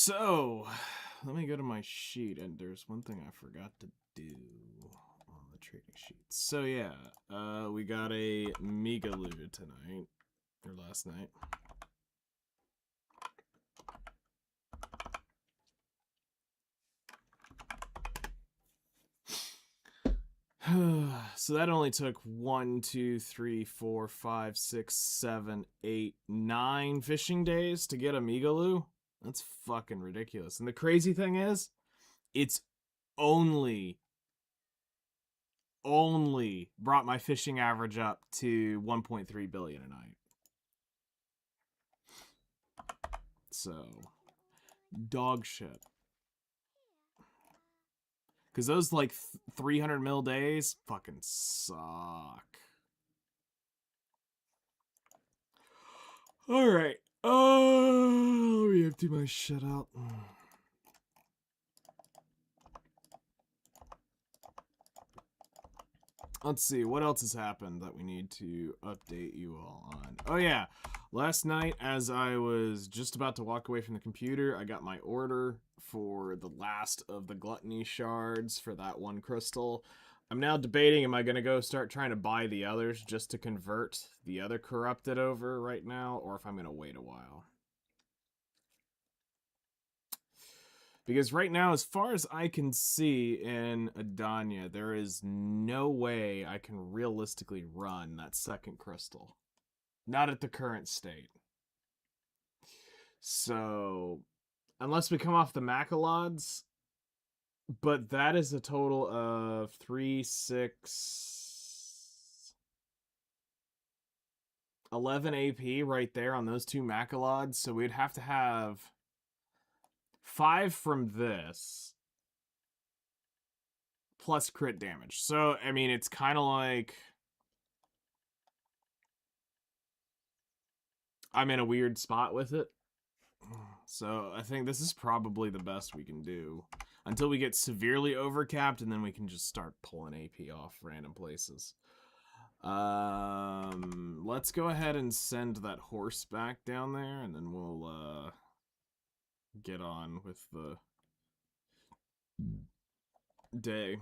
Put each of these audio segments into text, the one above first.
So, let me go to my sheet, and there's one thing I forgot to do on the trading sheet. So yeah, we got a MIGALOO tonight, or last night. So that only took 1, 2, 3, 4, 5, 6, 7, 8, 9 fishing days to get a MIGALOO. That's fucking ridiculous. And the crazy thing is, it's only brought my fishing average up to 1.3 billion a night. So, dog shit. Because those like 300 mil days fucking suck. Alright. Oh, let me empty my shit out. Let's see, what else has happened that we need to update you all on? Oh yeah, last night as I was just about to walk away from the computer, I got my order for the last of the gluttony shards for that one crystal. I'm now debating, am I going to go start trying to buy the others just to convert the other corrupted over right now, or if I'm going to wait a while. Because right now, as far as I can see in Adanya, there is no way I can realistically run that second crystal. Not at the current state. So, unless we come off the Macalods, but that is a total of 3, 6, 11 AP right there on those two Macalods. So we'd have to have 5 from this plus crit damage. So, I mean, it's kind of like I'm in a weird spot with it. So, I think this is probably the best we can do until we get severely overcapped, and then we can just start pulling AP off random places. Let's go ahead and send that horse back down there, and then we'll get on with the day.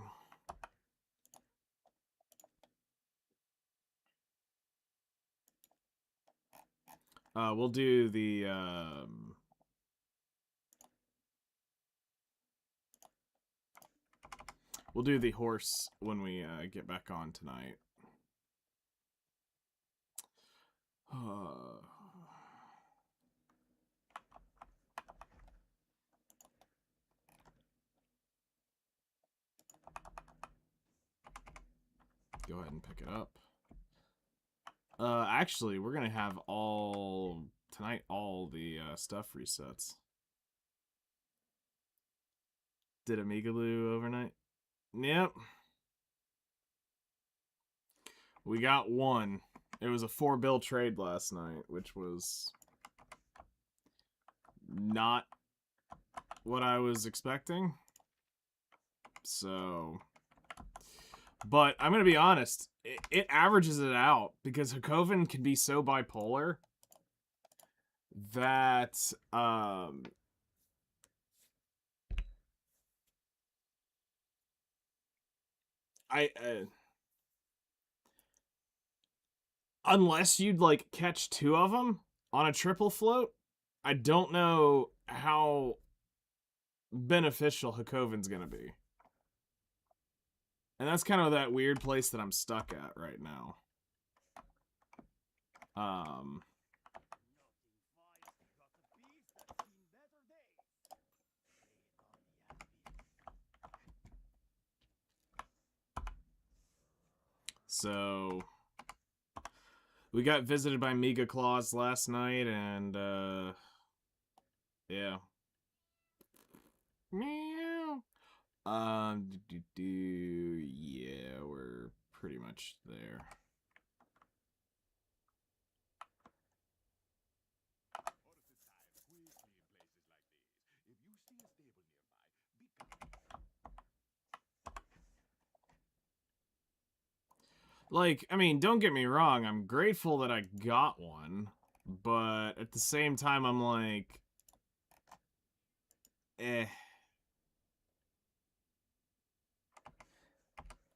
We'll do the horse when we get back on tonight. Go ahead and pick it up. Actually, we're gonna have all the stuff resets. Did a MIGALOO overnight? Yep. We got one. It was a 4 bill trade last night, which was not what I was expecting. So, but I'm gonna be honest, it averages it out because Hakoven can be so bipolar that unless you'd like catch 2 of them on a triple float, I don't know how beneficial Hakoven's gonna be. And that's kind of that weird place that I'm stuck at right now. So we got visited by Mega Claws last night, and yeah. Meow. Yeah, we're pretty much there. Like, I mean, don't get me wrong, I'm grateful that I got one, but at the same time, I'm like, eh.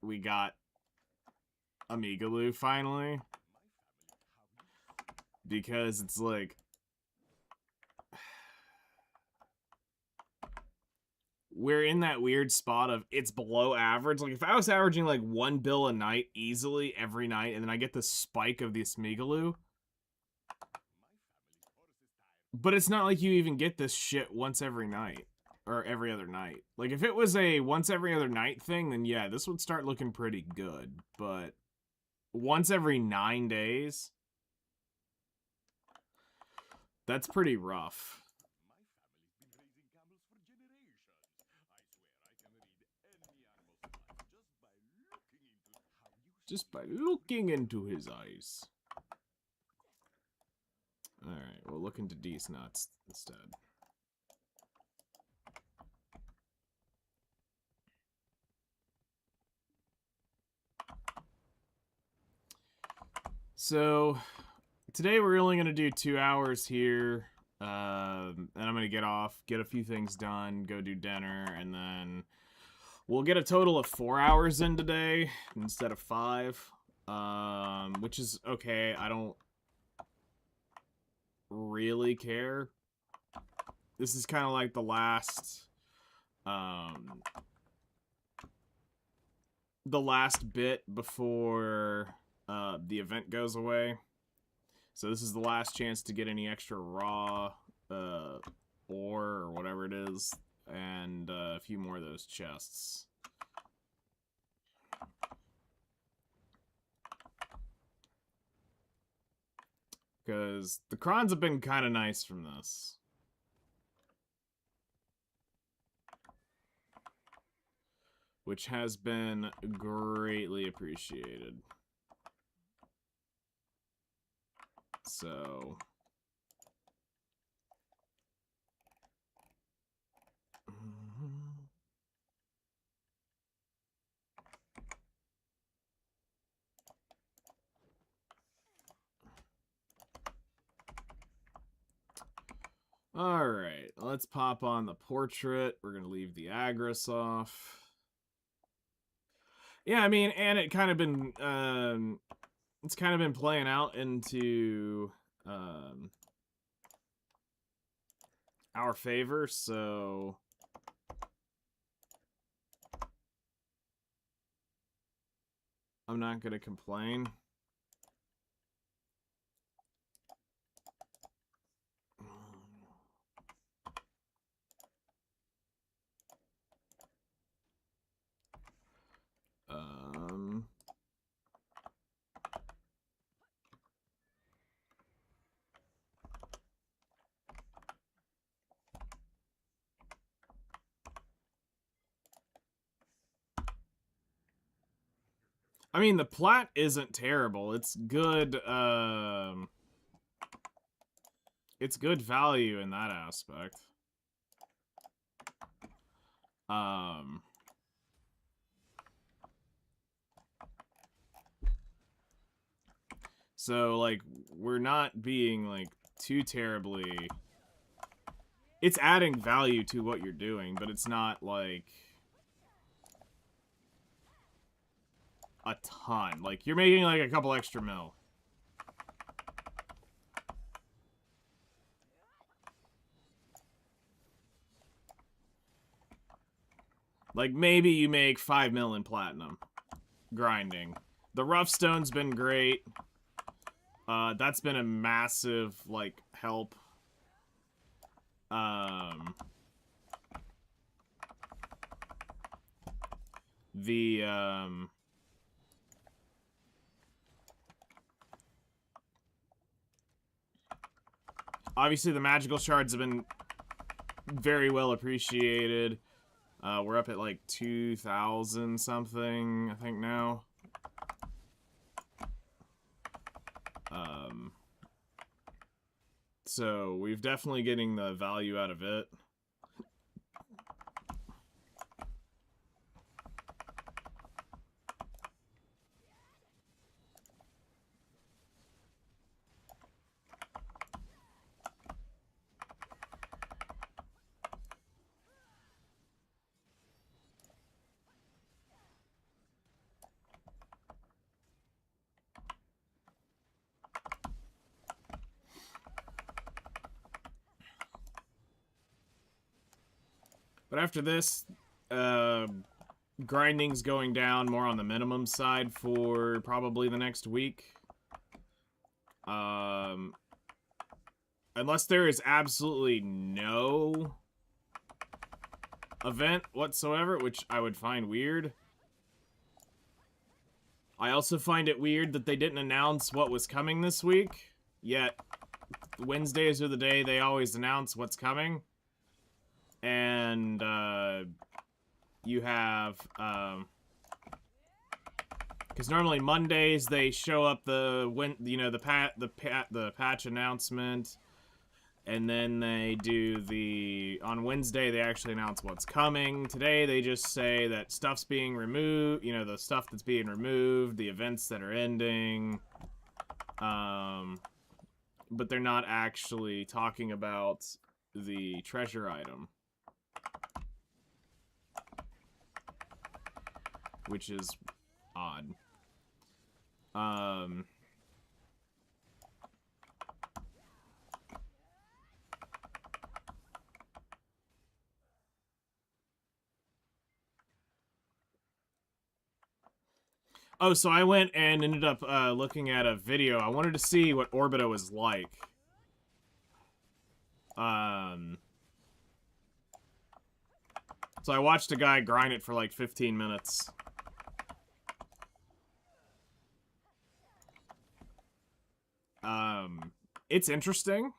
We got a MIGALOO finally. Because it's like... we're in that weird spot of it's below average. Like, if I was averaging like 1 bill a night easily every night, and then I get the spike of this MIGALOO. But it's not like you even get this shit once every night. Or every other night. Like, if it was a once every other night thing, then yeah, this would start looking pretty good. But once every 9 days? That's pretty rough. Just by looking into his eyes. Alright, we'll look into D's nuts instead. So, today we're only going to do 2 hours here. And I'm going to get off, get a few things done, go do dinner, and then we'll get a total of 4 hours in today instead of 5. Which is okay. I don't really care. This is kind of like the last bit before the event goes away. So this is the last chance to get any extra raw ore or whatever it is, and a few more of those chests. Because the crons have been kind of nice from this. Which has been greatly appreciated. So... Alright, let's pop on the portrait. We're going to leave the Agris off. Yeah, I mean, and it kind of been, it's kind of been playing out into, our favor, so... I'm not going to complain. I mean, the plat isn't terrible. It's good, it's good value in that aspect. So, like, we're not being, like, too terribly... It's adding value to what you're doing, but it's not, like... a ton. Like, you're making, like, a couple extra mil. Like, maybe you make 5 mil in platinum. Grinding. The rough stone's been great. That's been a massive, like, help. Obviously, the magical shards have been very well appreciated. We're up at, like, 2,000 something, I think, now. So, we've definitely getting the value out of it. But after this, grinding's going down more on the minimum side for probably the next week. Unless there is absolutely no event whatsoever, which I would find weird. I also find it weird that they didn't announce what was coming this week, yet Wednesdays are the day they always announce what's coming. And, you have, because normally Mondays they show up the patch announcement, and then they do on Wednesday they actually announce what's coming. Today they just say that stuff's being removed, the stuff that's being removed, the events that are ending, but they're not actually talking about the treasure item, which is odd. Oh, so I went and ended up looking at a video. I wanted to see what Orbita was like. So I watched a guy grind it for like 15 minutes. It's interesting.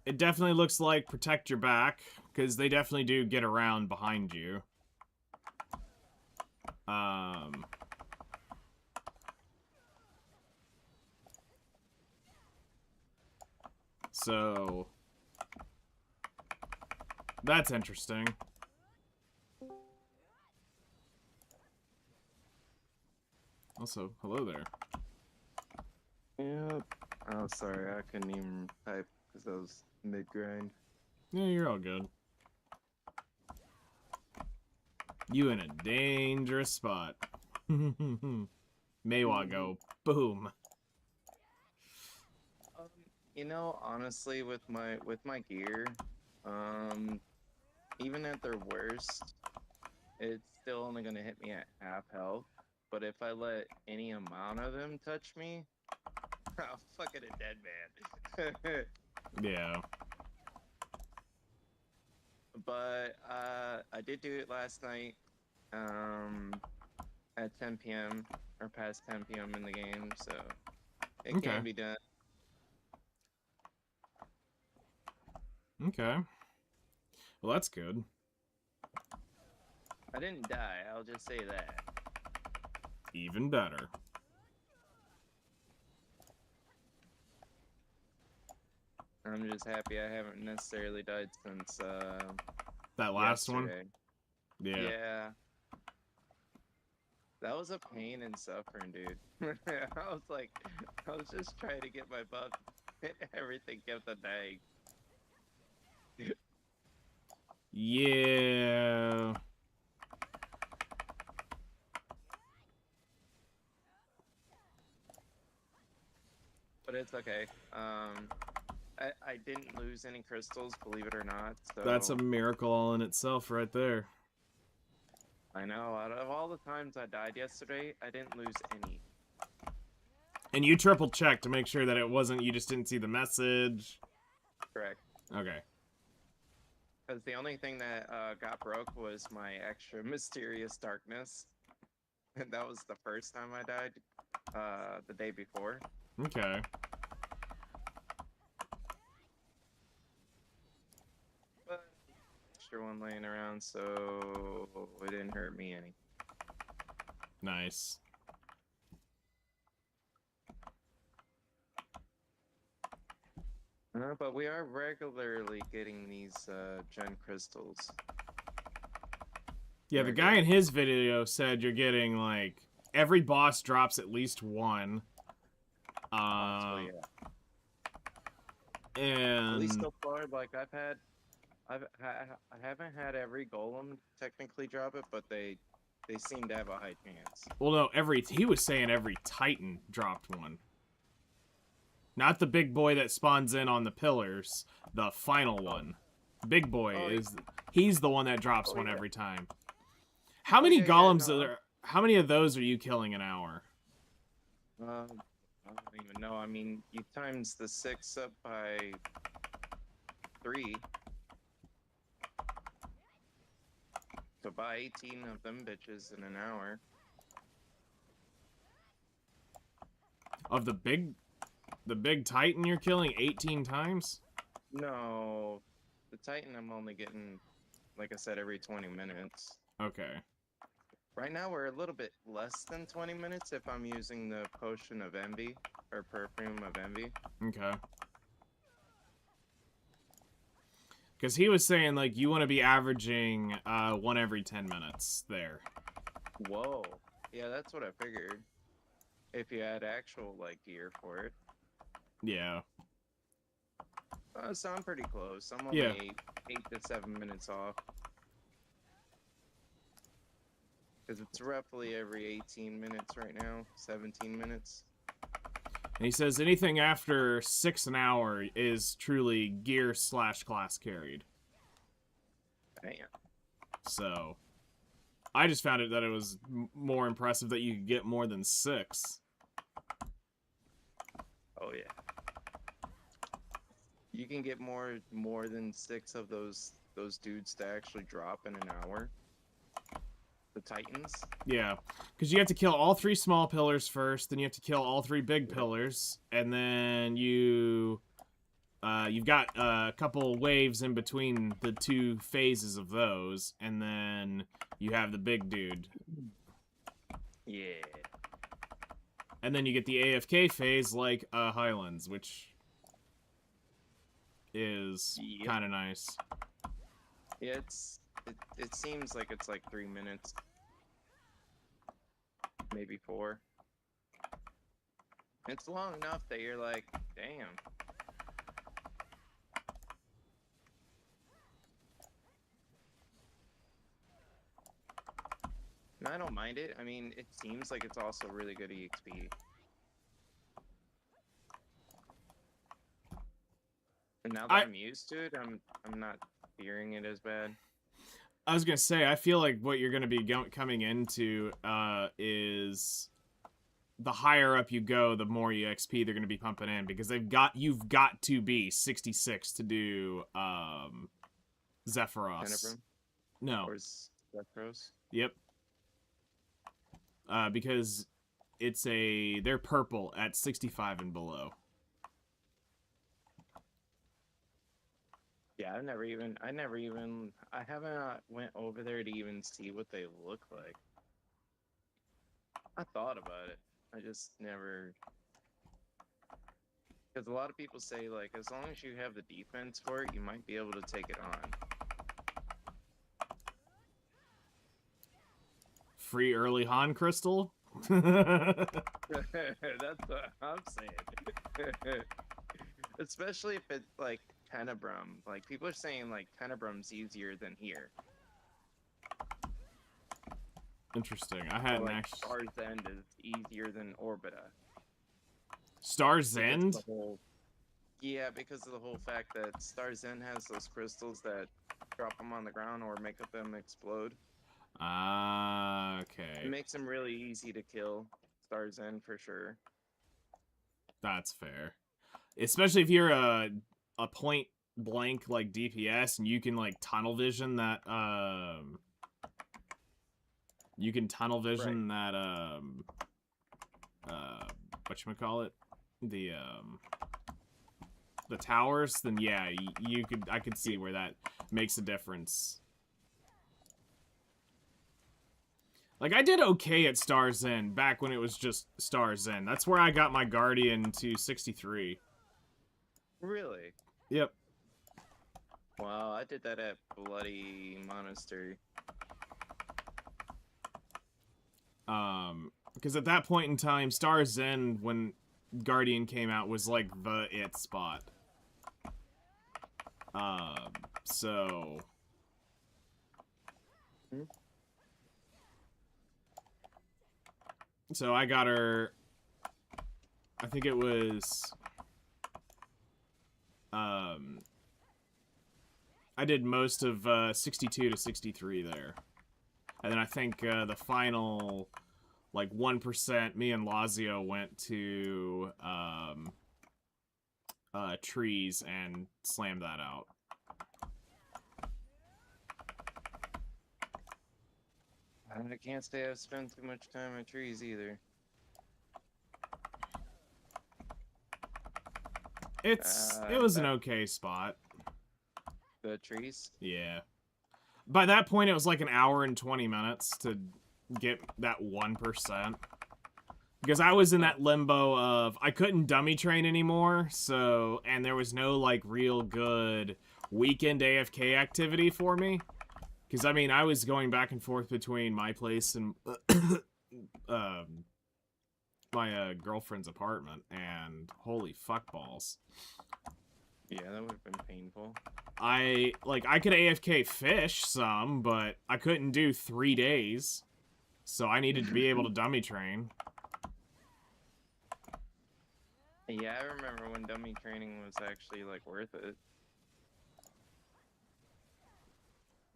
It definitely looks like protect your back, because they definitely do get around behind you. So that's interesting. Also, hello there. Yep. Oh, sorry, I couldn't even type because I was mid-grind. Yeah, you're all good. You in a dangerous spot. Maywa go boom. Honestly, with my gear, even at their worst, it's still only gonna hit me at half health. But if I let any amount of them touch me, I'm fucking a dead man. Yeah. But I did do it last night, at 10 p.m. or past 10 p.m. in the game, so it Okay. can be done. Okay. Well, that's good. I didn't die, I'll just say that. Even better. I'm just happy I haven't necessarily died since That last yesterday. one? Yeah. Yeah. That was a pain and suffering, dude. I was just trying to get my buff. Everything kept on dying. Yeah. But it's okay. I didn't lose any crystals, believe it or not. So That's a miracle all in itself right there. I know. Out of all the times I died yesterday, I didn't lose any. And you triple checked to make sure that it wasn't, you just didn't see the message. Correct. Okay. Because the only thing that got broke was my extra mysterious darkness. And that was the first time I died the day before. Okay. But extra one laying around, so it didn't hurt me any. Nice. But we are regularly getting these gen crystals. Yeah, the guy in his video said you're getting, like, every boss drops at least one. Yeah. And... At least so far, like, I've had I haven't had every golem technically drop it, but they seem to have a high chance. Well, no, he was saying every Titan dropped one. Not the big boy that spawns in on the pillars, the final one. Big boy he's the one that drops one every time. How many golems how many of those are you killing an hour? I don't even know. I mean, you times the 6 up by 3. So buy 18 of them bitches in an hour. Of the big Titan you're killing 18 times? No, the Titan I'm only getting, like I said, every 20 minutes. Okay. Right now we're a little bit less than 20 minutes if I'm using the Potion of Envy, or Perfume of Envy. Okay. Because he was saying, like, you want to be averaging one every 10 minutes there. Whoa. Yeah, that's what I figured. If you had actual, like, gear for it. Yeah. So I'm pretty close. I'm only 8 to 7 minutes off. Because it's roughly every 18 minutes right now. 17 minutes. And he says anything after 6 an hour is truly gear / class carried. Damn. So, I just found that it was more impressive that you could get more than 6. Oh yeah. You can get more than 6 of those dudes to actually drop in an hour. The Titans. Yeah, because you have to kill all 3 small pillars first, then you have to kill all 3 big pillars, and then you've got a couple waves in between the 2 phases of those, and then you have the big dude. Yeah. And then you get the AFK phase like Highlands, which is kind of nice. Yeah, it seems like it's like 3 minutes. Maybe 4. It's long enough that you're like, damn. And I don't mind it. I mean, it seems like it's also really good EXP. And now that I'm used to it, I'm not fearing it as bad. I was gonna say, I feel like what you're gonna be coming into is the higher up you go, the more XP they're gonna be pumping in, because you've got to be 66 to do Zephyros. Tenebrum? No. Or Zephyros? Yep. Because they're purple at 65 and below. Yeah, I haven't went over there to even see what they look like. I thought about it. I just never... Because a lot of people say, like, as long as you have the defense for it, you might be able to take it on. Free early Han crystal? That's what I'm saying. Especially if it's, like, Tenebrum. Like, people are saying, like, Tenebrum's easier than here. Interesting. I hadn't actually... Star's End is easier than Orbita. Star's End? Yeah, because of the whole fact that Star's End has those crystals that drop them on the ground or make them explode. Ah, okay. It makes them really easy to kill. Star's End for sure. That's fair. Especially if you're a point blank like DPS and you can like tunnel vision that whatchamacallit? The towers, then yeah, I could see where that makes a difference. Like, I did okay at Star's End back when it was just Star's End. That's where I got my Guardian to 63. Really? Yep. Wow, I did that at Bloody Monastery. Because at that point in time, Star's End, when Guardian came out, was like the it spot. So... So I got her... I think it was... I did most of 62 to 63 there. And then I think the final, like, 1%, me and Lazio went to trees and slammed that out. I can't say I've spent too much time on trees either. It was an okay spot. The trees? Yeah. By that point, it was like an hour and 20 minutes to get that 1%. Because I was in that limbo of, I couldn't dummy train anymore, so, and there was no, like, real good weekend AFK activity for me. Because, I mean, I was going back and forth between my place and my girlfriend's apartment, and holy fuck balls. Yeah, that would have been painful. I could AFK fish some, but I couldn't do 3 days. So I needed to be able to dummy train. Yeah, I remember when dummy training was actually, like, worth it.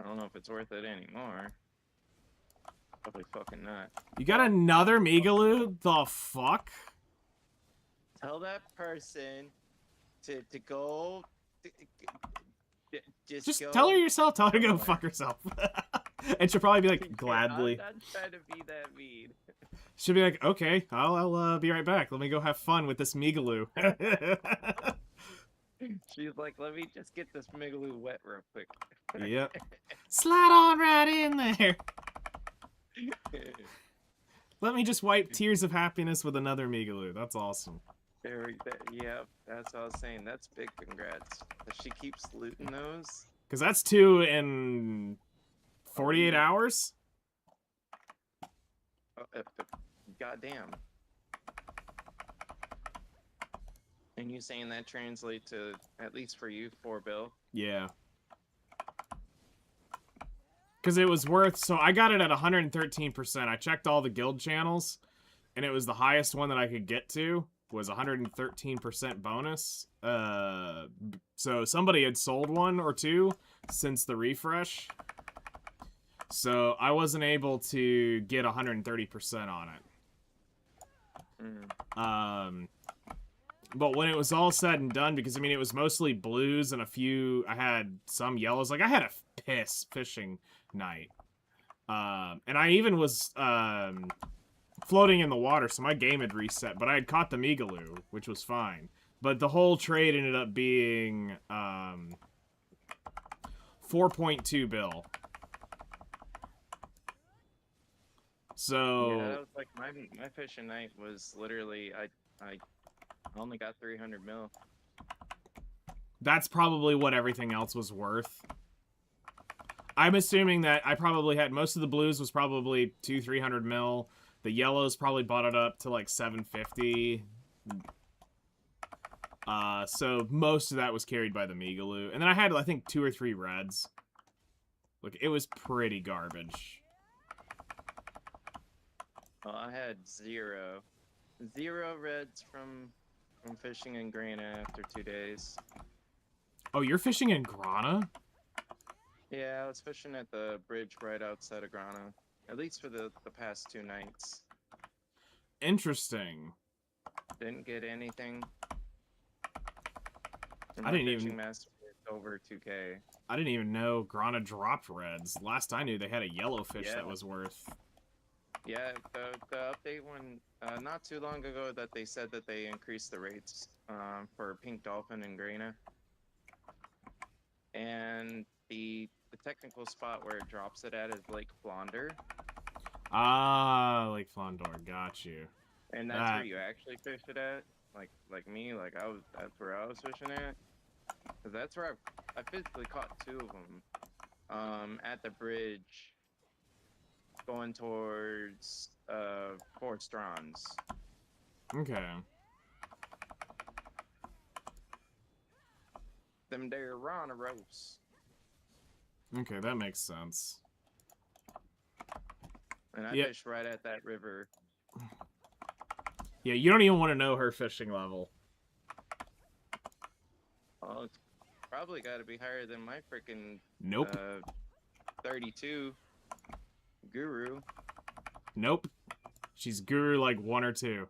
I don't know if it's worth it anymore. Probably fucking not. You got another MIGALOO? The fuck? Tell that person to go... Just go... tell her yourself. Tell her to go fuck herself. And she'll probably be like, gladly. I'm not trying to be that mean. She'll be like, okay, I'll be right back. Let me go have fun with this MIGALOO. She's like, let me just get this MIGALOO wet real quick. Yep. Slide on right in there. Let me just wipe tears of happiness with another MIGALOO. That's awesome. Yeah, that's what I was saying. That's big congrats. She keeps looting those. Because that's 2 in 48 hours? Goddamn. And you saying that translate to, at least for you, 4 bill? Yeah. Because it was worth... So I got it at 113%. I checked all the guild channels, and it was the highest one that I could get to. Was 113% bonus. So somebody had sold 1 or 2 since the refresh. So I wasn't able to get 130% on it. But when it was all said and done, because I mean it was mostly blues and a few, I had some yellows. Like I had a piss fishing night. And I even was floating in the water, so my game had reset, but I had caught the MIGALOO, which was fine. But the whole trade ended up being 4.2 bill. So yeah, that was like my fishing night was literally I only got 300 mil. That's probably what everything else was worth. I'm assuming that I probably had most of the blues was probably 200-300 mil. The yellows probably bought it up to like 750. So most of that was carried by the MIGALOO. And then I had, I think, 2 or 3 reds. Look, it was pretty garbage. Well, I had 0 reds from fishing in Grana after 2 days. Oh, you're fishing in Grana? Yeah, I was fishing at the bridge right outside of Grana. At least for the past 2 nights. Interesting. Didn't get anything. And I my didn't fishing even... master is over 2K. I didn't even know Grana dropped reds. Last I knew, they had a yellowfish that was worth... Yeah, the update one, not too long ago that they said that they increased the rates for pink dolphin and Grana. And the technical spot where it drops it at is Lake Flonder. Ah, Lake Flondor, got you. And that's where you actually fish it at, like me, that's where I was fishing at. Cause that's where I physically caught 2 of them, at the bridge, going towards Fort Strons. Okay. Them there Ronaros. Okay, that makes sense. And I Yep. fish right at that river. Yeah, you don't even want to know her fishing level. Oh, it's probably got to be higher than my freaking Nope. 32 guru. Nope. She's guru like 1 or 2.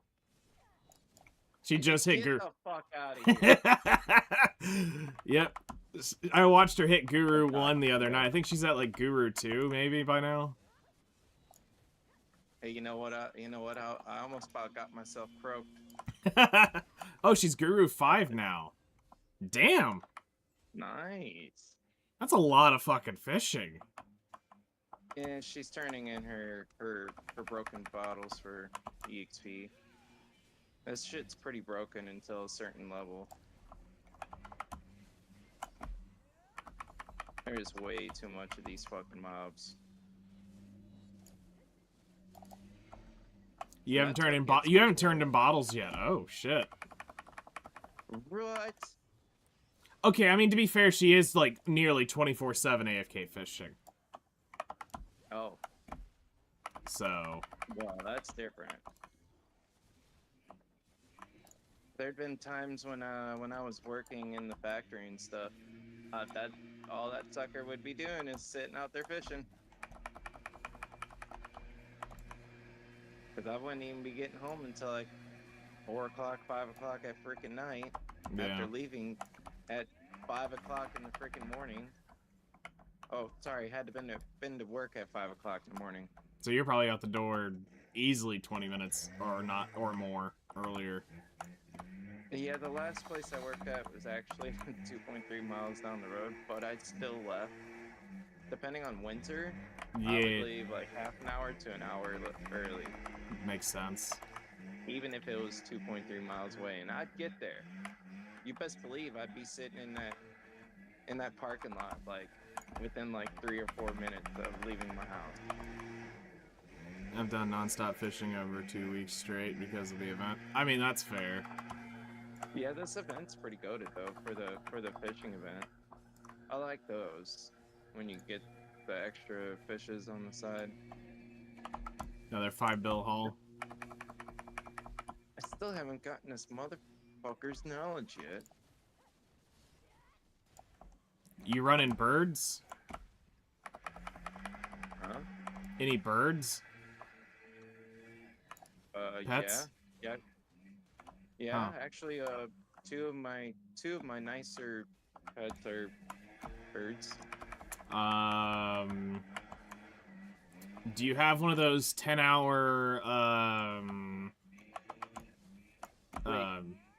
She just hit Get guru. the fuck out of here. Yep. I watched her hit guru Oh, God. 1 the other Yeah. night. I think she's at like guru 2 maybe by now. Hey, you know what? I almost about got myself croaked. Oh, she's guru 5 now. Damn. Nice. That's a lot of fucking fishing. Yeah, she's turning in her broken bottles for EXP. This shit's pretty broken until a certain level. There's way too much of these fucking mobs. You haven't That's turned in what gets you me haven't going. turned in bottles yet. Oh shit. What? Okay, I mean to be fair, she is like nearly 24/7 AFK fishing. Oh, So, well, that's different. There'd been times when I was working in the factory and stuff, that all that sucker would be doing is sitting out there fishing. Cause I wouldn't even be getting home until like 4 o'clock, 5 o'clock at freaking night. yeah. After leaving at 5 o'clock in the freaking morning. Oh, sorry, had to been to work at 5 o'clock in the morning. So you're probably out the door easily 20 minutes or not or more earlier. Yeah, the last place I worked at was actually 2.3 miles down the road, but I still left. Depending on winter, I would Yeah, leave like half an hour to an hour early, makes sense. even if it was 2.3 miles away, and I'd get there. You best believe I'd be sitting in that parking lot like within like 3 or 4 minutes of leaving my house. I've done nonstop fishing over 2 weeks straight because of the event. I mean, that's fair. Yeah, this event's pretty goated though for the fishing event. I like those when you get the extra fishes on the side. Another 5 bill haul. I still haven't gotten this motherfucker's knowledge yet. You running birds? Huh? Any birds? Pets? Yeah. Huh. Actually, two of my nicer pets are birds. Do you have one of those 10-hour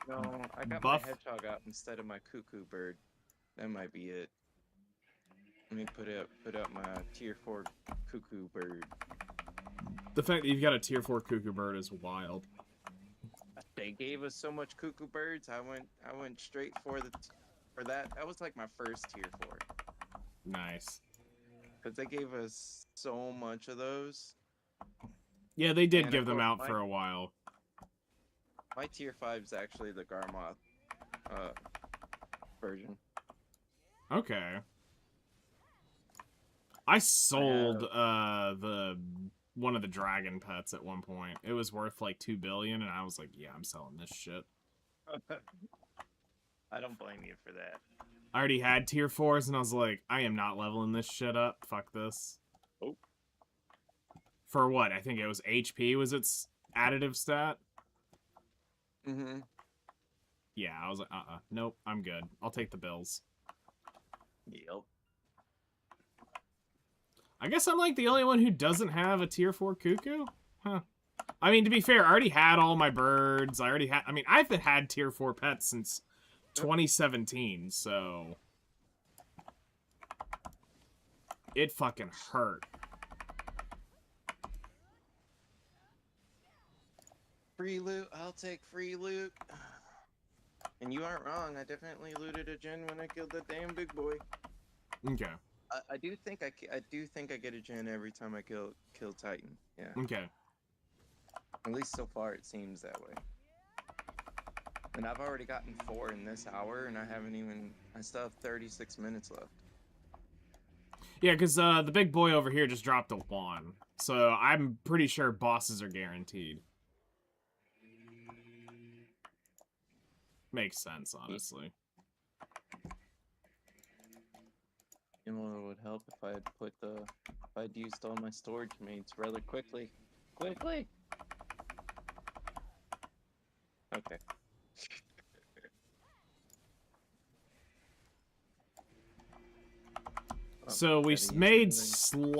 No, I got buff? my hedgehog out instead of my cuckoo bird. That might be it. Let me put up my tier 4 cuckoo bird. The fact that you've got a tier 4 cuckoo bird is wild. They gave us so much cuckoo birds. I went straight for that. That was like my first tier 4. Nice. Because they gave us so much of those. Yeah, they did And give of them course, out for a while. My tier 5 is actually the Garmoth version. Okay. I sold the one of the dragon pets at one point. It was worth like 2 billion, and I was like, yeah, I'm selling this shit. I don't blame you for that. I already had tier 4s, and I was like, I am not leveling this shit up. Fuck this. Oh. For what? I think it was HP was its additive stat. Mm-hmm. Yeah, I was like, nope, I'm good. I'll take the bills. Yep. I guess I'm like the only one who doesn't have a tier 4 cuckoo? Huh. I mean, to be fair, I already had all my birds. I mean, I've had tier 4 pets since 2017, so it fucking hurt. Free loot. I'll take free loot. And you aren't wrong. I definitely looted a gen when I killed that damn big boy. Okay. I do think I get a gen every time I kill Titan. Yeah. Okay. At least so far it seems that way. And I've already gotten 4 in this hour, and I still have 36 minutes left. Yeah, because the big boy over here just dropped a 1. So I'm pretty sure bosses are guaranteed. Makes sense, honestly. You know what would help if I had if I'd used all my storage mates rather quickly. Quickly! Okay. Oh, So we gotta use made something.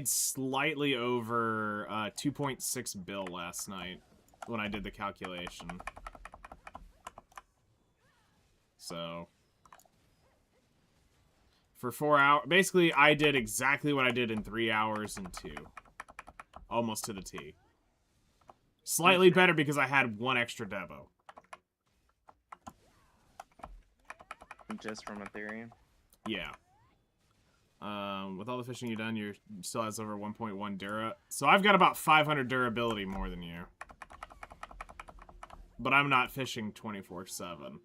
slightly over 2.6 bill last night when I did the calculation. So for 4 hours, basically I did exactly what I did in 3 hours and 2. Almost to the T. Slightly better because I had 1 extra Devo. Just from Ethereum? Yeah. With all the fishing you've done, you still has over 1.1 Dura. So I've got about 500 durability more than you. But I'm not fishing 24/7.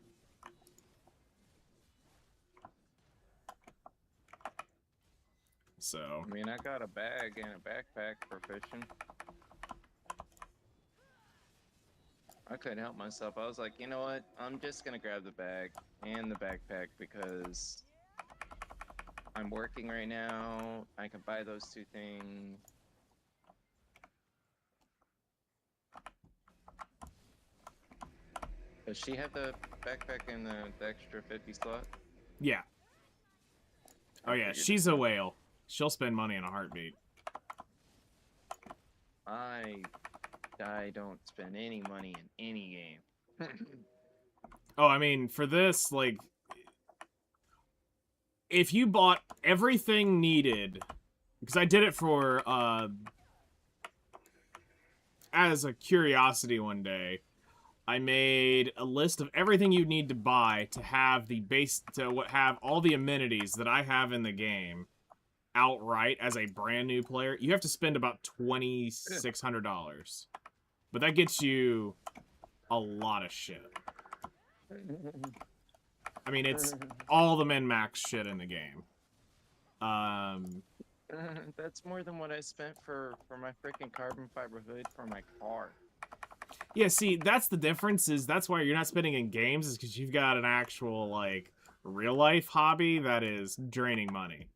So. I mean, I got a bag and a backpack for fishing. I couldn't help myself. I was like, you know what? I'm just gonna grab the bag and the backpack because I'm working right now. I can buy those 2 things. Does she have the backpack and the extra 50 slot? Yeah. Oh yeah, she's a whale. She'll spend money in a heartbeat. I don't spend any money in any game. Oh, I mean, for this, like, if you bought everything needed, because I did it for, as a curiosity one day, I made a list of everything you need to buy to have the base, to have all the amenities that I have in the game outright as a brand new player. You have to spend about $2,600. But that gets you a lot of shit. I mean, it's all the min-max shit in the game. That's more than what I spent for my freaking carbon fiber hood for my car. Yeah, see, that's the difference, is that's why you're not spending in games, is because you've got an actual, like, real-life hobby that is draining money.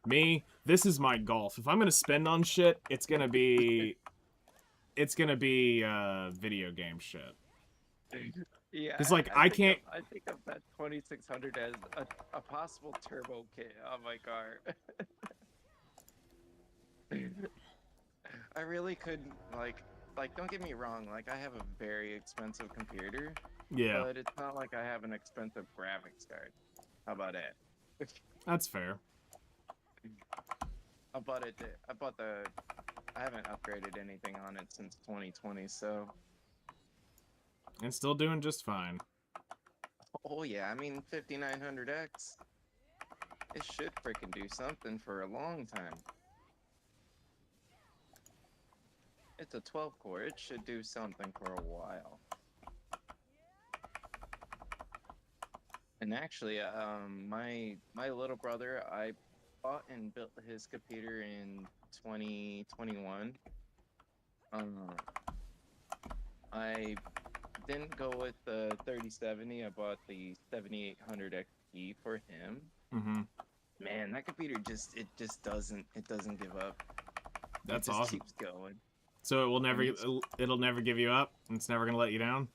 Me, this is my golf. If I'm gonna spend on shit, it's gonna be video game shit. Yeah, Because, like, I can't... I think of that 2600 as a possible turbo kit on my car. I really couldn't, like, don't get me wrong, like, I have a very expensive computer, Yeah, but it's not like I have an expensive graphics card. How about that? that's fair. I haven't upgraded anything on it since 2020, so. And still doing just fine. Oh yeah, I mean 5900X. It should freaking do something for a long time. It's a 12 core. It should do something for a while. And actually, my little brother, I bought and built his computer in 2021. I didn't go with the 3070. I bought the 7800 XT for him. Mm-hmm. Man, that computer just doesn't give up. That's it just awesome. keeps going. So it'll never give you up? It's never gonna let you down?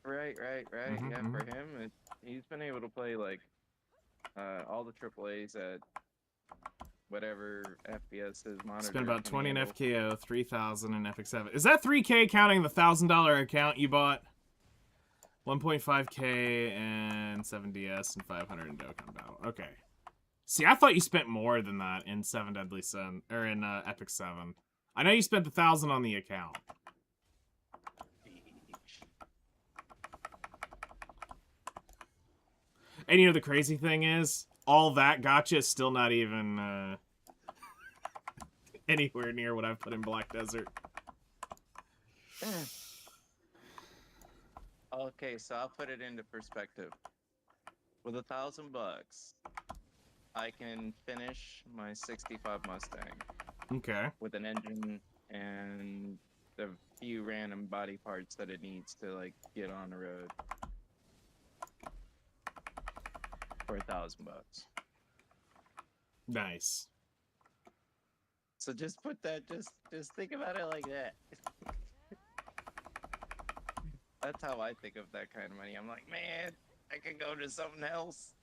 Right. Mm-hmm, Yeah, for him, he's been able to play like all the AAAs at whatever FPS his monitor. Spent about 20 in handle. FKO, 3,000 in FX7. Is that 3K counting the $1,000 account you bought? 1.5K and 7DS and 500 in Dokkan Battle. Okay. See, I thought you spent more than that in Seven Deadly Sin, or in Epic 7. I know you spent the 1,000 on the account. And you know the crazy thing is, all that gotcha is still not even anywhere near what I've put in Black Desert. Okay, so I'll put it into perspective. With $1,000, I can finish my '65 Mustang Okay. with an engine and the few random body parts that it needs to like get on the road for $1,000. Nice. So just put that, just think about it like that. That's how I think of that kind of money. I'm like, man, I could go to something else.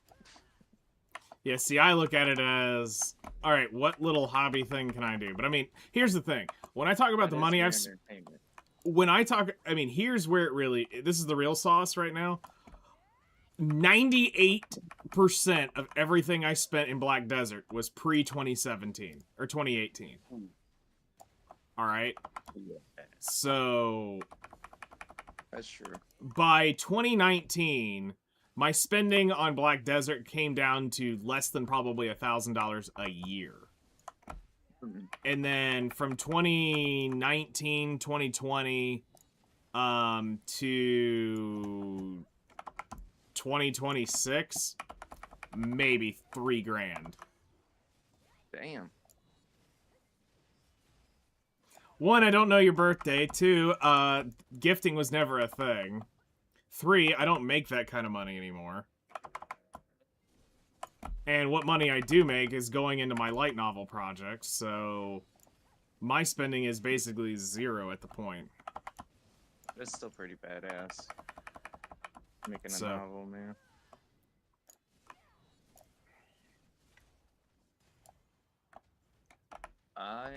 Yeah, see, I look at it as, all right, what little hobby thing can I do? But I mean, here's the thing. When I talk about That the is money your I've, entertainment. when I talk, I mean, here's where it really, this is the real sauce right now. 98% of everything I spent in Black Desert was pre 2017 or 2018. All right. Yeah, So that's true. by 2019, my spending on Black Desert came down to less than probably $1,000 a year. Mhm. And then from 2019, 2020, to 2026, maybe $3,000. Damn. One, I don't know your birthday. Two, gifting was never a thing. Three, I don't make that kind of money anymore. And what money I do make is going into my light novel project, so my spending is basically zero at the point. That's still pretty badass. Making a So- novel, man. I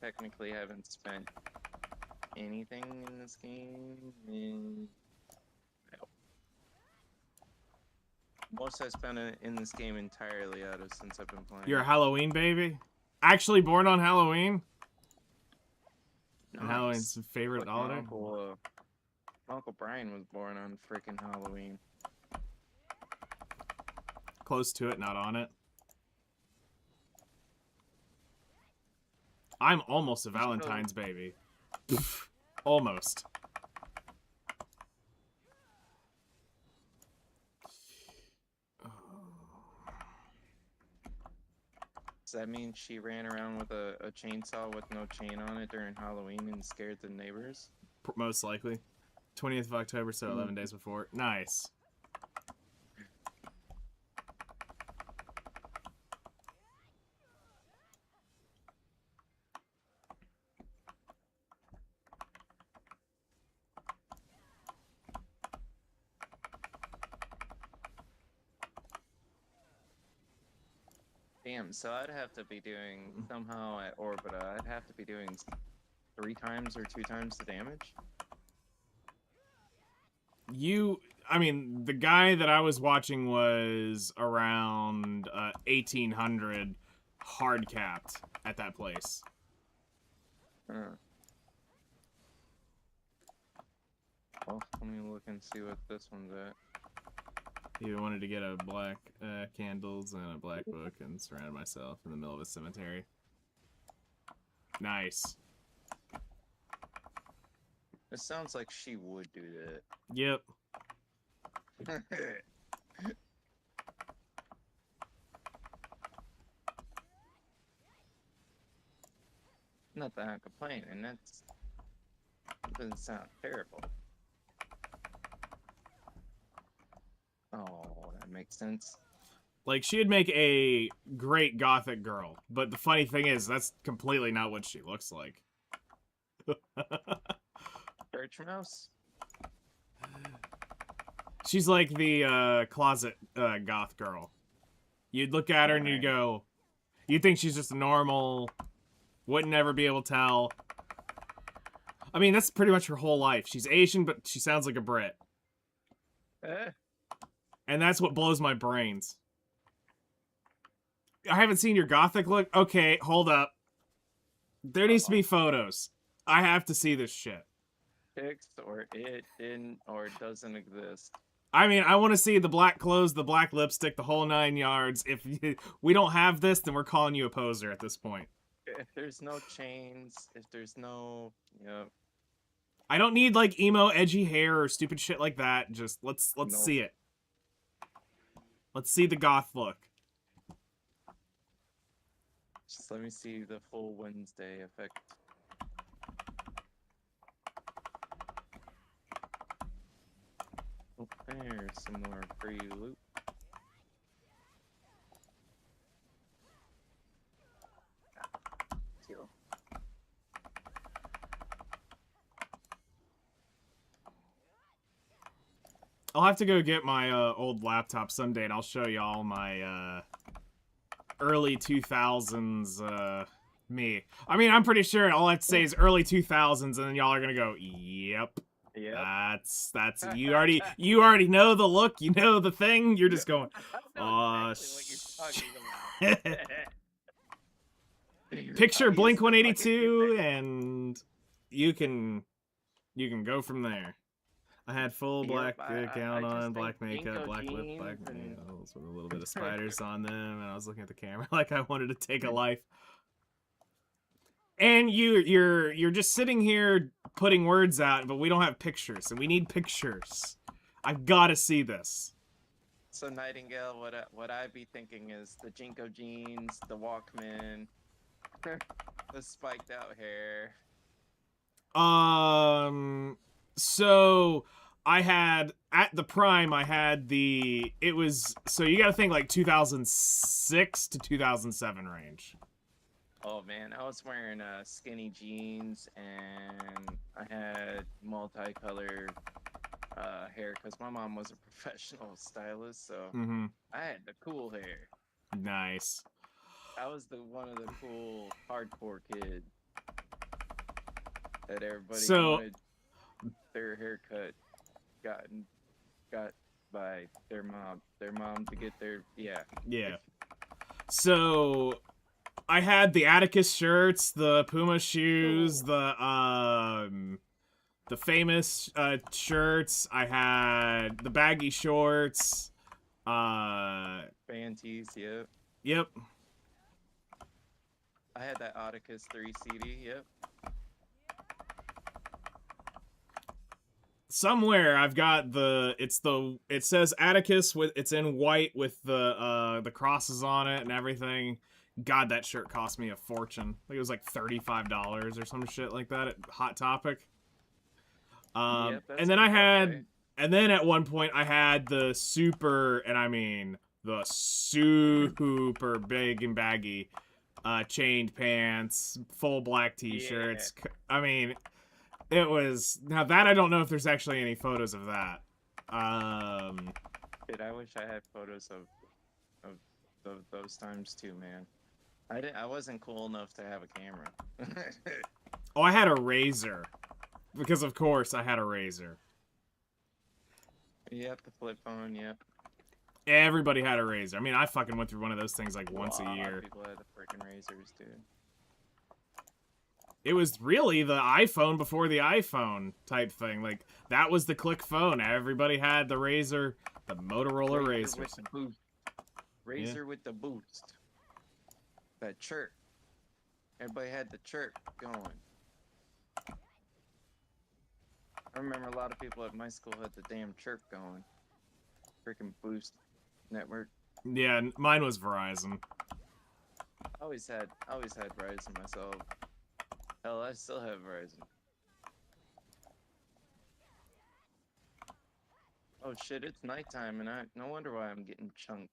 technically haven't spent anything in this game in most I spent in this game entirely out of since I've been playing. You're a Halloween baby? Actually born on Halloween? Nice. And Halloween's your favorite Like holiday? my uncle Brian was born on freaking Halloween. Close to it, not on it. I'm almost a Valentine's baby. Almost. Does that mean she ran around with a chainsaw with no chain on it during Halloween and scared the neighbors? Most likely. 20th of October, so 11 days before. Nice. Damn, so I'd have to be doing somehow at Orbita, I'd have to be doing 3 times or 2 times the damage? I mean, the guy that I was watching was around 1800 hard capped at that place. Well, let me look and see what this one's at. He wanted to get a black candles and a black book and surrounded myself in the middle of a cemetery. Nice. It sounds like she would do Yep. that. Not that I'm complaining, that doesn't sound terrible. Oh, that makes sense. Like, she'd make a great gothic girl, but the funny thing is, that's completely not what she looks like. Church mouse? She's like the closet goth girl. You'd look at her and you'd go, you'd think she's just a normal, wouldn't ever be able to tell. I mean, that's pretty much her whole life. She's Asian, but she sounds like a Brit. And that's what blows my brains. I haven't seen your gothic look. Okay, hold up. There needs to be photos. I have to see this shit. Fixed, or it didn't, or it doesn't exist. I mean, I want to see the black clothes, the black lipstick, the whole 9 yards. If we don't have this, then we're calling you a poser at this point. If there's no chains, if there's no, I don't need like emo, edgy hair or stupid shit like that. Just let's No. see it. Let's see the goth look. Just let me see the full Wednesday effect. Oh, there's some more free loot. Deal. I'll have to go get my old laptop someday, and I'll show y'all my early 2000s me. I mean, I'm pretty sure all I have to say is early 2000s, and then y'all are gonna go, yep. Yeah. That's you already know the look, you know the thing. You're just going, I know exactly what you're talking about. picture Blink Obviously, 182, and you can go from there. I had full black gown I just on, black think makeup, Jinko black lip, jeans black and- nails with a little bit of spiders on them, and I was looking at the camera like I wanted to take a life. And you're just sitting here putting words out, but we don't have pictures, and we need pictures. I've got to see this. So Nightingale, what I be thinking is the Jinko jeans, the Walkman, the spiked out hair. So I had at the prime, I had it was, so you got to think like 2006 to 2007 range. Oh man, I was wearing skinny jeans and I had multicolored hair because my mom was a professional stylist, so I had the cool hair. Nice. I was one of the cool hardcore kids that everybody wanted their haircut got by their mom to get their yeah. So I had the Atticus shirts, the Puma shoes, the famous shirts. I had the baggy shorts. Panties, yep. Yep. I had that Atticus 3 CD, yep. Somewhere I've got it says Atticus it's in white with the crosses on it and everything. God, that shirt cost me a fortune. I think it was like $35 or some shit like that at Hot Topic. Yep, and then and then at one point I had the super, and I mean the super big and baggy chained pants, full black t-shirts. Yeah. I mean, it was, now that I don't know if there's actually any photos of that. Dude, I wish I had photos of those times too, man. I wasn't cool enough to have a camera. Oh, I had a Razor. Because of course I had a Razor. Yep, the flip phone, yep. Everybody had a Razor. I mean, I fucking went through one of those things like once a year. A lot of people had the freaking Razors, dude. It was really the iPhone before the iPhone type thing. Like, that was the click phone. Everybody had the Razor, the Motorola Razor. With the boost. Razor with the boost. That chirp. Everybody had the chirp going. I remember a lot of people at my school had the damn chirp going. Freaking boost network. Yeah, mine was Verizon. I always had Verizon myself. Hell, I still have Verizon. Oh shit, it's nighttime and no wonder why I'm getting chunked.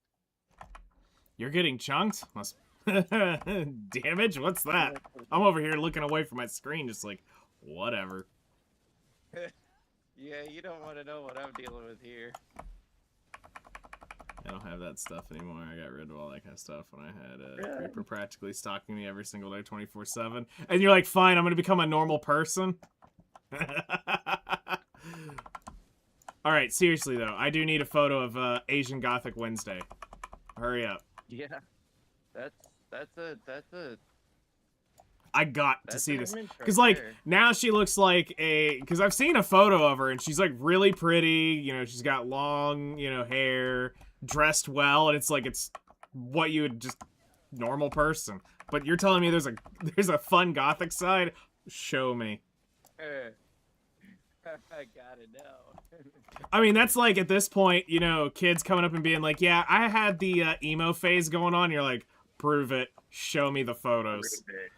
You're getting chunked? Must damage? What's that? I'm over here looking away from my screen just like, whatever. Yeah, you don't want to know what I'm dealing with here. I don't have that stuff anymore. I got rid of all that kind of stuff when I had Creeper practically stalking me every single day, 24/7. And you're like, fine, I'm gonna become a normal person. All right, seriously though, I do need a photo of Asian Gothic Wednesday. Hurry up. Yeah, that's a. I got to see this. Because, like, now she looks like because I've seen a photo of her, and she's, like, really pretty. You know, she's got long, you know, hair, dressed well, and it's, like, it's what you would just, normal person. But you're telling me there's a fun Gothic side? Show me. I gotta know. I mean, that's like at this point, you know, kids coming up and being like, "Yeah, I had the emo phase going on." You're like, "Prove it. Show me the Prove photos." it.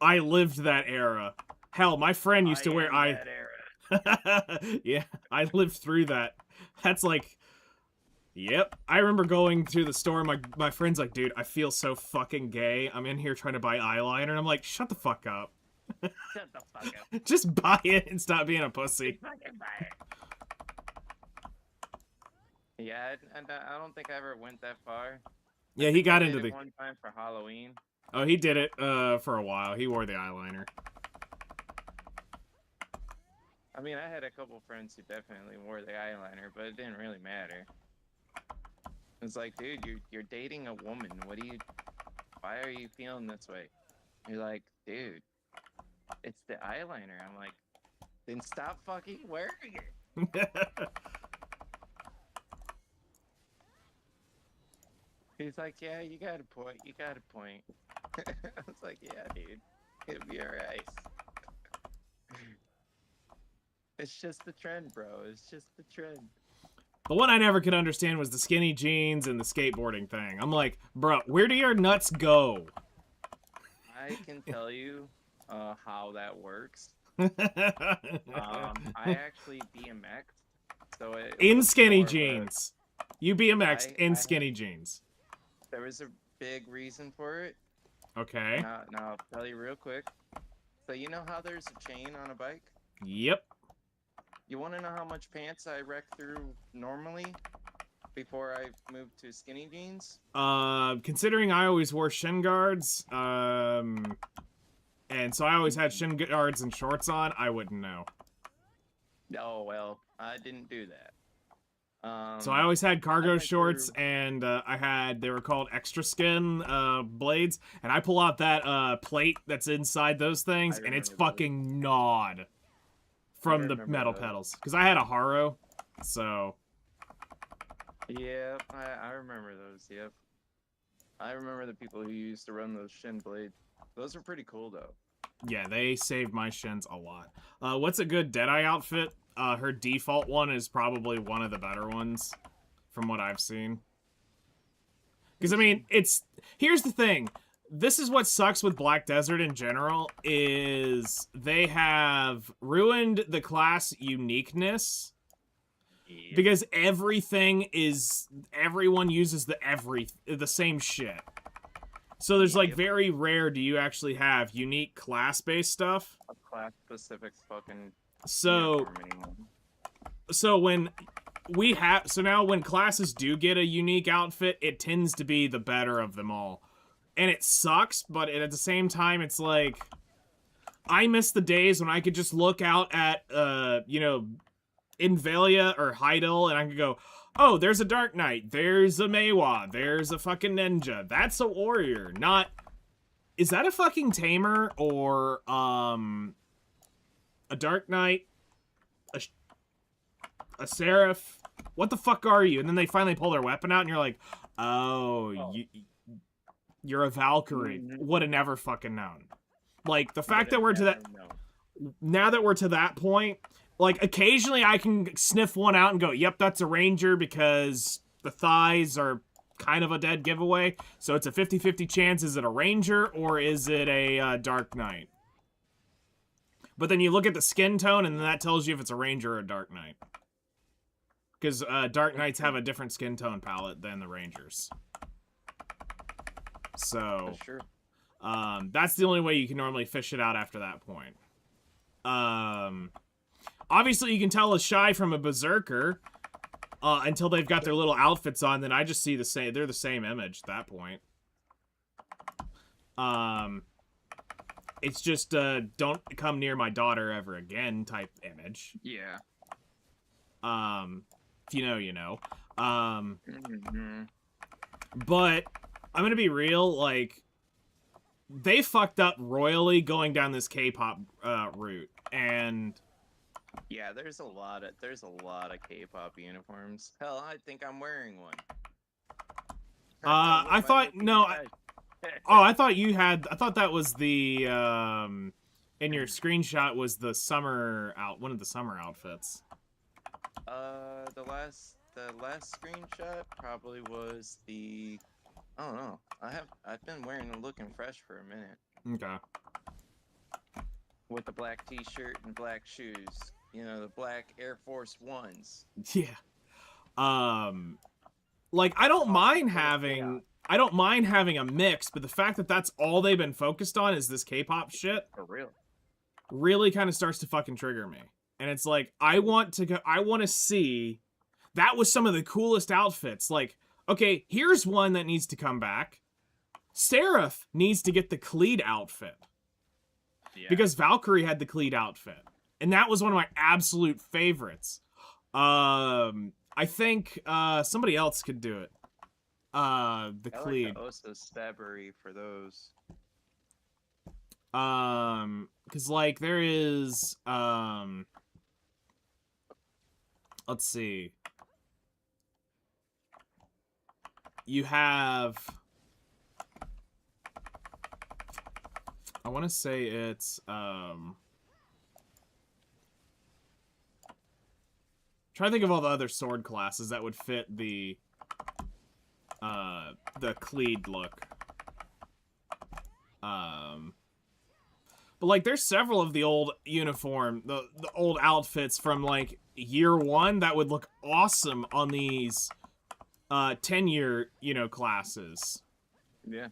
I lived that era. Hell, my friend used I to wear am that era. Yeah, I lived through that. That's like, yep. I remember going to the store and my friend's like, "Dude, I feel so fucking gay. I'm in here trying to buy eyeliner." And I'm like, "Shut the fuck up. Shut the fuck up. Just buy it and stop being a pussy." Just fucking buy it. Yeah, I don't think I ever went that far. Yeah, I he think I got did into it the one time for Halloween. Oh, he did it for a while. He wore the eyeliner. I mean, I had a couple friends who definitely wore the eyeliner, but it didn't really matter. It's like, dude, you're dating a woman. Why are you feeling this way? You're like, dude, it's the eyeliner. I'm like, then stop fucking wearing it. He's like, yeah, you got a point. You got a point. I was like, yeah, dude, it'll be alright. It's just the trend, bro. It's just the trend. The one I never could understand was the skinny jeans and the skateboarding thing. I'm like, bro, where do your nuts go? I can tell you how that works. I actually BMX'd, so it In was skinny more of a- jeans. You BMX'd in I- skinny jeans. There was a big reason for it. Okay. Now I'll tell you real quick. So you know how there's a chain on a bike? Yep. You want to know how much pants I wreck through normally before I moved to skinny jeans? Considering I always wore shin guards, and so I always had shin guards and shorts on, I wouldn't know. Oh, well, I didn't do that. So I always had cargo went shorts, through- and they were called extra skin blades, and I pull out that plate that's inside those things, and it's remember those. fucking gnawed from the remember metal those. pedals. Because I had a Haro, so... Yeah, I remember those, yep. I remember the people who used to run those shin blades. Those are pretty cool, though. Yeah, they saved my shins a lot. What's a good Deadeye outfit? Her default one is probably one of the better ones, from what I've seen. Because, I mean, here's the thing. This is what sucks with Black Desert in general, is they have ruined the class uniqueness. Yep. Because everyone uses the same shit. So there's like Yep. very rare do you actually have unique class-based stuff. A class-specific fucking So uniform anymore. so now when classes do get a unique outfit, it tends to be the better of them all. And it sucks, but at the same time it's like I miss the days when I could just look out at Invalia or Heidel, and I could go, oh, there's a Dark Knight, there's a Meiwa, there's a fucking ninja. That's a warrior, not... Is that a fucking tamer, or, a Dark Knight, a Seraph? What the fuck are you? And then they finally pull their weapon out, and you're like, oh. You're a Valkyrie. Would have never fucking known. Like, the fact that we're to that... Now that we're to that point... Like, occasionally I can sniff one out and go, yep, that's a ranger, because the thighs are kind of a dead giveaway. So it's a 50-50 chance. Is it a ranger or is it a Dark Knight? But then you look at the skin tone, and then that tells you if it's a ranger or a Dark Knight. Because Dark Knights have a different skin tone palette than the rangers. So, Sure. that's the only way you can normally fish it out after that point. Obviously, you can tell a Shy from a Berserker until they've got their little outfits on. Then I just see the same. They're the same image at that point. It's just don't come near my daughter ever again type image. Yeah. If you know, you know. Mm-hmm. But I'm gonna be real. Like, they fucked up royally going down this K-pop route, and. Yeah, there's a lot of K-pop uniforms. Hell, I think I'm wearing one. I thought that was the in your screenshot was the one of the summer outfits. The last screenshot probably was the. I don't know. I've been wearing and looking fresh for a minute Okay. with the black T-shirt and black shoes. You know, the black Air Force Ones. Yeah. Like I don't mind having a mix, but the fact that that's all they've been focused on is this K-pop shit For real. really kind of starts to fucking trigger me. And it's like I want to see. That was some of the coolest outfits. Like, okay, here's one that needs to come back. Seraph needs to get the Cleed outfit. Yeah. Because Valkyrie had the Cleed outfit. And that was one of my absolute favorites. I think somebody else could do it. The Cleed. I like the Osa Stabbery for those. Because like there is let's see. You have, I want to say it's try to think of all the other sword classes that would fit the Cleed look. But like there's several of the old uniform, the old outfits from like year 1 that would look awesome on these 10-year, classes. Yeah.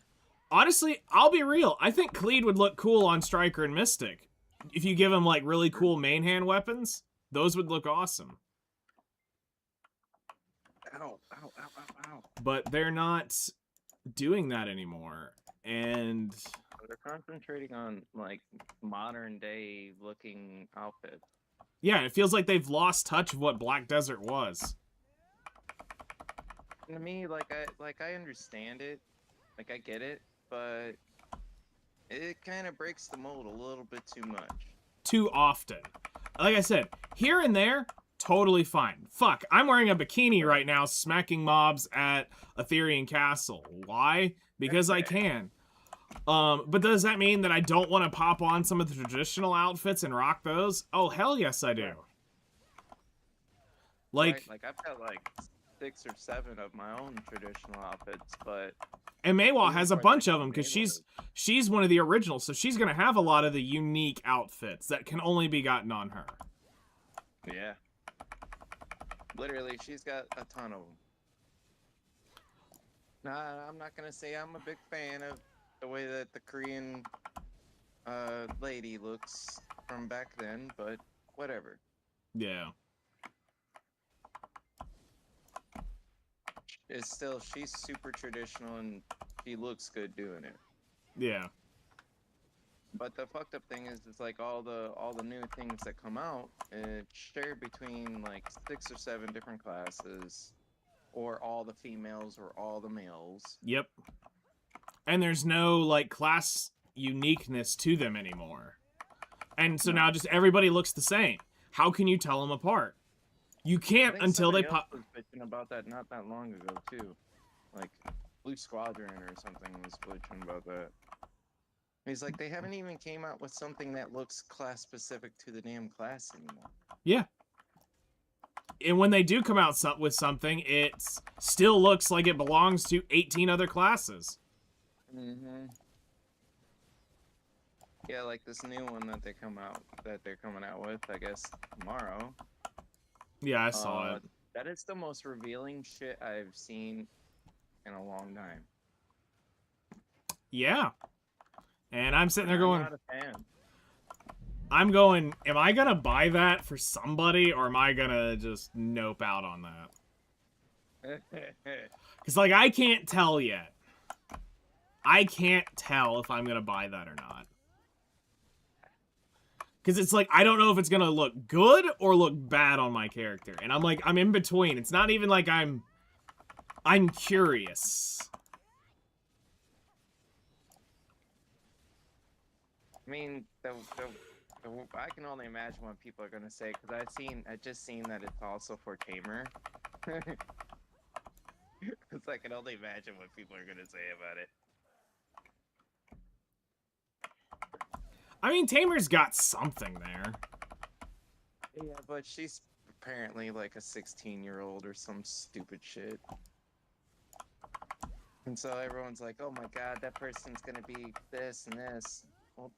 Honestly, I'll be real. I think Cleed would look cool on Striker and Mystic. If you give him like really cool main hand weapons, those would look awesome. Ow, ow, ow, ow, ow. But they're not doing that anymore. And they're concentrating on like modern day looking outfits. Yeah, it feels like they've lost touch of what Black Desert was. To me, I understand it, like I get it, but it kind of breaks the mold a little bit too much. Too often. Like I said, here and there, totally fine. Fuck, I'm wearing a bikini right now smacking mobs at Aetherian Castle. Why? Because I can. But does that mean that I don't want to pop on some of the traditional outfits and rock those? Oh, hell yes I do. Like I've got like 6 or 7 of my own traditional outfits, but and Maywa has a bunch of them because she's one of the originals, so she's gonna have a lot of the unique outfits that can only be gotten on her. Yeah. Literally, she's got a ton of them. Nah, I'm not gonna say I'm a big fan of the way that the Korean lady looks from back then, but whatever. Yeah. It's still, she's super traditional and she looks good doing it. Yeah. But the fucked up thing is, it's like all the new things that come out, it's shared between like 6 or 7 different classes, or all the females or all the males. Yep. And there's no like class uniqueness to them anymore. And so now just everybody looks the same. How can you tell them apart? You can't until they pop. Was bitching about that not that long ago too, like Blue Squadron or something was bitching about that. He's like, they haven't even came out with something that looks class specific to the damn class anymore. Yeah. And when they do come out with something, it still looks like it belongs to 18 other classes. Mm-hmm. Yeah, like this new one that they're coming out with, I guess tomorrow. Yeah, I saw it. That is the most revealing shit I've seen in a long time. Yeah. And I'm sitting there going, I'm not a fan. I'm going, am I going to buy that for somebody, or am I going to just nope out on that? Because, like, I can't tell yet. I can't tell if I'm going to buy that or not. Because it's like, I don't know if it's going to look good or look bad on my character. And I'm like, I'm in between. It's not even like I'm curious. I mean, I can only imagine what people are gonna say, because I just seen that it's also for Tamer. It's like, I can only imagine what people are gonna say about it. I mean, Tamer's got something there. Yeah, but she's apparently like a 16-year-old or some stupid shit. And so everyone's like, oh my god, that person's gonna be this and this. Well,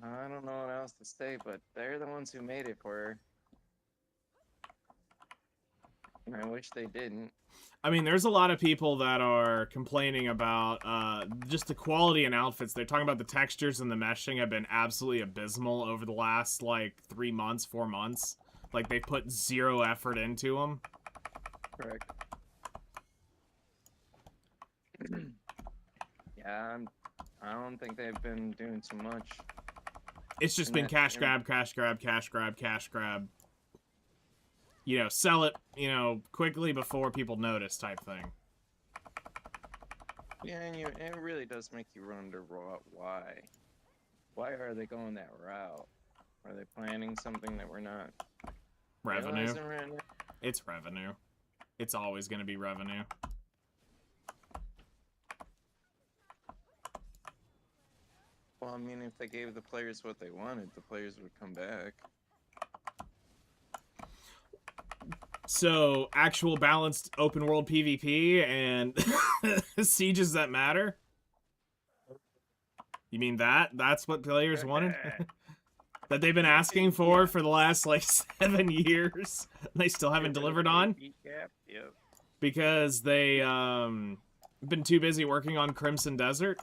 I don't know what else to say, but they're the ones who made it for her. And I wish they didn't. I mean, there's a lot of people that are complaining about just the quality in outfits. They're talking about the textures and the meshing have been absolutely abysmal over the last, like, 3 months, 4 months. Like, they put zero effort into them. Correct. Yeah, I don't think they've been doing too much. It's just been cash grab, cash grab, cash grab, cash grab. You know, sell it, you know, quickly before people notice type thing. Yeah, and it really does make you wonder why. Why are they going that route? Are they planning something that we're not Revenue. realizing right now? It's revenue. It's always going to be revenue. Well, I mean, if they gave the players what they wanted, the players would come back. So, actual balanced open world PvP and sieges that matter? You mean that? That's what players wanted? That they've been asking for the last, like, 7 years? They still haven't delivered on? Yep. Because they, been too busy working on Crimson Desert?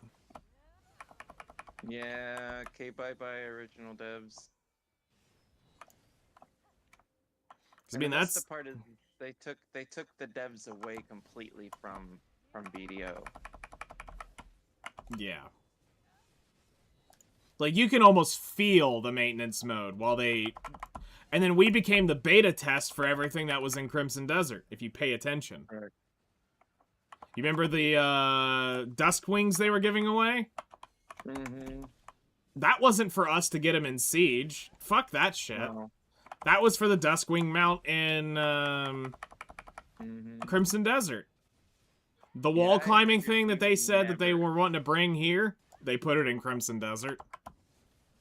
Yeah, bye original devs. I mean, that's the part is they took the devs away completely from BDO. Yeah. Like, you can almost feel the maintenance mode while they... And then we became the beta test for everything that was in Crimson Desert, if you pay attention. Correct. You remember the Dusk Wings they were giving away? Mm-hmm. That wasn't for us to get them in Siege. Fuck that shit. No. That was for the Duskwing mount in Crimson Desert. The wall climbing thing that they said that they were wanting to bring here, they put it in Crimson Desert.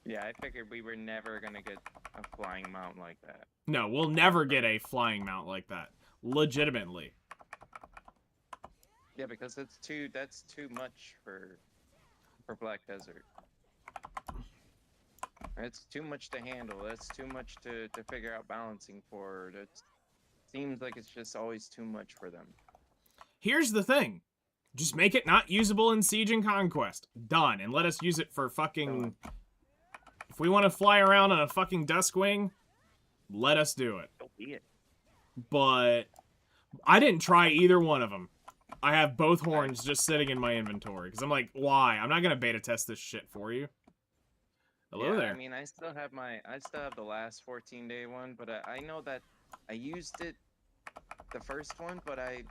Yeah, I figured we were never gonna get a flying mount like that. No, we'll never get a flying mount like that. Legitimately. Yeah, because that's too much for Black Desert. It's too much to handle. That's too much to figure out balancing for. It seems like it's just always too much for them. Here's the thing. Just make it not usable in Siege and Conquest. Done. And let us use it for fucking... If we want to fly around on a fucking Duskwing, let us do it. So be it. But I didn't try either one of them. I have both horns just sitting in my inventory. Because I'm like, why? I'm not going to beta test this shit for you. Hello there. I mean, I still have the last 14-day one, but I know that I used it the first one, but I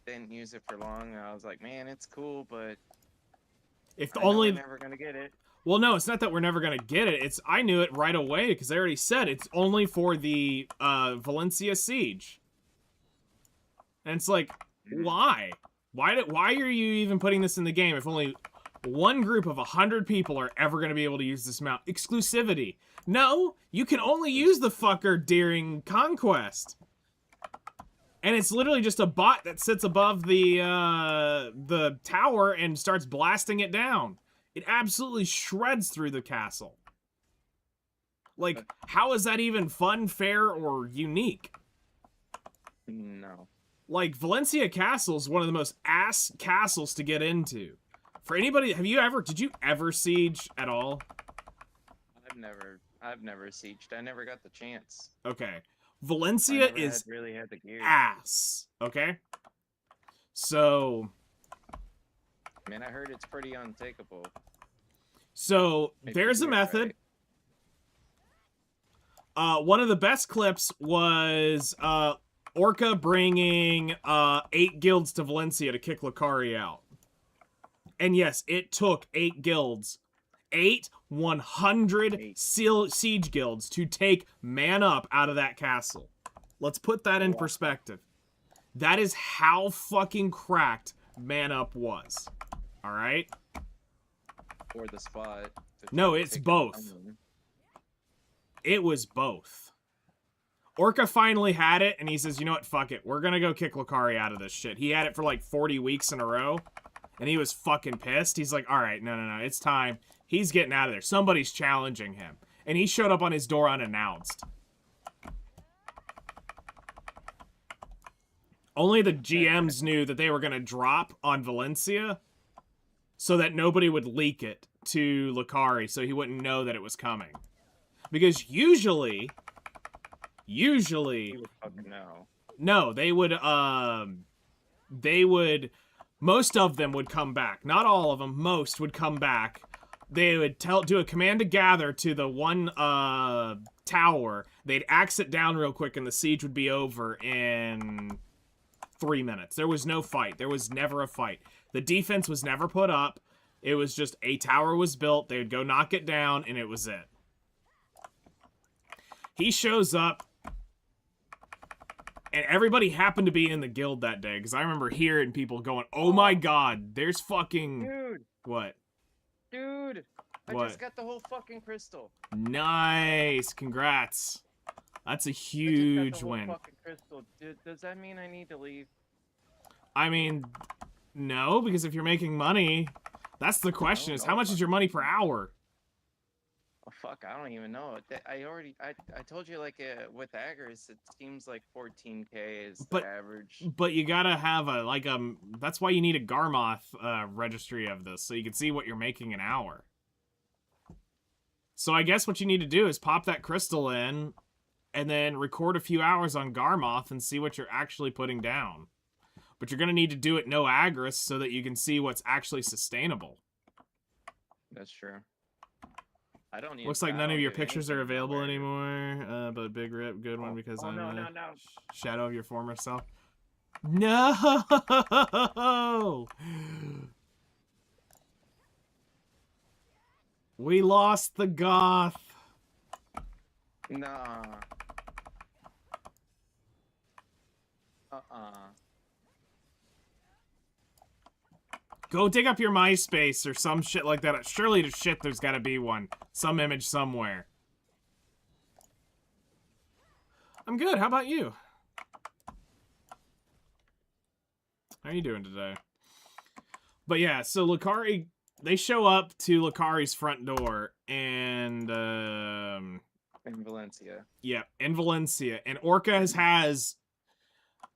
didn't use it for long. I was like, man, it's cool, but we're never gonna get it. Well, no, it's not that we're never gonna get it. It's I knew it right away because they already said it's only for the Valencia siege. And it's like, why? Why are you even putting this in the game if only one group of 100 people are ever going to be able to use this mount? Exclusivity. No, you can only use the fucker during Conquest. And it's literally just a bot that sits above the tower and starts blasting it down. It absolutely shreds through the castle. Like, how is that even fun, fair, or unique? No. Like, Valencia Castle is one of the most ass castles to get into. For anybody, did you ever siege at all? I've never sieged. I never got the chance. Okay. Valencia is really had the gear. Ass. Okay? So... Man, I heard it's pretty untakeable. So, there's a method. Right. One of the best clips was Orca bringing 8 guilds to Valencia to kick Lucari out. And yes, it took 8 guilds. 100 siege guilds to take Man Up out of that castle. Let's put that in perspective. That is how fucking cracked Man Up was. Alright? Or the spot. No, it's both. It was both. Orca finally had it, and he says, you know what, fuck it. We're gonna go kick Lucari out of this shit. He had it for like 40 weeks in a row, and he was fucking pissed. He's like, alright, no, it's time. He's getting out of there. Somebody's challenging him. And he showed up on his door unannounced. Only the GMs knew that they were gonna drop on Valencia, so that nobody would leak it to Lucari, so he wouldn't know that it was coming. Because usually, He would fucking know. no, they would, most of them would come back. Not all of them, most would come back. They would do a command to gather to the one, tower. They'd axe it down real quick, and the siege would be over in 3 minutes. There was no fight. There was never a fight. The defense was never put up. It was just a tower was built. They would go knock it down, and it was it. He shows up, and everybody happened to be in the guild that day, because I remember hearing people going, oh my god, there's fucking... Dude! What? Dude! I What? just got the whole fucking crystal. Nice! Congrats. That's a I just got huge the whole win. fucking crystal. Dude, does that mean I need to leave? I mean, no, because if you're making money, that's the question, is how much is your money per hour? Oh, fuck, I don't even know. I told you, like, with Agris, it seems like 14k is But- the average. But you gotta have that's why you need a Garmoth registry of this, so you can see what you're making an hour. So I guess what you need to do is pop that crystal in, and then record a few hours on Garmoth and see what you're actually putting down. But you're gonna need to do it no Agris so that you can see what's actually sustainable. That's true. I don't need. Looks like I none don't of your do pictures are anything available where- anymore, but Big Rip, good one, because I'm no, a no, no. shadow of your former self. No! We lost the goth. Nah. Uh-uh. Go dig up your MySpace or some shit like that. Surely to shit there's gotta be one. Some image somewhere. I'm good. How about you? How are you doing today? But yeah, so Lucari, they show up to Lucari's front door, and In Valencia. yeah, in Valencia, and Orca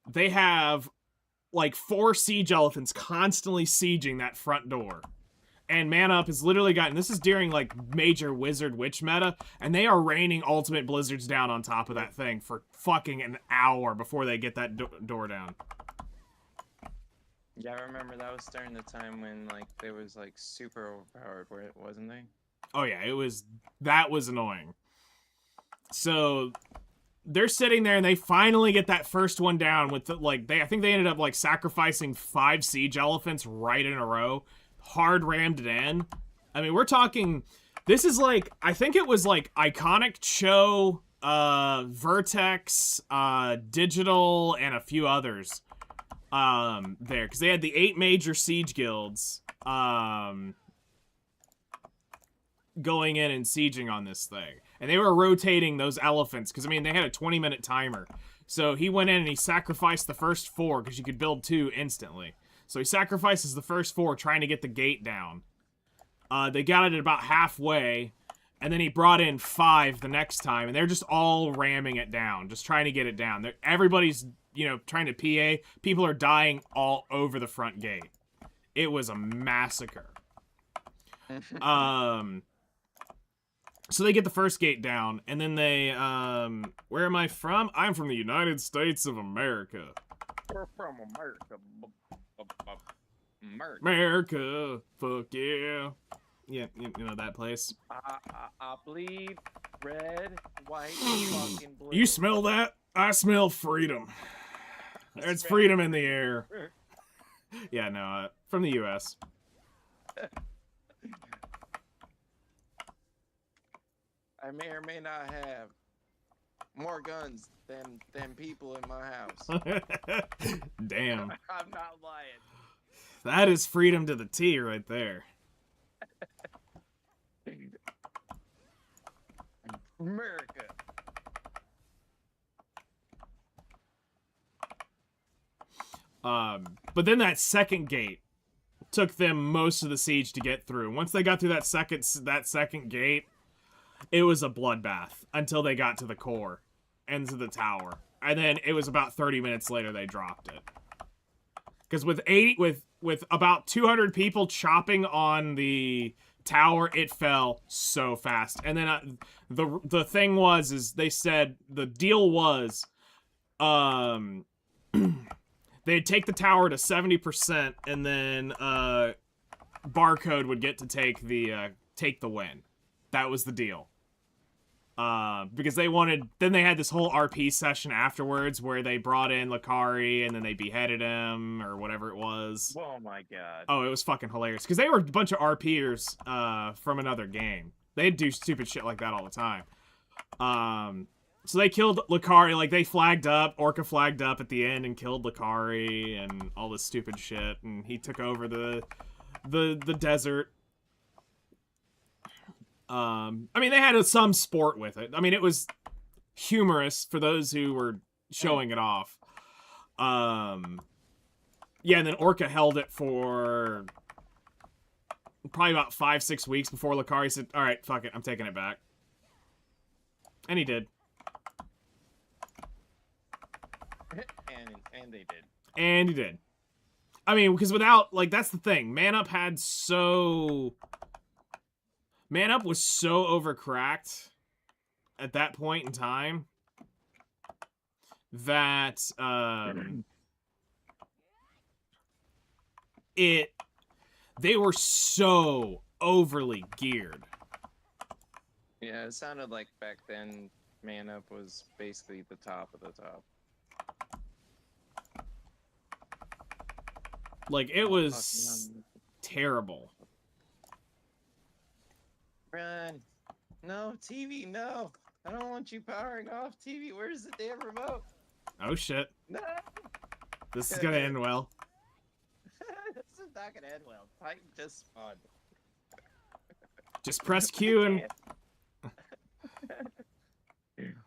they have like 4 siege elephants constantly sieging that front door. And Man Up has literally gotten, this is during like major wizard witch meta, and they are raining ultimate blizzards down on top of that thing for fucking an hour before they get that door down. Yeah, I remember that was during the time when, like, they was, like, super overpowered, wasn't they? Oh yeah, that was annoying. So they're sitting there and they finally get that first one down with I think they ended up like sacrificing 5 siege elephants right in a row. Hard rammed it in. I mean, we're talking, this is like, I think it was like Iconic, Cho, Vertex, Digital, and a few others there, because they had the 8 major siege guilds going in and sieging on this thing. And they were rotating those elephants, because, I mean, they had a 20-minute timer. So he went in and he sacrificed the first 4, because you could build 2 instantly. So he sacrifices the first 4, trying to get the gate down. They got it at about halfway, and then he brought in 5 the next time, and they're just all ramming it down, just trying to get it down. Everybody's, trying to PA. People are dying all over the front gate. It was a massacre. So they get the first gate down, and then they, where am I from? I'm from the United States of America. We're from America. America. America, fuck yeah. Yeah, you know that place. I bleed red, white, fucking blue. You smell that? I smell freedom. There's freedom in the air. Yeah, no, from the U.S. I may or may not have more guns than people in my house. Damn. I'm not lying. That is freedom to the T right there. America. But then that second gate took them most of the siege to get through. Once they got through that second gate, it was a bloodbath until they got to the core and to the tower. And then it was about 30 minutes later they dropped it. Because with about 200 people chopping on the tower, it fell so fast. And then the thing was, is they said the deal was, they'd take the tower to 70%, and then Barcode would get to take the win. That was the deal. Because they wanted, then they had this whole RP session afterwards where they brought in Lakari and then they beheaded him or whatever it was. Oh my god. Oh, it was fucking hilarious because they were a bunch of RPers from another game. They'd do stupid shit like that all the time. So they killed Lakari, like they flagged up, Orca flagged up at the end and killed Lakari and all this stupid shit, and he took over the desert. I mean, they had some sport with it. I mean, it was humorous for those who were showing it off. Yeah, and then Orca held it for probably about 5-6 weeks before Lakari said, all right, fuck it, I'm taking it back. And he did. And they did. And he did. I mean, because without, like, that's the thing. Man Up was so overcracked at that point in time that they were so overly geared. Yeah, it sounded like back then Man Up was basically the top of the top. Like, it was terrible. Run. No, TV, no. I don't want you powering off TV. Where's the damn remote? Oh, shit. No! This is gonna end well. This is not gonna end well. Titan just spawned. Just press Q and...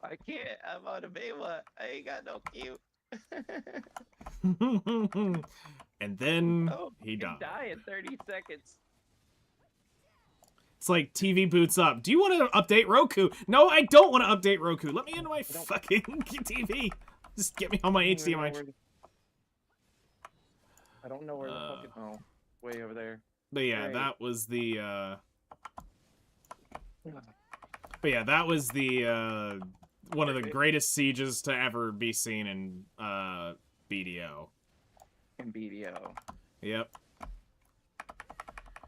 I can't. I'm on a Baywa. I ain't got no Q. And then Oh, he died. Die in 30 seconds. It's like TV boots up. Do you want to update Roku? No, I don't want to update Roku. Let me into my fucking TV. Just get me on my HDMI. I don't know where the fucking... Oh, way over there. But yeah, Right. that was the... But yeah, that was the one of the greatest sieges to ever be seen in BDO. In BDO. Yep.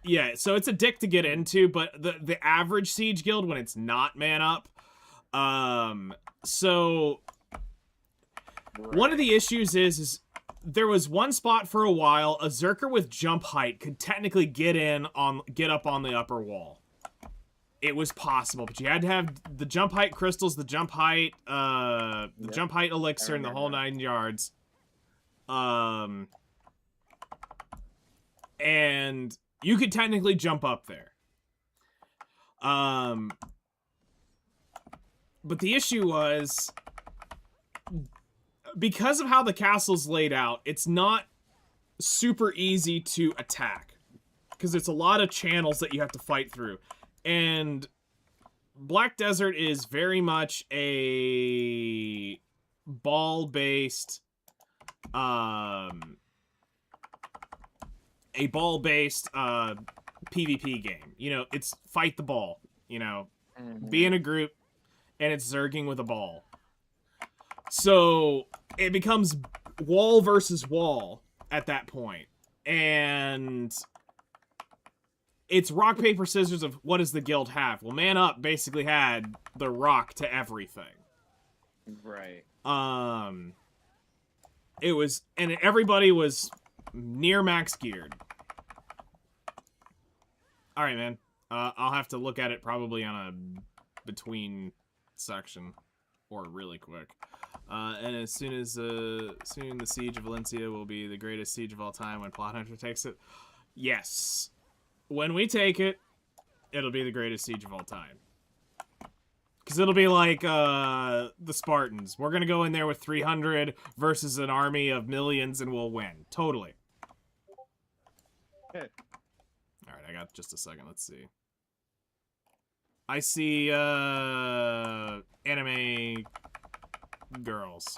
Yeah, so it's a dick to get into, but the average siege guild when it's not Man Up. So one of the issues is there was one spot for a while, a Zerker with jump height could technically get up on the upper wall. It was possible, but you had to have the jump height crystals, the jump height jump height elixir, and the whole 9 yards. And you could technically jump up there. But the issue was, because of how the castle's laid out, it's not super easy to attack. Because it's a lot of channels that you have to fight through. And Black Desert is very much a ball-based PvP game. You know, it's fight the ball. You know, be in a group, and it's zerging with a ball. So it becomes wall versus wall at that point. And it's rock, paper, scissors of what does the guild have? Well, Man Up basically had the rock to everything. Right. It was, and everybody was near max geared. All right, man. I'll have to look at it probably on a between section or really quick. And as soon as soon the siege of Valencia will be the greatest siege of all time when Plot Hunter takes it. Yes. When we take it, it'll be the greatest siege of all time. Because it'll be like the Spartans. We're going to go in there with 300 versus an army of millions and we'll win. Totally. Yeah. Alright, I got just a second. Let's see. I see anime girls.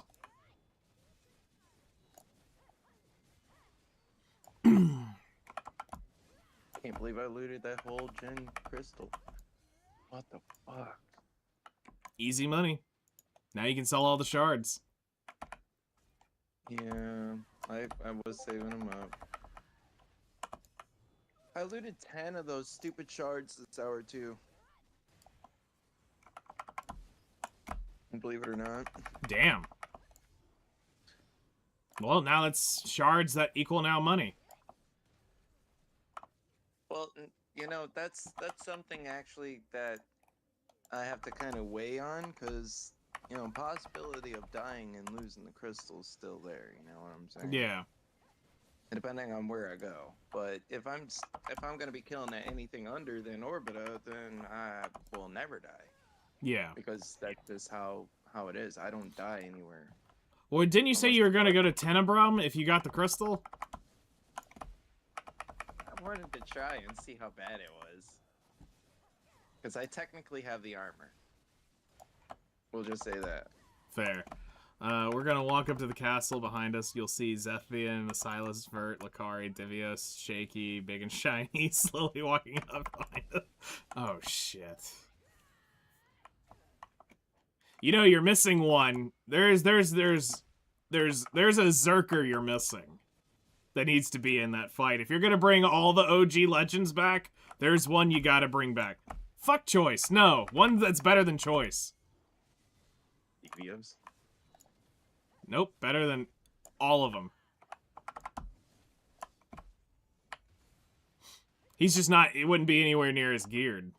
Can't believe I looted that whole gen crystal. What the fuck? Easy money. Now you can sell all the shards. Yeah, I was saving them up. I looted 10 of those stupid shards this hour too. Believe it or not. Damn. Well, now that's shards that equal now money. Well, you know, that's something actually that I have to kind of weigh on, because, you know, possibility of dying and losing the crystal's still there, you know what I'm saying? Yeah. Depending on where I go. But if I'm gonna be killing at anything under than Orbita, then I will never die. Yeah. Because that's just how it is. I don't die anywhere. Well, didn't you say you were going to go to Tenebrum if you got the crystal? I wanted to try and see how bad it was. Because I technically have the armor. We'll just say that. Fair. We're going to walk up to the castle behind us. You'll see Zethian, Silas, Vert, Lakari, Divios, Shaky, Big and Shiny slowly walking up behind us. Oh, shit. You know, you're missing one. There's a Zerker you're missing that needs to be in that fight. If you're gonna bring all the OG legends back, there's one you gotta bring back. Fuck Choice. No, one that's better than Choice. Videos? Nope, better than all of them. He's just not, it wouldn't be anywhere near as geared.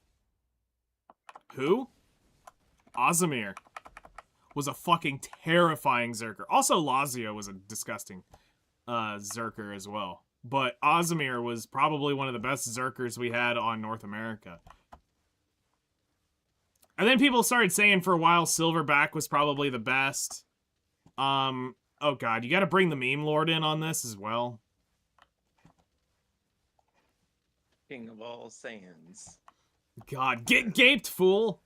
Who? Ozamir was a fucking terrifying Zerker. Also, Lazio was a disgusting Zerker as well. But Ozamir was probably one of the best Zerkers we had on North America. And then people started saying for a while Silverback was probably the best. Oh god, you gotta bring the Meme Lord in on this as well. King of all sands. God, get gaped, fool!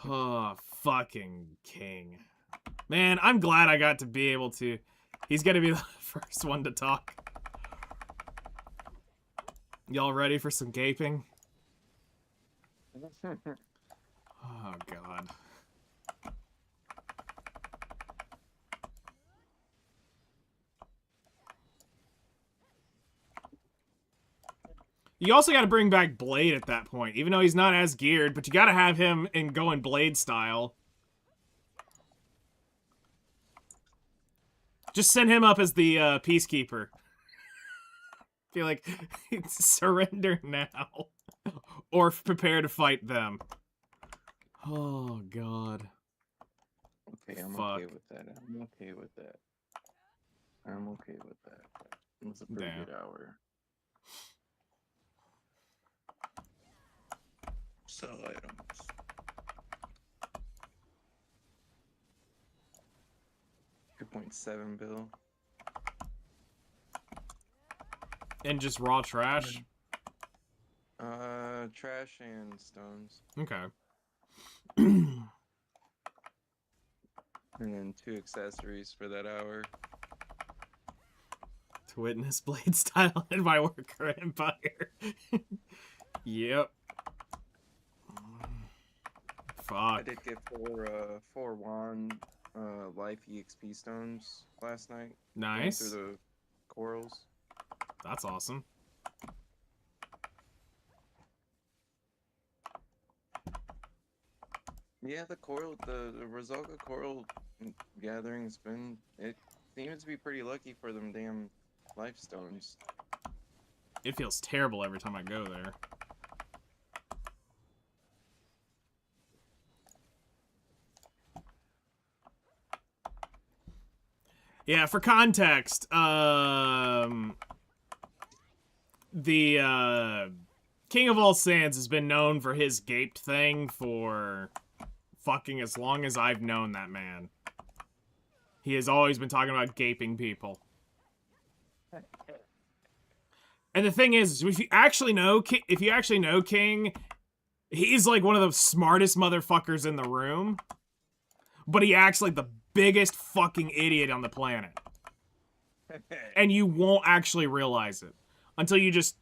Oh, fucking king. Man, I'm glad I got to be able to... He's gonna be the first one to talk. Y'all ready for some gaping? Oh, God. You also got to bring back Blade at that point, even though he's not as geared, but you got to have him in going Blade style. Just send him up as the Peacekeeper. Feel like, surrender now. Or prepare to fight them. Oh, God. Okay, I'm Fuck. okay with that. I'm okay with that. I'm okay with that. It was a pretty Damn. good hour. Sell items. $2.7 bill. And just raw trash? Trash and stones. Okay. And then 2 accessories for that hour. To witness Blade style in my worker empire. Yep. Fuck. I did get 4 wand life EXP stones last night. Nice. Through the corals. That's awesome. Yeah, the Rosalga coral gathering's been, it seems to be pretty lucky for them damn life stones. It feels terrible every time I go there. Yeah, for context, the King of All Sands has been known for his gaped thing for fucking as long as I've known that man. He has always been talking about gaping people. And the thing is, if you actually know King, he's like one of the smartest motherfuckers in the room, but he acts like the biggest fucking idiot on the planet. And you won't actually realize it until you just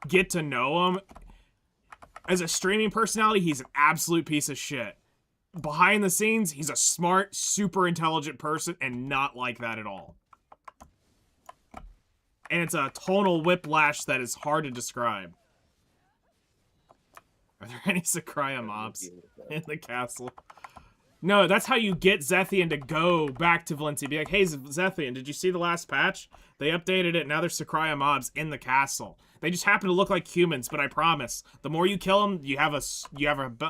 get to know him. As a streaming personality, he's an absolute piece of shit. Behind the scenes, he's a smart, super intelligent person and not like that at all. And it's a tonal whiplash that is hard to describe. Are there any Sakurai mobs in the castle? No, that's how you get Zethian to go back to Valencia. Be like, hey, Zethian, did you see the last patch? They updated it, now there's Sakurai mobs in the castle. They just happen to look like humans, but I promise, the more you kill them, you have a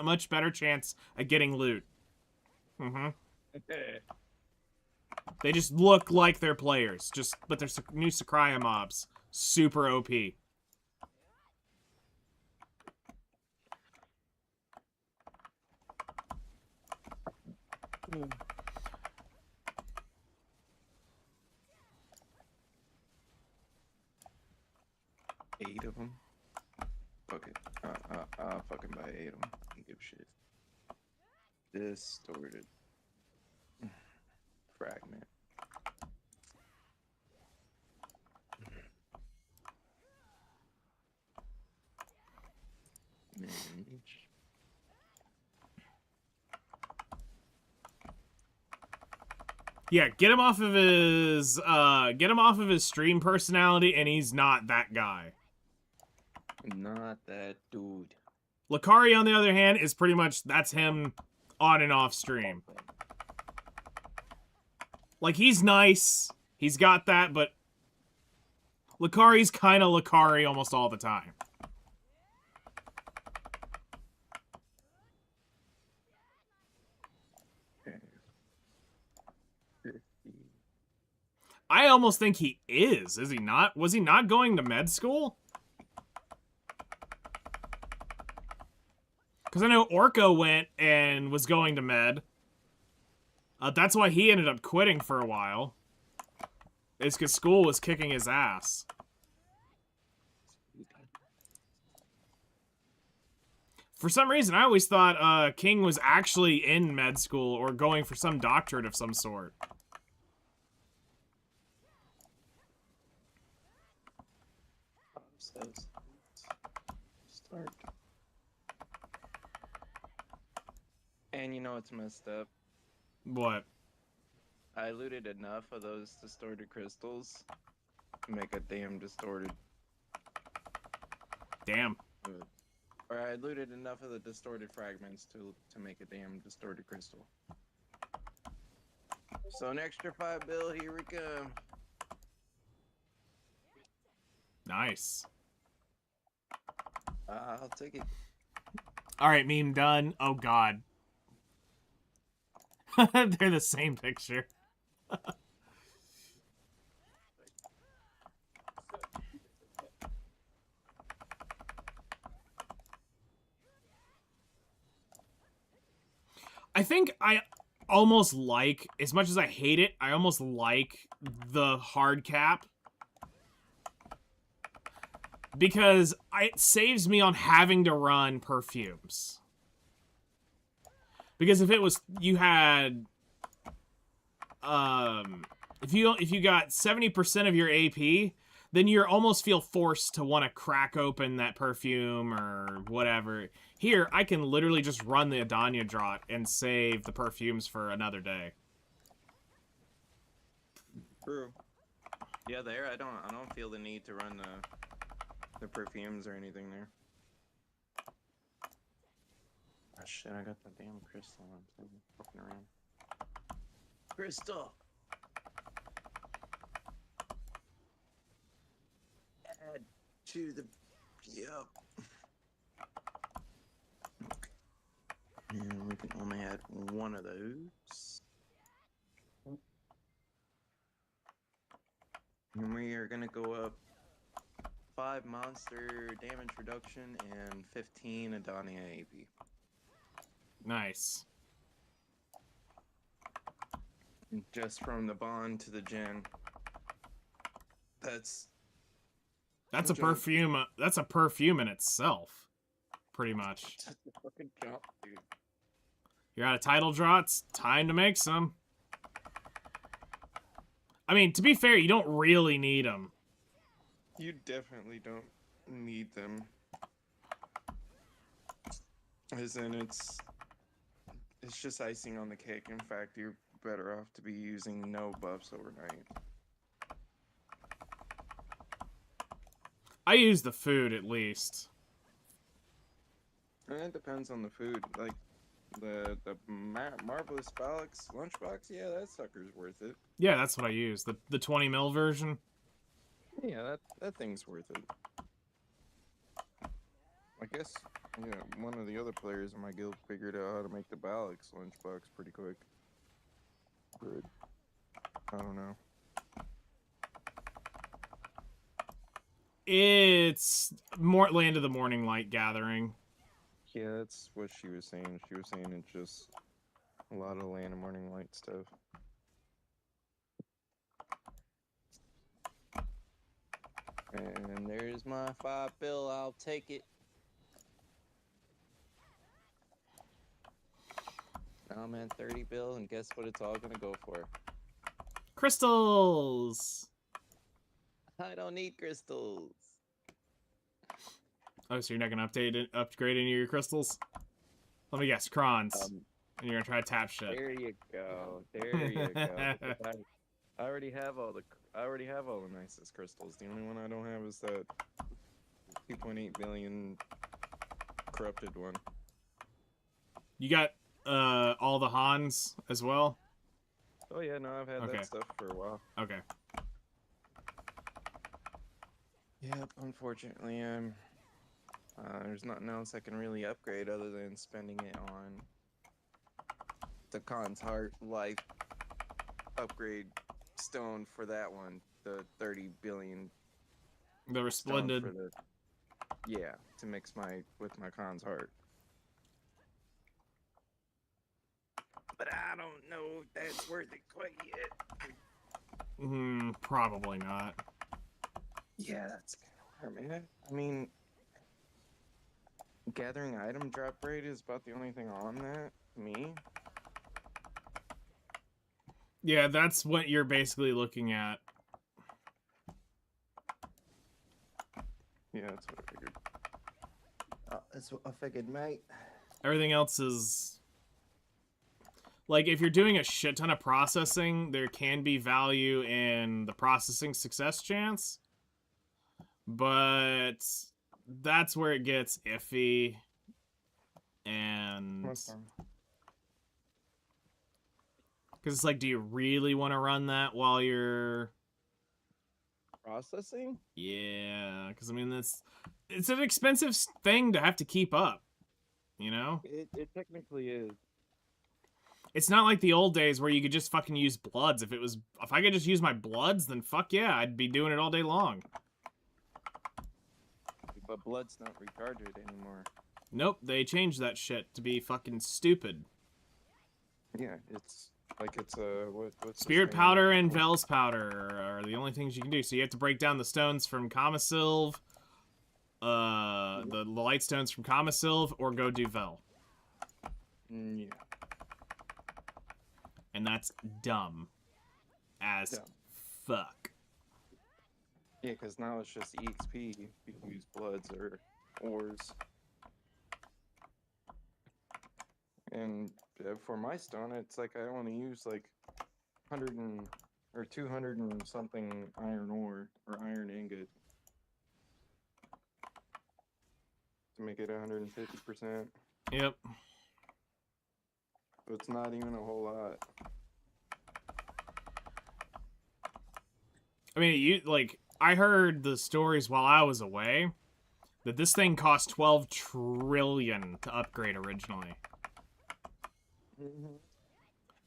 much better chance at getting loot. They just look like they're players, but they're new Sakurai mobs. Super OP. 8 of them. Fuck it. I'll fucking buy 8 of them. I don't give a shit. Distorted. Fragment. Manage. Yeah, get him off of his stream personality, and he's not that guy. Not that dude. Lakari, on the other hand, is pretty much, that's him on and off stream. Like, he's nice, he's got that, but Lakari's kind of Lakari almost all the time. I almost think he is he not? Was he not going to med school? Because I know Orko went and was going to med. That's why he ended up quitting for a while. It's because school was kicking his ass. For some reason, I always thought King was actually in med school or going for some doctorate of some sort. Says start. And you know what's messed up? What? I looted enough of those distorted crystals to make a damn distorted. Damn. Or I looted enough of the distorted fragments to make a damn distorted crystal. So an extra 5 bill, here we come. Nice. I'll take it. Alright, meme done. Oh god. They're the same picture. I think I almost like, as much as I hate it, I almost like the hard cap. Because it saves me on having to run perfumes. Because if it was, you had, if you got 70% of your AP, then you almost feel forced to want to crack open that perfume or whatever. Here, I can literally just run the Adanya Draught and save the perfumes for another day. True. Yeah, there I don't feel the need to run the perfumes or anything there. Oh shit, I got the damn crystal. I'm fucking around. Crystal! Add to the... Yep. And we can only add one of those. And we are gonna go up 5 monster damage reduction and 15 Adonia AP. Nice. Just from the bond to the gen. That's a perfume. That's a perfume in itself, pretty much. That's a fucking jump, dude. You're out of title draw. It's time to make some. I mean, to be fair, you don't really need them. You definitely don't need them. As in, it's just icing on the cake. In fact, you're better off to be using no buffs overnight. I use the food at least. And it depends on the food. Like the Marvelous Alex lunchbox, yeah, that sucker's worth it. Yeah, that's what I use. The 20 mil version. Yeah, that thing's worth it. I guess, yeah, one of the other players in my guild figured out how to make the Balix lunchbox pretty quick. But I don't know. It's more Land of the Morning Light Gathering. Yeah, that's what she was saying. She was saying it's just a lot of Land of Morning Light stuff. And there's my 5 bill. I'll take it. Now I'm at 30 bill, and guess what it's all gonna go for? Crystals! I don't need crystals. Oh, so you're not gonna upgrade any of your crystals? Let me guess, crons. And you're gonna try to tap shit. There you go. There you go. I already have all the nicest crystals. The only one I don't have is that 2.8 billion corrupted one. You got all the Hans as well? Oh yeah, no, I've had that stuff for a while. Okay. Yep, unfortunately, there's nothing else I can really upgrade other than spending it on the Khan's Heart Life upgrade stone for that one, the 30 billion. The Resplendent. Yeah, to mix with my Khan's Heart. But I don't know if that's worth it quite yet. Probably not. Yeah, that's kind of hard, man. I mean, gathering item drop rate is about the only thing on that, to me. Yeah, that's what you're basically looking at. Yeah, that's what I figured. That's what I figured, mate. Everything else is... Like, if you're doing a shit ton of processing, there can be value in the processing success chance. But that's where it gets iffy. And... Because it's like, do you really want to run that while you're... processing? Yeah, because, I mean, it's an expensive thing to have to keep up. You know? It technically is. It's not like the old days where you could just fucking use bloods. If I could just use my bloods, then fuck yeah, I'd be doing it all day long. But bloods don't recharge it anymore. Nope, they changed that shit to be fucking stupid. Yeah, it's like it's what's Spirit Powder and Vel's Powder are the only things you can do. So you have to break down the stones from Kamasilv, the light stones from Kamasilv, or go do Vel. Yeah. And that's dumb as fuck. Yeah, because now it's just EXP. You can use bloods or ores. And for my stone, it's like I only use like 200 and something iron ore or iron ingot to make it 150%. Yep. So it's not even a whole lot. I mean, I heard the stories while I was away that this thing cost 12 trillion to upgrade originally.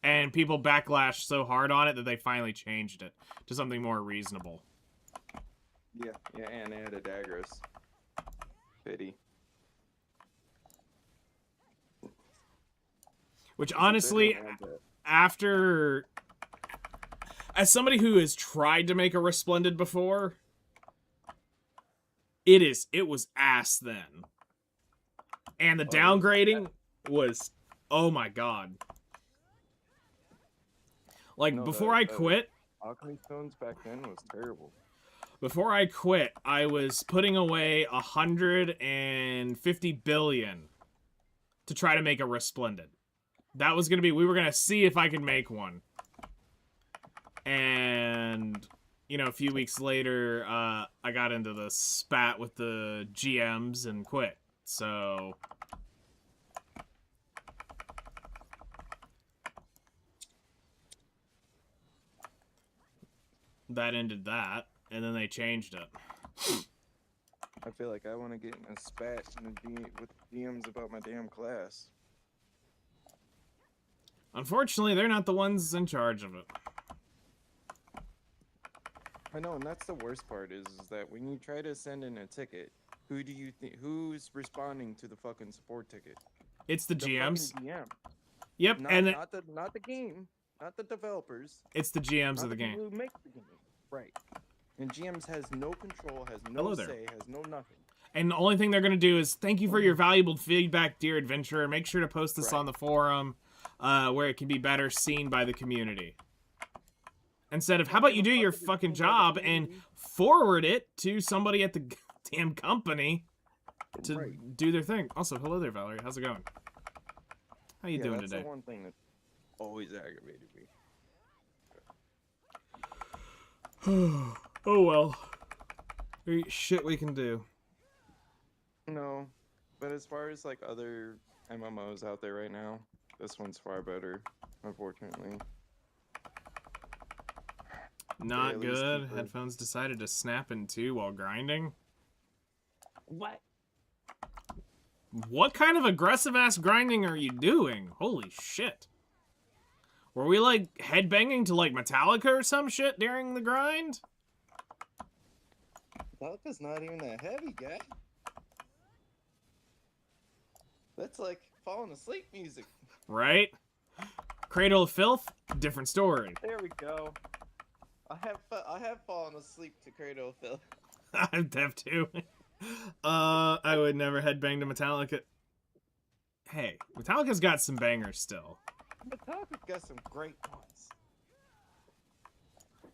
And people backlashed so hard on it that they finally changed it to something more reasonable. Yeah, and they had a Dagros. Pity. Which 'Cause if they honestly, didn't have that- after, as somebody who has tried to make a Resplendent before, it was ass then. And the Oh, it was downgrading was, oh my god. Like, no, before I the quit, alchemy stones back then was terrible. I was putting away 150 billion to try to make a Resplendent. That was gonna be, we were gonna see if I could make one. And, you know, a few weeks later, I got into the spat with the GMs and quit. So, that ended that, and then they changed it. I feel like I want to get in a spat with DMs about my damn class. Unfortunately, they're not the ones in charge of it. I know, and that's the worst part is that when you try to send in a ticket, who do you think who's responding to the fucking support ticket? It's the GMs. Fucking GM. Yep, and Not the game, not the developers, it's the GMs not of the game. people who make the game. Right. And GMs has no control, has Hello no there. say, has no nothing. And the only thing they're going to do is thank you for your valuable feedback, dear adventurer. Make sure to post this Right. on the forum where it can be better seen by the community. Instead of, how about you do your fucking job and forward it to somebody at the damn company to Right. do their thing. Also, hello there, Valerie. How's it going? How you doing that's today? the one thing that always aggravated me. Oh, well. There's shit we can do. No, but as far as like other MMOs out there right now, this one's far better, unfortunately. Not at least good. keep her- Headphones decided to snap in two while grinding. What? What kind of aggressive-ass grinding are you doing? Holy shit. Were we, like, headbanging to, like, Metallica or some shit during the grind? Metallica's not even that heavy, guy. That's like falling asleep music. Right? Cradle of Filth? Different story. There we go. I have fallen asleep to Cradle of Filth. I'm deaf too. I would never headbang to Metallica. Hey, Metallica's got some bangers still. Metallica's got some great ones.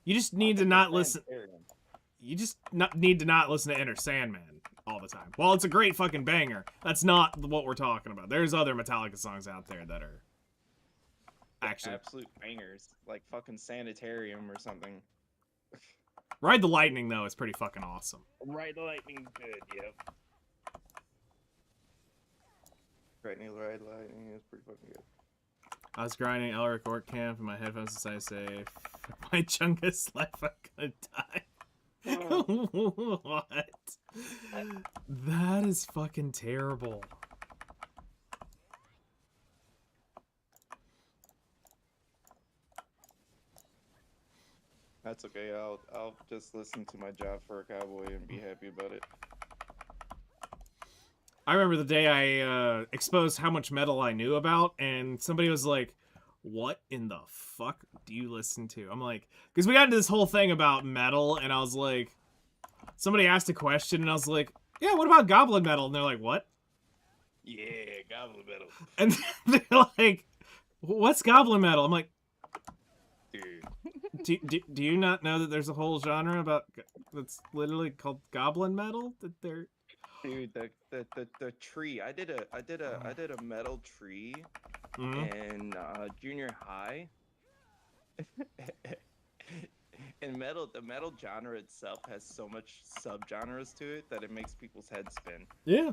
You just need to not listen. You just need to not listen to Enter Sandman all the time. While it's a great fucking banger, that's not what we're talking about. There's other Metallica songs out there that are actually absolute bangers, like fucking Sanitarium or something. Ride the Lightning though is pretty fucking awesome. Ride the Lightning, good, yep. Ride the Lightning is pretty fucking good. I was grinding Elric Orc Camp and my headphones decided to say, "For my chungus life, I'm gonna die." What? That is fucking terrible. That's okay. I'll just listen to my job for a cowboy and be happy about it. I remember the day I exposed how much metal I knew about, and somebody was like, "What in the fuck do you listen to?" I'm like, because we got into this whole thing about metal, and I was like, somebody asked a question, and I was like, "Yeah, what about goblin metal?" And they're like, "What?" Yeah, goblin metal. And they're like, "What's goblin metal?" I'm like, Dude. do you not know that there's a whole genre about that's literally called goblin metal? That they're Dude, the tree. I did a metal tree in junior high. And the metal genre itself has so much subgenres to it that it makes people's heads spin. Yeah.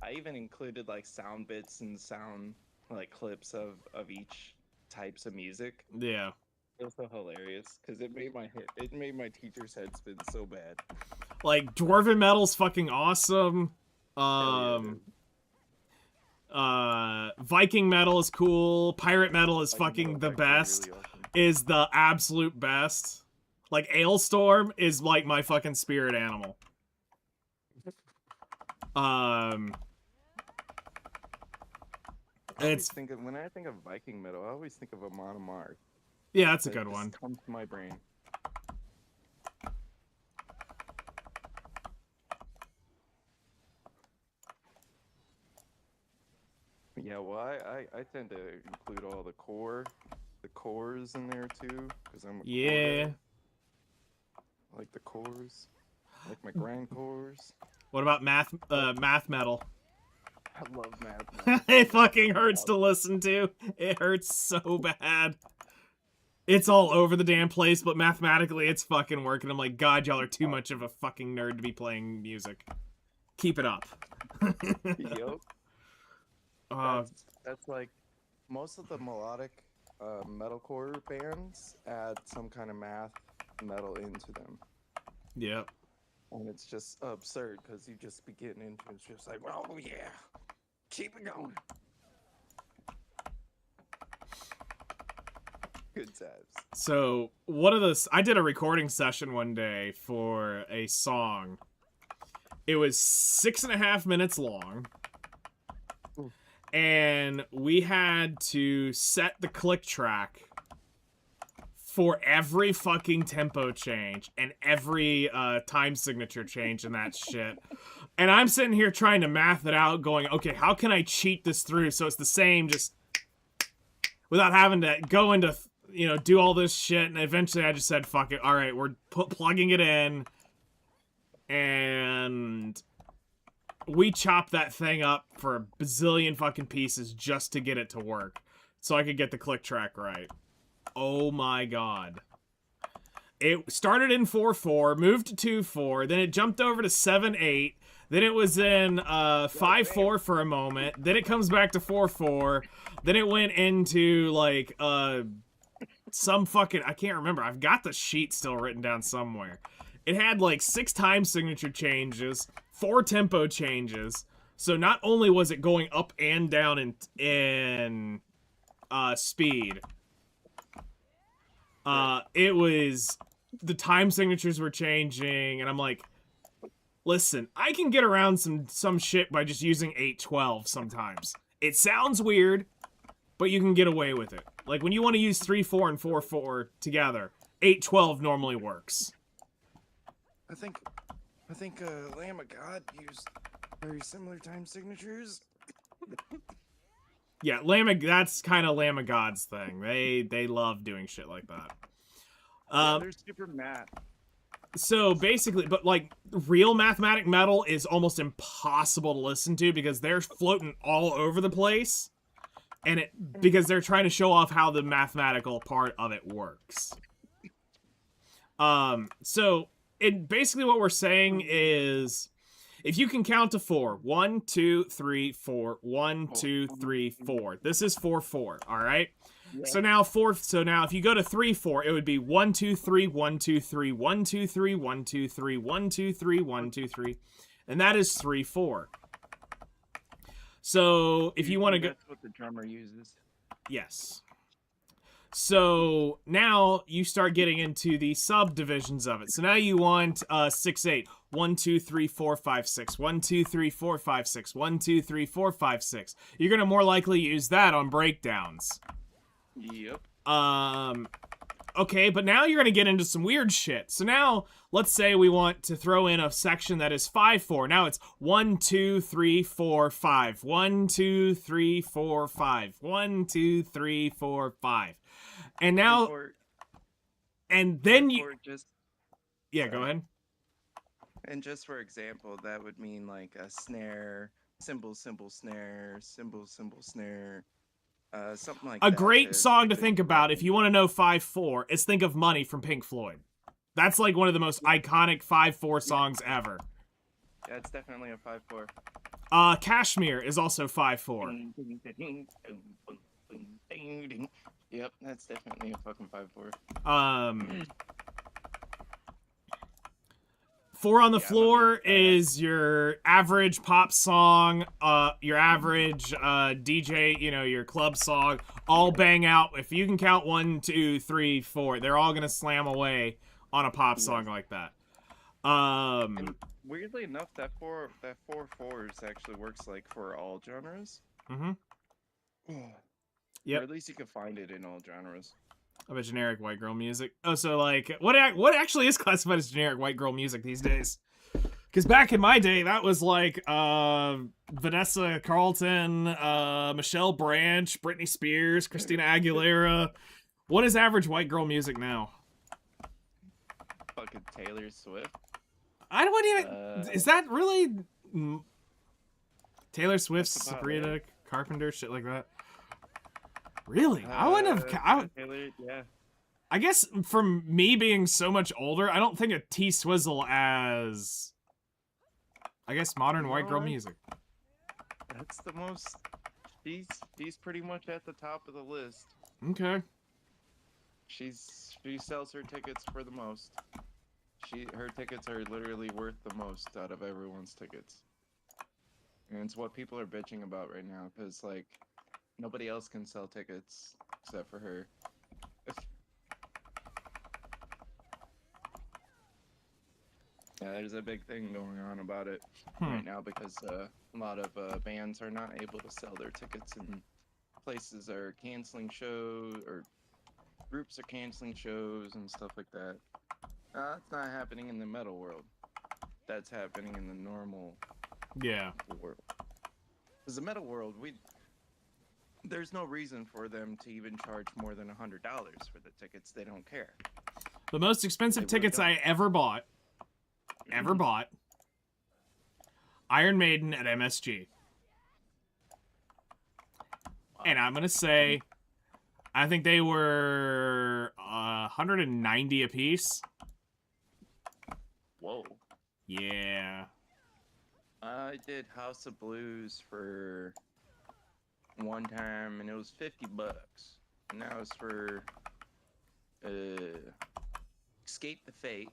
I even included like sound bits and sound like clips of each types of music. Yeah. It was so hilarious because it made my teacher's head spin so bad. Like dwarven metal's fucking awesome. Viking metal is cool. Pirate metal is fucking the best. Really awesome. Is the absolute best. Like, Ailstorm is like my fucking spirit animal. When I think of Viking metal, I always think of Amon Amarth. Yeah, that's a good one. Comes to my brain. Yeah, well, I tend to include all the cores in there too, because I'm a core guy. I like the cores, I like my grand cores. What about math metal? I love math metal. It fucking hurts to listen to. It hurts so bad. It's all over the damn place, but mathematically it's fucking working. I'm like, God, y'all are too much of a fucking nerd to be playing music. Keep it up. Yup. That's like most of the melodic metalcore bands add some kind of math metal into them. Yep. And it's just absurd because you just be getting into it. It's just like, oh yeah, keep it going. Good times. So I did a recording session one day for a song. It was 6.5 minutes long. And we had to set the click track for every fucking tempo change and every time signature change and that shit. And I'm sitting here trying to math it out, going, okay, how can I cheat this through so it's the same, just without having to go into, do all this shit. And eventually I just said, fuck it. All right, we're plugging it in. And we chopped that thing up for a bazillion fucking pieces just to get it to work. So I could get the click track right. Oh my god. It started in 4/4, moved to 2/4, then it jumped over to 7/8, then it was in 5/4 for a moment, then it comes back to 4/4, then it went into like some fucking, I can't remember. I've got the sheet still written down somewhere. It had like 6 time signature changes, 4 tempo changes. So not only was it going up and down in speed, it was, the time signatures were changing, and I'm like, listen, I can get around some shit by just using 8/12 sometimes. It sounds weird, but you can get away with it. Like when you want to use 3/4 and 4/4 together, 8/12 normally works. I think Lamb of God used very similar time signatures. Yeah, that's kind of Lamb of God's thing. They love doing shit like that. They're super mad. So basically, but like real mathematic metal is almost impossible to listen to because they're floating all over the place, and because they're trying to show off how the mathematical part of it works. So basically what we're saying is, if you can count to 4, 1, 2, 3, 4, 1, 2, 3, 4. This is 4/4, all right? Yeah. So now if you go to 3/4, it would be 1, 2, 3, 1, 2, 3, 1, 2, 3, 1, 2, 3, 1, 2, 3, 1, 2, 3. And that is 3/4. So if you want to go, that's what the drummer uses. Yes. So now you start getting into the subdivisions of it. So now you want 6/8. 1, 2, 3, 4, 5, 6. 1, 2, 3, 4, 5, 6. 1, 2, 3, 4, 5, 6. You're gonna more likely use that on breakdowns. Yep. Okay, but now you're gonna get into some weird shit. So now, let's say we want to throw in a section that is 5/4. Now it's 1, 2, 3, 4, 5. 1, 2, 3, 4, 5. 1, 2, 3, 4, 5. And now, and then you, yeah, go ahead. And just for example, that would mean like a snare, cymbal, cymbal, snare, cymbal, cymbal, snare, something like that. A great song to think about if you want to know 5/4 is think of Money from Pink Floyd. That's like one of the most iconic 5/4 songs ever. Yeah, it's definitely a 5/4. Kashmir is also 5/4. Yep, that's definitely a fucking 5/4. 4 on the Floor is your average pop song, your average DJ, your club song, all bang out. If you can count 1, 2, 3, 4, they're all gonna slam away on a pop Yes. song like that. And weirdly enough, that four fours actually works like for all genres. Mm-hmm. Or Yep. at least you can find it in all genres. Of a generic white girl music. Oh, so like, what actually is classified as generic white girl music these days? Because back in my day, that was like Vanessa Carlton, Michelle Branch, Britney Spears, Christina Aguilera. What is average white girl music now? Fucking Taylor Swift. I don't even. Is that really Taylor Swift, That's about Sabrina it. Carpenter, shit like that? Really? I wouldn't have. Taylor, yeah. I guess from me being so much older, I don't think of T Swizzle as, I guess, modern white girl what? music. That's the most. She's pretty much at the top of the list. Okay. She sells her tickets for the most. Her tickets are literally worth the most out of everyone's tickets. And it's what people are bitching about right now, because like nobody else can sell tickets except for her. Yeah, there's a big thing going on about it right now because a lot of bands are not able to sell their tickets, and places are canceling shows, or groups are canceling shows and stuff like that. That's not happening in the metal world. That's happening in the normal world. Because the metal world, there's no reason for them to even charge more than $100 for the tickets. They don't care. The most expensive tickets I ever bought, Iron Maiden at MSG. Wow. And I'm gonna say, I think they were 190 a piece. Whoa. Yeah. I did House of Blues for one time, and it was $50, and that was for Escape the Fate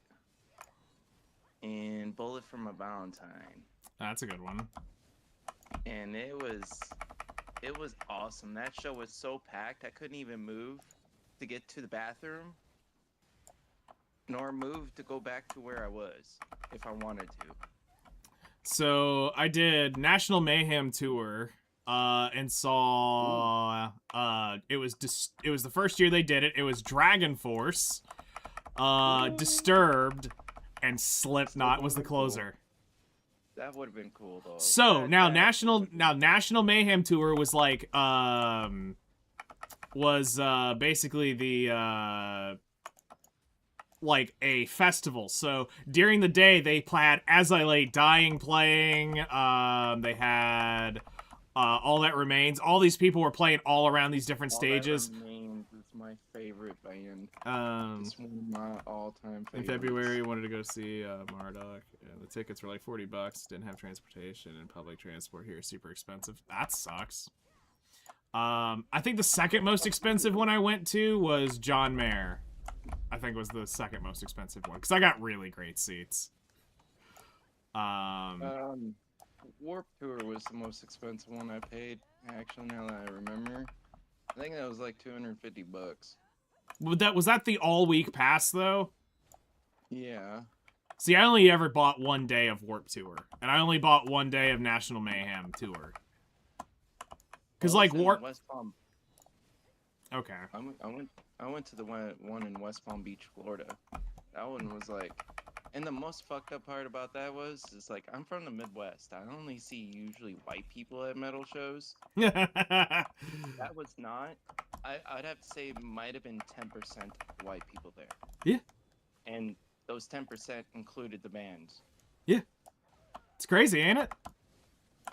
and Bullet for My Valentine. That's a good one. And it was awesome. That show was so packed I couldn't even move to get to the bathroom, nor move to go back to where I was if I wanted to. So I did National Mayhem tour and saw it was the first year they did it. It was Dragon Force, Disturbed, and Slipknot was the closer. That would have been cool though. So National Mayhem tour was like basically the like a festival. So during the day they had As I Lay Dying playing. They had All That Remains. All these people were playing all around these different stages. All That Remains is my favorite band. It's one of my all-time favorites. In February, wanted to go see Marduk. And the tickets were like $40. Didn't have transportation, and public transport here is super expensive. That sucks. I think the second most expensive one I went to was John Mayer. I think was the second most expensive one because I got really great seats. Warp Tour was the most expensive one I paid. Actually, now that I remember, I think that was like $250. Was that the all-week pass though? Yeah. See, I only ever bought one day of Warp Tour, and I only bought one day of National Mayhem Tour. Because like Warp. West Palm. Okay. I went to the one in West Palm Beach, Florida. That one was like, and the most fucked up part about that was, it's like, I'm from the Midwest. I only see usually white people at metal shows. That was not. I'd have to say it might have been 10% white people there. Yeah. And those 10% included the bands. Yeah. It's crazy, ain't it?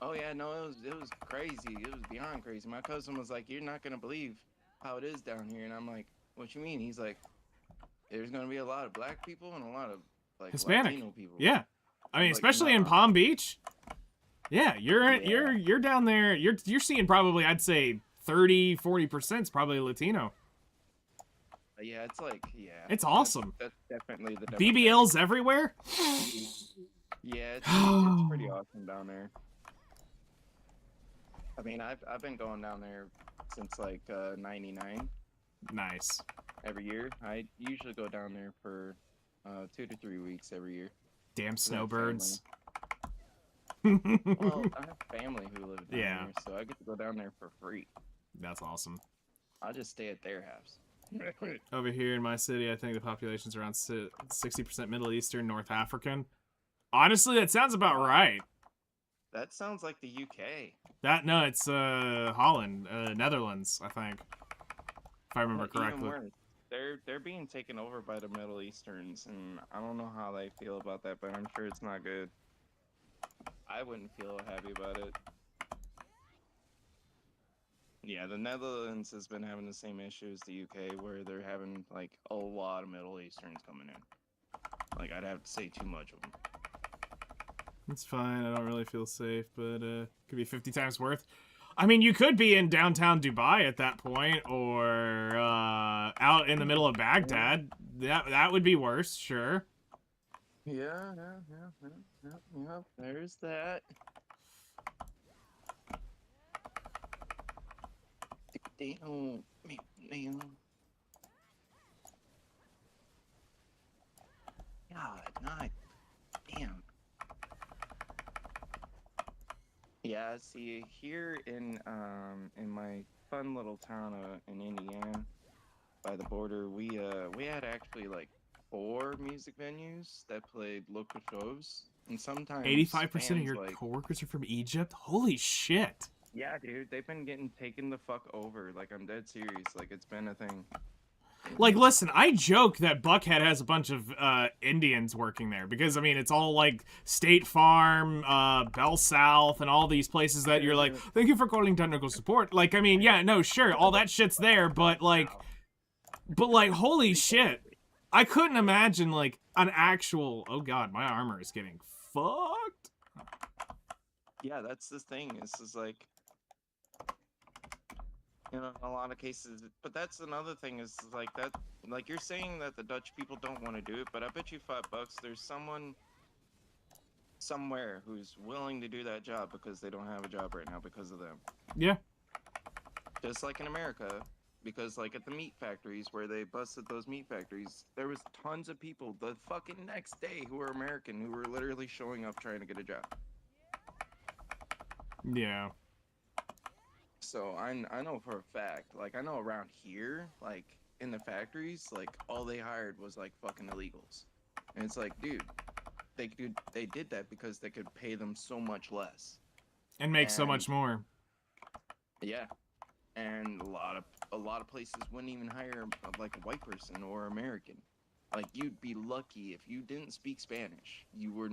Oh yeah, no, it was crazy. It was beyond crazy. My cousin was like, "You're not gonna believe how it is down here," and I'm like, "What you mean?" He's like, "There's gonna be a lot of black people and a lot of like Hispanic Latino people." Yeah, I mean, like, especially in Palm Beach. Yeah, you're down there. You're seeing probably, I'd say 30-40% is probably Latino. Yeah, it's like it's awesome. That's definitely the BBLs everywhere. Yeah, it's pretty awesome down there. I mean, I've been going down there since like '99. Nice. Every year, I usually go down there for 2 to 3 weeks every year. Damn 'Cause I have family. snowbirds. Well, I have family who live down Yeah, there, so I get to go down there for free. that's awesome. I'll just stay at their house. Over here in my city, I think the population's around 60% Middle Eastern, North African. Honestly, that sounds about right. That sounds like the UK. No, it's Holland, Netherlands, I think, if I remember Even correctly. worse, they're being taken over by the Middle Easterns, and I don't know how they feel about that, but I'm sure it's not good. I wouldn't feel happy about it. Yeah, the Netherlands has been having the same issue as the UK, where they're having like a lot of Middle Easterns coming in. Like, I'd have to say too much of them. It's fine. I don't really feel safe, but could be 50 times worth. I mean, you could be in downtown Dubai at that point, or out in the middle of Baghdad. That would be worse, sure. Yeah. There's that. Damn. God, not. Damn. Yeah, see, here in my fun little town in Indiana, by the border, we had actually like 4 music venues that played local shows, and sometimes 85% of fans your like, coworkers are from Egypt? Holy shit. yeah, dude, they've been getting taken the fuck over. Like, I'm dead serious. Like, it's been a thing. Like, listen, I joke that Buckhead has a bunch of Indians working there because, I mean, it's all like State Farm, Bell South, and all these places that you're like, thank you for calling technical support. Like, I mean, yeah, no, sure, all that shit's there, but like, holy shit. I couldn't imagine, like, an actual, oh god, my armor is getting fucked. Yeah, that's the thing. Is like, in a lot of cases, but that's another thing is like that, like you're saying that the Dutch people don't want to do it, but I bet you $5 there's someone somewhere who's willing to do that job because they don't have a job right now because of them. Yeah. Just like in America, because like at the meat factories where they busted those meat factories, there was tons of people the fucking next day who were American who were literally showing up trying to get a job. Yeah. So I know for a fact, like I know around here, like in the factories, like all they hired was like fucking illegals. And it's like, dude, they did that because they could pay them so much less. And make so much more. Yeah. And a lot of places wouldn't even hire like a white person or American. Like you'd be lucky if you didn't speak Spanish. You were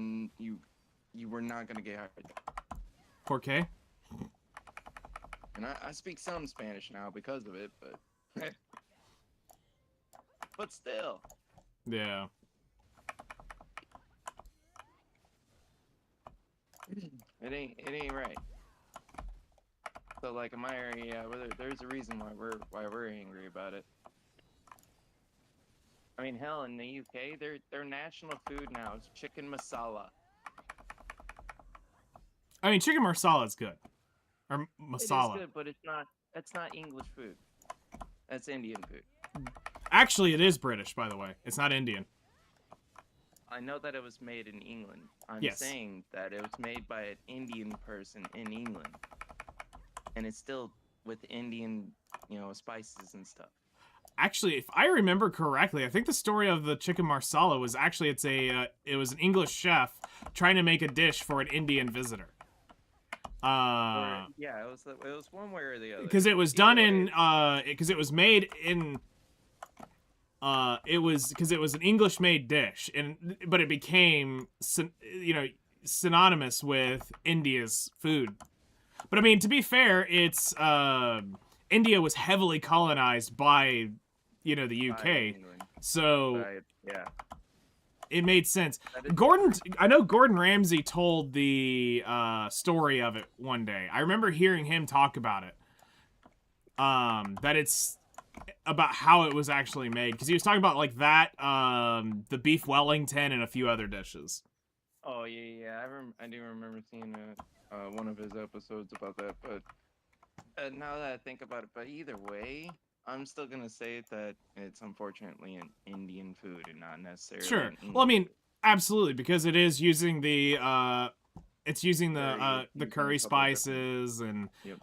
not gonna get hired. 4K? And I speak some Spanish now because of it, but but still. Yeah. It ain't right. So like in my area, yeah, there's a reason why we're angry about it. I mean, hell, in the UK, their national food now is chicken masala. I mean, chicken marsala is good. Or masala. It is good, but that's not English food. That's Indian food. Actually, it is British, by the way. It's not Indian. I know that it was made in England. I'm Yes. saying that it was made by an Indian person in England. And it's still with Indian, spices and stuff. Actually, if I remember correctly, I think the story of the chicken marsala was actually it was an English chef trying to make a dish for an Indian visitor. Yeah, it was one way or the other. Because it was done in because it was made in it was an English made dish, but it became synonymous with India's food. But I mean, to be fair, it's India was heavily colonized by the UK, so yeah, it made sense. I know Gordon Ramsay told the story of it one day. I remember hearing him talk about it. That it's about how it was actually made, because he was talking about like that, the beef Wellington and a few other dishes. Oh yeah. I do remember seeing one of his episodes about that. But now that I think about it, but either way, I'm still gonna say that it's unfortunately an Indian food and not necessarily Sure. an Well, I English mean, food. absolutely, because it is using it's using Curry, it's the using curry a couple different. spices and Yep.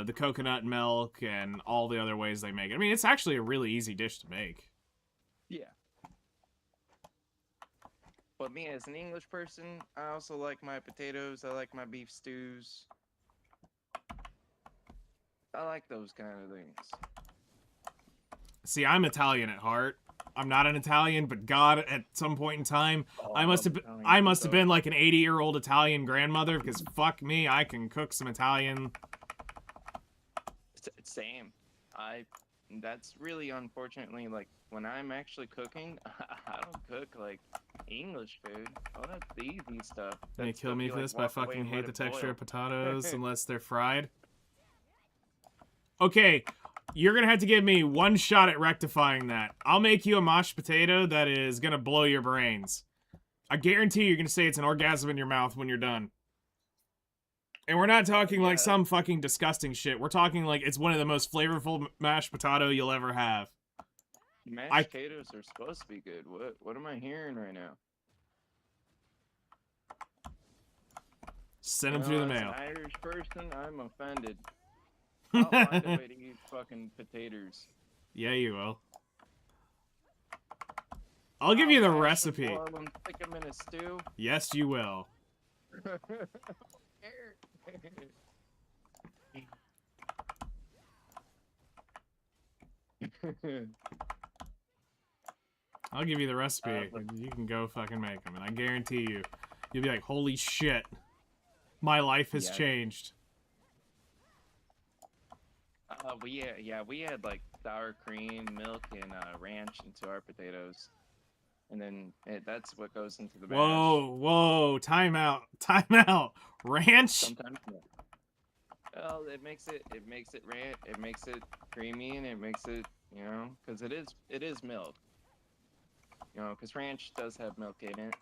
the coconut milk and all the other ways they make it. I mean, it's actually a really easy dish to make. Yeah. But me as an English person, I also like my potatoes. I like my beef stews. I like those kind of things. See, I'm Italian at heart. I'm not an Italian, but God, at some point in time, Oh, I love Italian I food must have though. been like an 80-year-old Italian grandmother because fuck me, I can cook some Italian. Same. I. That's really unfortunately like when I'm actually cooking, I don't cook like English food. Oh, that's the easy stuff. You gonna That's kill stuff me you for like this by walk away fucking and let hate the it texture boil. of potatoes unless they're fried? Okay, you're gonna have to give me one shot at rectifying that. I'll make you a mashed potato that is gonna blow your brains. I guarantee you're gonna say it's an orgasm in your mouth when you're done. And we're not talking like Yeah, some fucking disgusting shit. We're talking like it's one of the most flavorful mashed potato you'll ever have. I mashed potatoes are supposed to be good. What am I hearing right now? send You them through the know, as an mail. Irish person, I'm offended. I'll find a way to eat fucking potatoes. Yeah, you will. I'll give I'll you the mash them, recipe. boil them, stick them in a stew. Yes, you will. I'll give you the recipe. But You can go fucking make them, and I guarantee you, you'll be like, "Holy shit, my life has yeah, changed." we had like sour cream, milk, and ranch into our potatoes, and then that's what goes into the mash. Whoa, whoa, time out, time out. Ranch? Sometimes milk. Well, it makes it creamy, and it makes it because it is milk. Because ranch does have milk in it.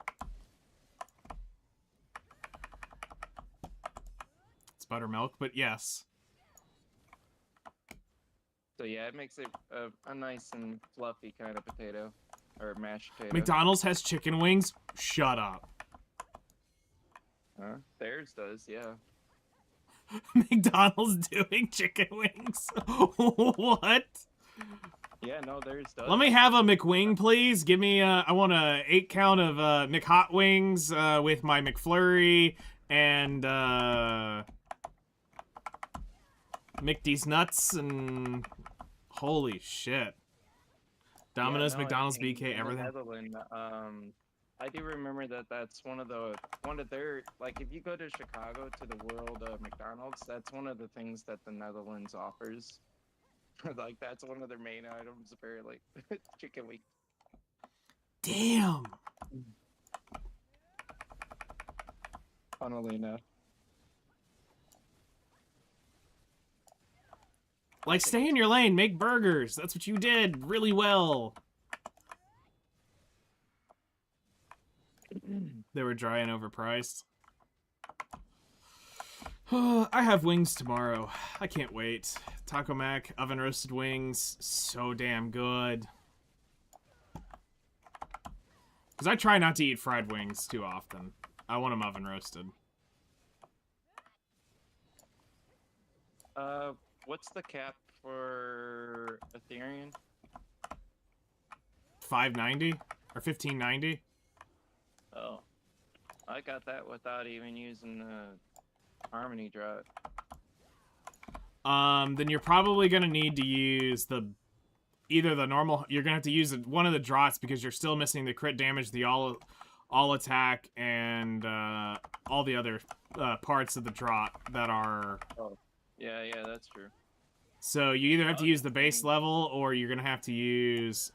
It's buttermilk, but yes. So yeah, it makes it a nice and fluffy kind of potato or mashed potato. McDonald's has chicken wings? Shut up. Huh? Theirs does, yeah. McDonald's doing chicken wings? What? Yeah, no, theirs Let me does. have a McWing, please. Give me I want a 8 count of McHot wings with my McFlurry and McD's nuts and holy shit. Yeah, Domino's, no, McDonald's, BK, in the everything. Netherlands, I do remember that that's one of their like if you go to Chicago to the World McDonald's, that's one of the things that the Netherlands offers. Like that's one of their main items apparently, chicken wings. Damn. Funnily enough, I Like, think stay it's in your lane, make burgers. That's what you did really well. They were dry and overpriced. I have wings tomorrow. I can't wait. Taco Mac, oven roasted wings, so damn good. Because I try not to eat fried wings too often. I want them oven roasted. uh, what's the cap for Ethereum? 590 or 1590. Oh, I got that without even using Harmony Drive. Then you're probably gonna need to use either the normal. You're gonna have to use one of the drots because you're still missing the crit damage, the all attack, and all the other parts of the drop that are. Oh, yeah, that's true. So you either have to I'll use just the base spend, level, or you're gonna have to use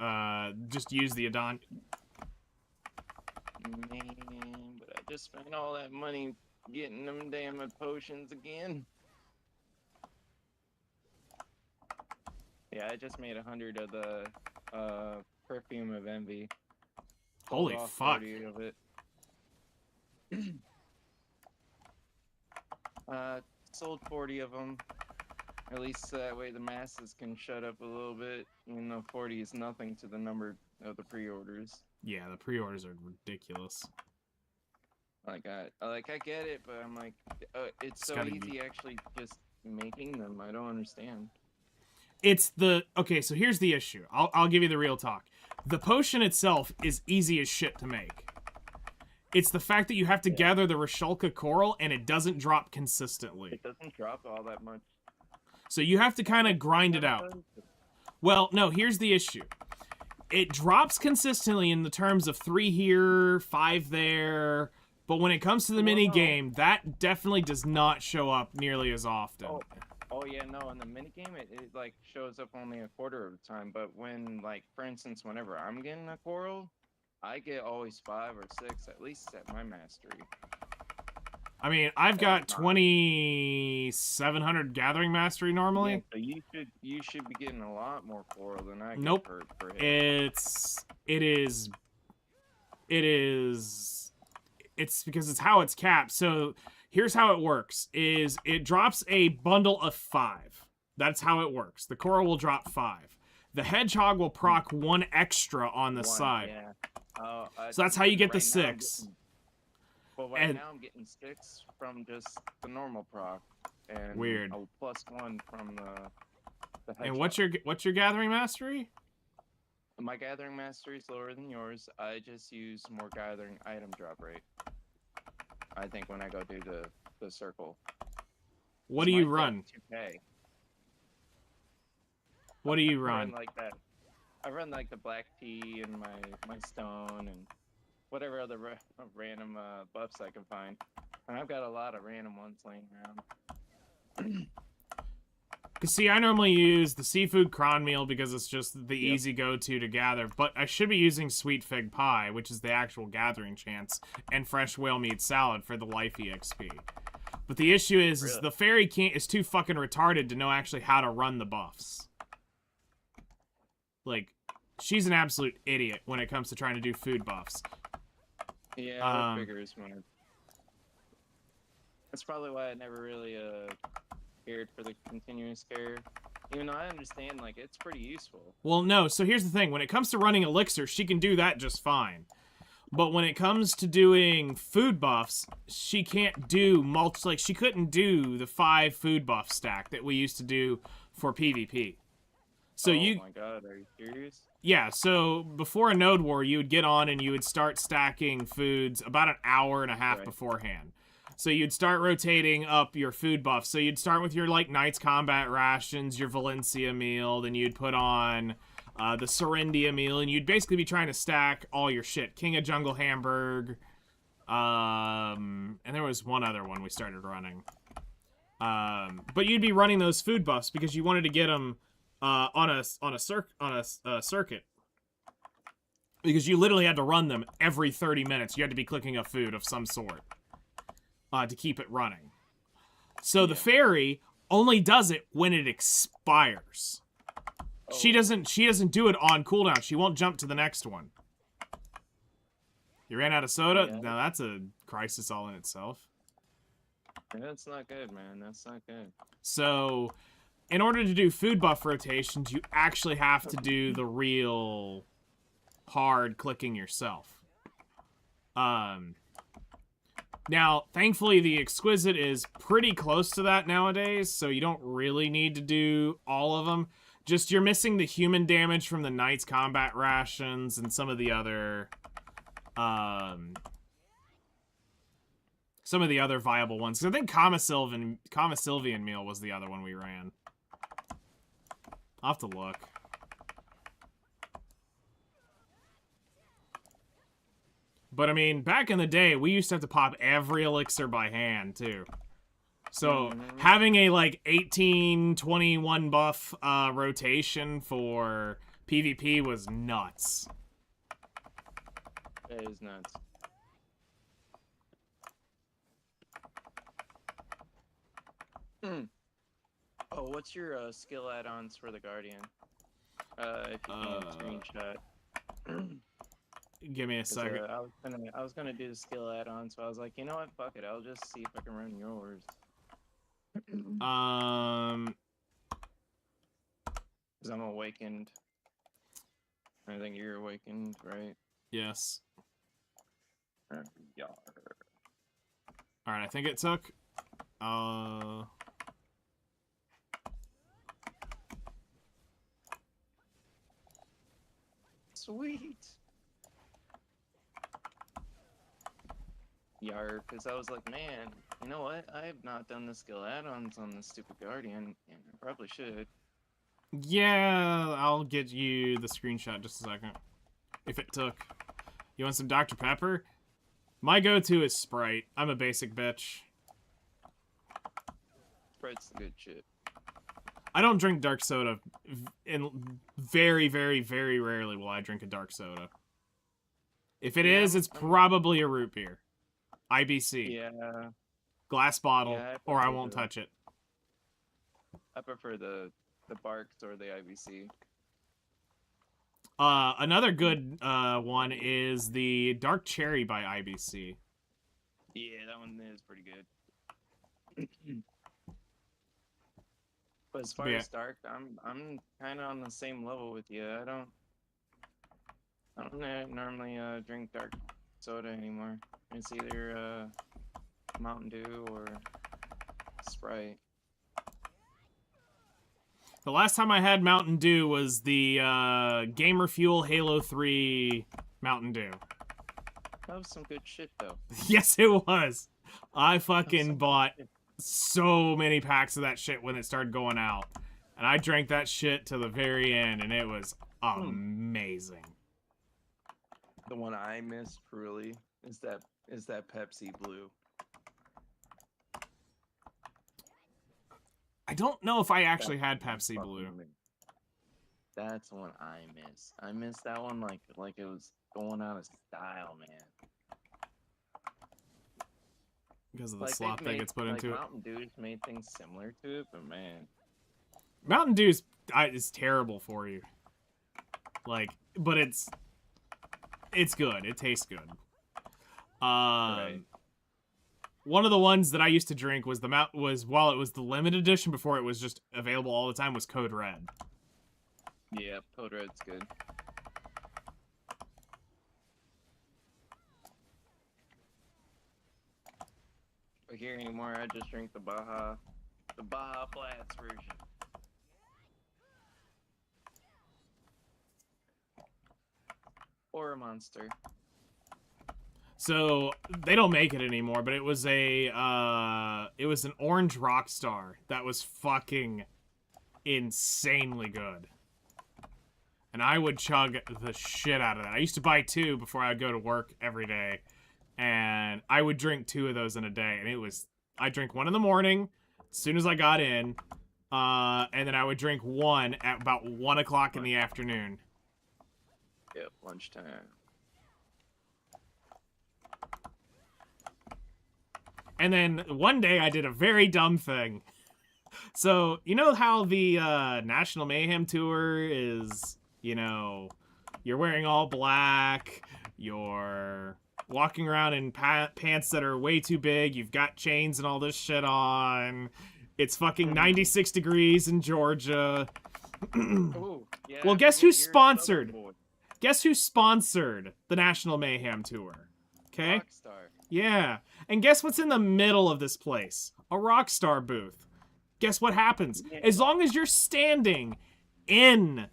just use the Adon. man, but I just spent all that money getting them damn potions again. Yeah, I just made 100 of the perfume of envy. Sold Holy off fuck! 40 of it. Sold 40 of them. At least that way the masses can shut up a little bit. Even though 40 is nothing to the number of the pre-orders. Yeah, the pre-orders are ridiculous. I get it, but I'm like, it's so gotta easy actually just making them. I don't understand. It's the okay. So here's the issue. I'll give you the real talk. The potion itself is easy as shit to make. It's the fact that you have to gather the Rashulka coral and it doesn't drop consistently. It doesn't drop all that much. So you have to kind of grind it out. Well, no, here's the issue. It drops consistently in the terms of 3 here, 5 there, but when it comes to the mini game, that definitely does not show up nearly as often. Oh yeah, no, in the minigame it like shows up only a quarter of the time, but when like for instance whenever I'm getting a coral, I get always 5 or 6 at least at my mastery. I mean, I've got 2,700 gathering mastery normally. Yeah, so you should be getting a lot more coral than I get. Nope. Per hit. It's because it's how it's capped. So here's how it works: is it drops a bundle of 5. That's how it works. The coral will drop 5. The hedgehog will proc 1 extra on the side. Yeah. So that's how you get the 6. But right now I'm getting 6 from just the normal proc, and weird. A +1 from the hedgehog. And what's your gathering mastery? My gathering mastery is lower than yours. I just use more gathering item drop rate. I think when I go do the circle. What do you run? 2K. What do you I run? like that. I run like the black tea and my stone and whatever other random buffs I can find. And I've got a lot of random ones laying around. Cause see, I normally use the seafood cron meal because it's just the easy go-to to gather, but I should be using sweet fig pie, which is the actual gathering chance, and fresh whale meat salad for the life EXP. But the issue is the fairy is too fucking retarded to know actually how to run the buffs. Like, she's an absolute idiot when it comes to trying to do food buffs. Yeah, that figures, man. That's probably why I never really cared for the continuous care. Even though I understand, like, it's pretty useful. Well, no, so here's the thing. When it comes to running elixir, she can do that just fine. But when it comes to doing food buffs, she can't do like, she couldn't do the 5 food buff stack that we used to do for PvP. So oh my god, are you serious? Yeah, so before a node war, you would get on and you would start stacking foods about an hour and a half beforehand. So you'd start rotating up your food buffs. So you'd start with your, like, Knight's Combat rations, your Valencia meal, then you'd put on the Serendia meal, and you'd basically be trying to stack all your shit. King of Jungle Hamburg, and there was one other one we started running. But you'd be running those food buffs because you wanted to get them on a circuit, because you literally had to run them every 30 minutes. You had to be clicking a food of some sort to keep it running. So the fairy only does it when it expires. She doesn't do it on cooldown. She won't jump to the next one. You ran out of soda? Yeah. Now that's a crisis all in itself. That's not good, man. That's not good. So in order to do food buff rotations, you actually have to do the real hard clicking yourself. Now, thankfully, the Exquisite is pretty close to that nowadays, so you don't really need to do all of them. Just, you're missing the human damage from the Knight's Combat rations and some of the other viable ones. 'Cause I think Kama Sylvian meal was the other one we ran. I'll have to look. But, I mean, back in the day, we used to have to pop every elixir by hand, too. So, having a, like, 18-21 buff rotation for PvP was nuts. That is nuts. Oh, what's your skill add-ons for the Guardian? If you can screenshot. Give me a second. I was gonna do the skill add-on, so I was like, you know what, fuck it, I'll just see if I can run yours. Because I'm awakened. I think you're awakened, right? Yes. Yeah. All right, I think it took. Sweet. Yar, because I was like, man, you know what? I have not done the skill add-ons on the stupid Guardian, and I probably should. Yeah, I'll get you the screenshot just a second. If it took. You want some Dr. Pepper? My go-to is Sprite. I'm a basic bitch. Sprite's the good shit. I don't drink dark soda, and very, very, very rarely will I drink a dark soda. If it is, it's probably a root beer. IBC. Yeah. Glass bottle, Yeah, or I won't touch it. I prefer the Barks or the IBC. Another good one is the Dark Cherry by IBC. Yeah, that one is pretty good. But as far as dark, I'm kind of on the same level with you. I don't normally drink dark soda anymore. It's either Mountain Dew or Sprite. The last time I had Mountain Dew was the Gamer Fuel Halo 3 Mountain Dew. That was some good shit, though. Yes, it was. I fucking bought so many packs of that shit when it started going out. And I drank that shit to the very end, and it was amazing. The one I miss truly is that Pepsi Blue. I don't know if I actually had Pepsi Blue. That's the one I miss. I miss that one like it was going out of style, man. Because of the slop that gets put into it. Mountain Dew's made things similar to it, but man. Mountain Dew is terrible for you. Like, but it's good. It tastes good. Right. One of the ones that I used to drink was while it was the limited edition before it was just available all the time was Code Red. Yeah, Code Red's good. But here anymore, I just drink the Baja Blast version. Or a Monster. So they don't make it anymore, but it was an orange Rockstar that was fucking insanely good. And I would chug the shit out of that. I used to buy 2 before I would go to work every day. And I would drink 2 of those in a day. And I'd drink 1 in the morning as soon as I got in. And then I would drink 1 at about 1 o'clock in the afternoon. Yep, lunchtime. And then one day I did a very dumb thing. So, you know how the National Mayhem Tour is, you know, you're wearing all black, you're walking around in pants that are way too big, you've got chains and all this shit on, it's fucking 96 degrees in Georgia. Ooh, yeah, well, guess who sponsored? Guess who sponsored the National Mayhem Tour? Okay? Rockstar. Yeah. And guess what's in the middle of this place? A Rockstar booth. Guess what happens? Yeah. As long as you're standing in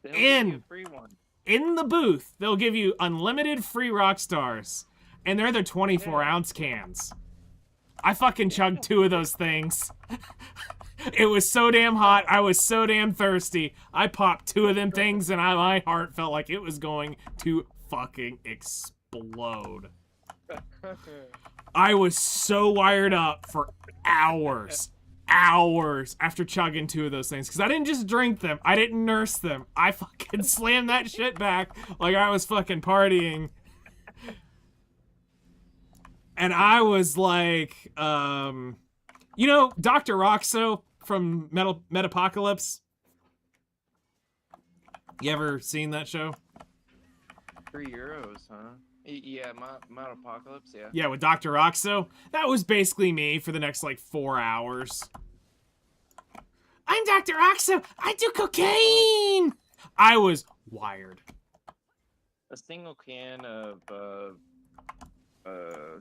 the booth, they'll give you unlimited free Rockstars. And they're the 24-ounce cans. I fucking chugged 2 of those things. It was so damn hot. I was so damn thirsty. I popped 2 of them things, and my heart felt like it was going to fucking explode. I was so wired up for hours after chugging 2 of those things. Because I didn't just drink them. I didn't nurse them. I fucking slammed that shit back like I was fucking partying. And I was like, you know, Dr. Roxo from Metapocalypse? You ever seen that show? €3, huh? Yeah, Mount Apocalypse, yeah. Yeah, with Dr. Roxo. That was basically me for the next, like, 4 hours. I'm Dr. Oxo. I do cocaine. I was wired. A single can of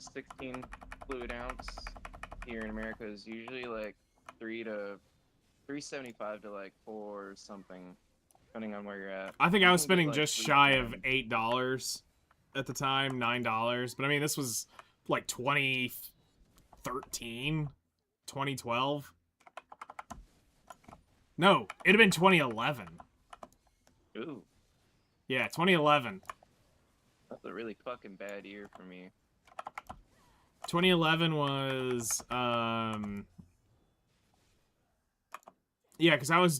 16 fluid ounce here in America is usually like 375 to like 4 something, depending on where you're at. I think You I was can get, spending like, just 3 shy of cans. $8 at the time, $9. But I mean, this was like 2013, 2012. No, it'd have been 2011. Ooh, Yeah, 2011. that's a really fucking bad year for me. 2011 was yeah, because I was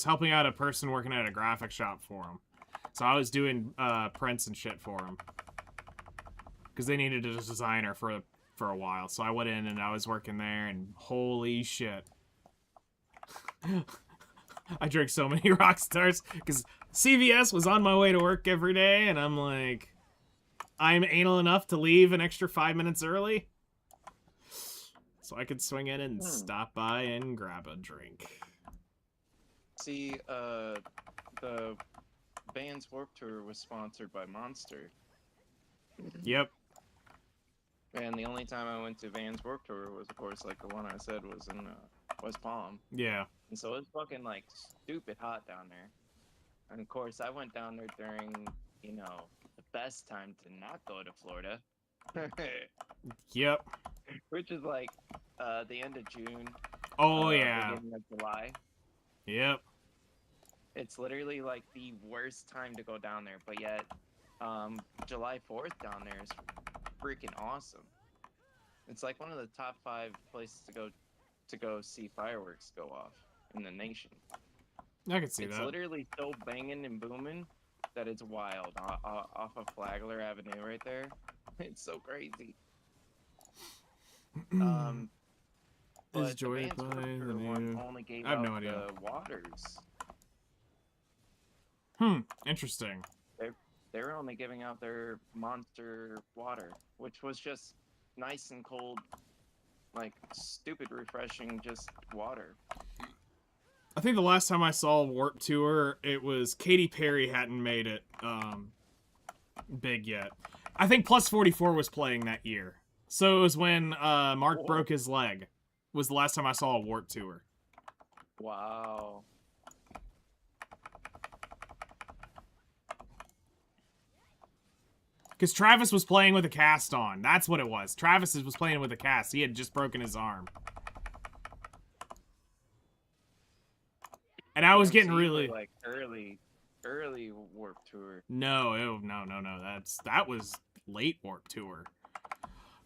helping out a person working at a graphic shop for him. So I was doing prints and shit for him. Because they needed a designer for a while. So I went in and I was working there, and holy shit. I drank so many Rockstars because CVS was on my way to work every day, and I'm like, I'm anal enough to leave an extra 5 minutes early. So I could swing in and stop by and grab a drink. See, the Vans Warped Tour was sponsored by Monster. Yep. And the only time I went to Vans Warped Tour was, of course, like the one I said was in West Palm. Yeah. And so it was fucking, like, stupid hot down there. And, of course, I went down there during, you know, the best time to not go to Florida. Yep. Which is, like, the end of June. Oh, yeah. Beginning of July. Yep. It's literally, like, the worst time to go down there. But yet, July 4th down there is freaking awesome. It's like one of the top 5 places to go see fireworks go off in the nation. I could see that. It's literally so banging and booming that it's wild off of Flagler Avenue right there. It's so crazy. Is But Joy the Vans by Warped the Tour one new... only gave I have out no idea. the waters. Interesting. They were only giving out their Monster water, which was just nice and cold, like stupid refreshing, just water. I think the last time I saw Warp Tour, it was Katy Perry hadn't made it big yet. I think Plus 44 was playing that year. So it was when Mark broke his leg. Was the last time I saw a Warp Tour. Wow. Because Travis was playing with a cast on. That's what it was. Travis was playing with a cast. He had just broken his arm. And I was getting really... like early Warp Tour. No. That was late Warp Tour.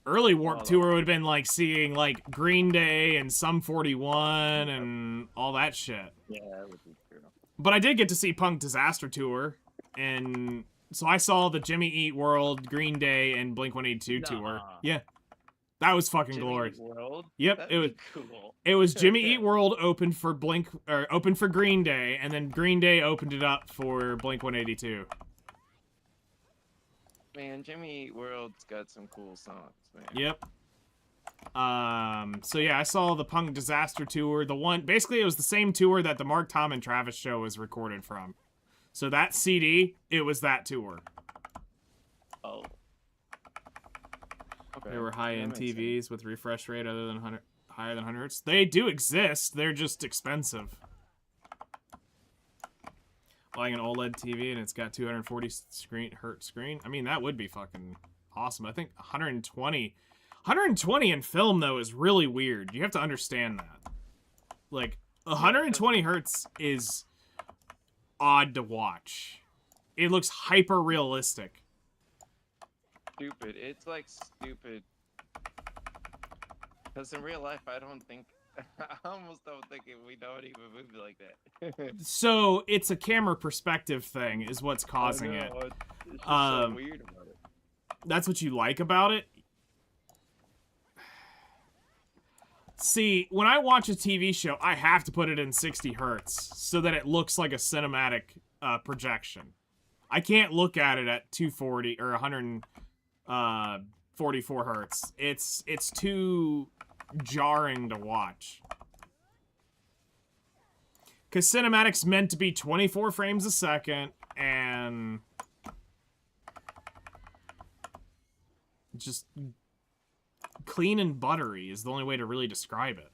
Early Warp Tour would have been like seeing like Green Day and Sum 41 and all that shit. Yeah, that would be true. But I did get to see Punk Disaster Tour, and so I saw the Jimmy Eat World, Green Day, and Blink-182 tour. Yeah, that was fucking glorious. World? Yep, That'd it was be cool. It was Jimmy Eat World opened for opened for Green Day, and then Green Day opened it up for Blink-182. Man, Jimmy Eat World's got some cool songs, man. Yep. So yeah, I saw the Punk Disaster tour. The one, basically it was the same tour that the Mark, Tom, and Travis show was recorded from. So that CD, it was that tour. Oh. Okay. There were high-end TVs with refresh rate higher than 100 hertz. They do exist. They're just expensive. Like an OLED TV and it's got 240 hertz screen. I mean, that would be fucking awesome. I think 120 in film though is really weird. You have to understand that. Like 120 hertz is odd to watch. It looks hyper realistic. Stupid. It's like stupid. Because in real life, I don't think. I almost don't think we don't even move like that. So it's a camera perspective thing, is what's causing it. It's just so weird about it. That's what you like about it. See, when I watch a TV show, I have to put it in 60 hertz so that it looks like a cinematic projection. I can't look at it at 240 or 144 hertz. It's too jarring to watch. Because cinematic's meant to be 24 frames a second, and just clean and buttery is the only way to really describe it.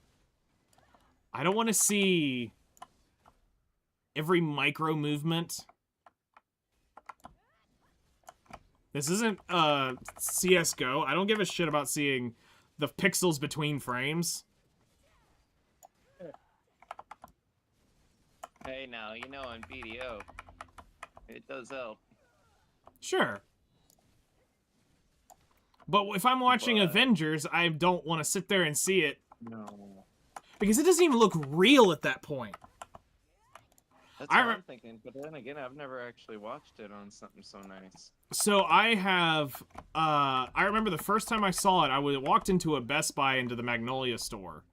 I don't want to see every micro movement. This isn't CSGO. I don't give a shit about seeing the pixels between frames. Hey, now, you know, in BDO, it does help. Sure. But if I'm watching But- Avengers, I don't want to sit there and see it. No. Because it doesn't even look real at that point. That's I what re- I'm thinking, but then again, I've never actually watched it on something so nice. So I have, I remember the first time I saw it, I walked into a Best Buy into the Magnolia store.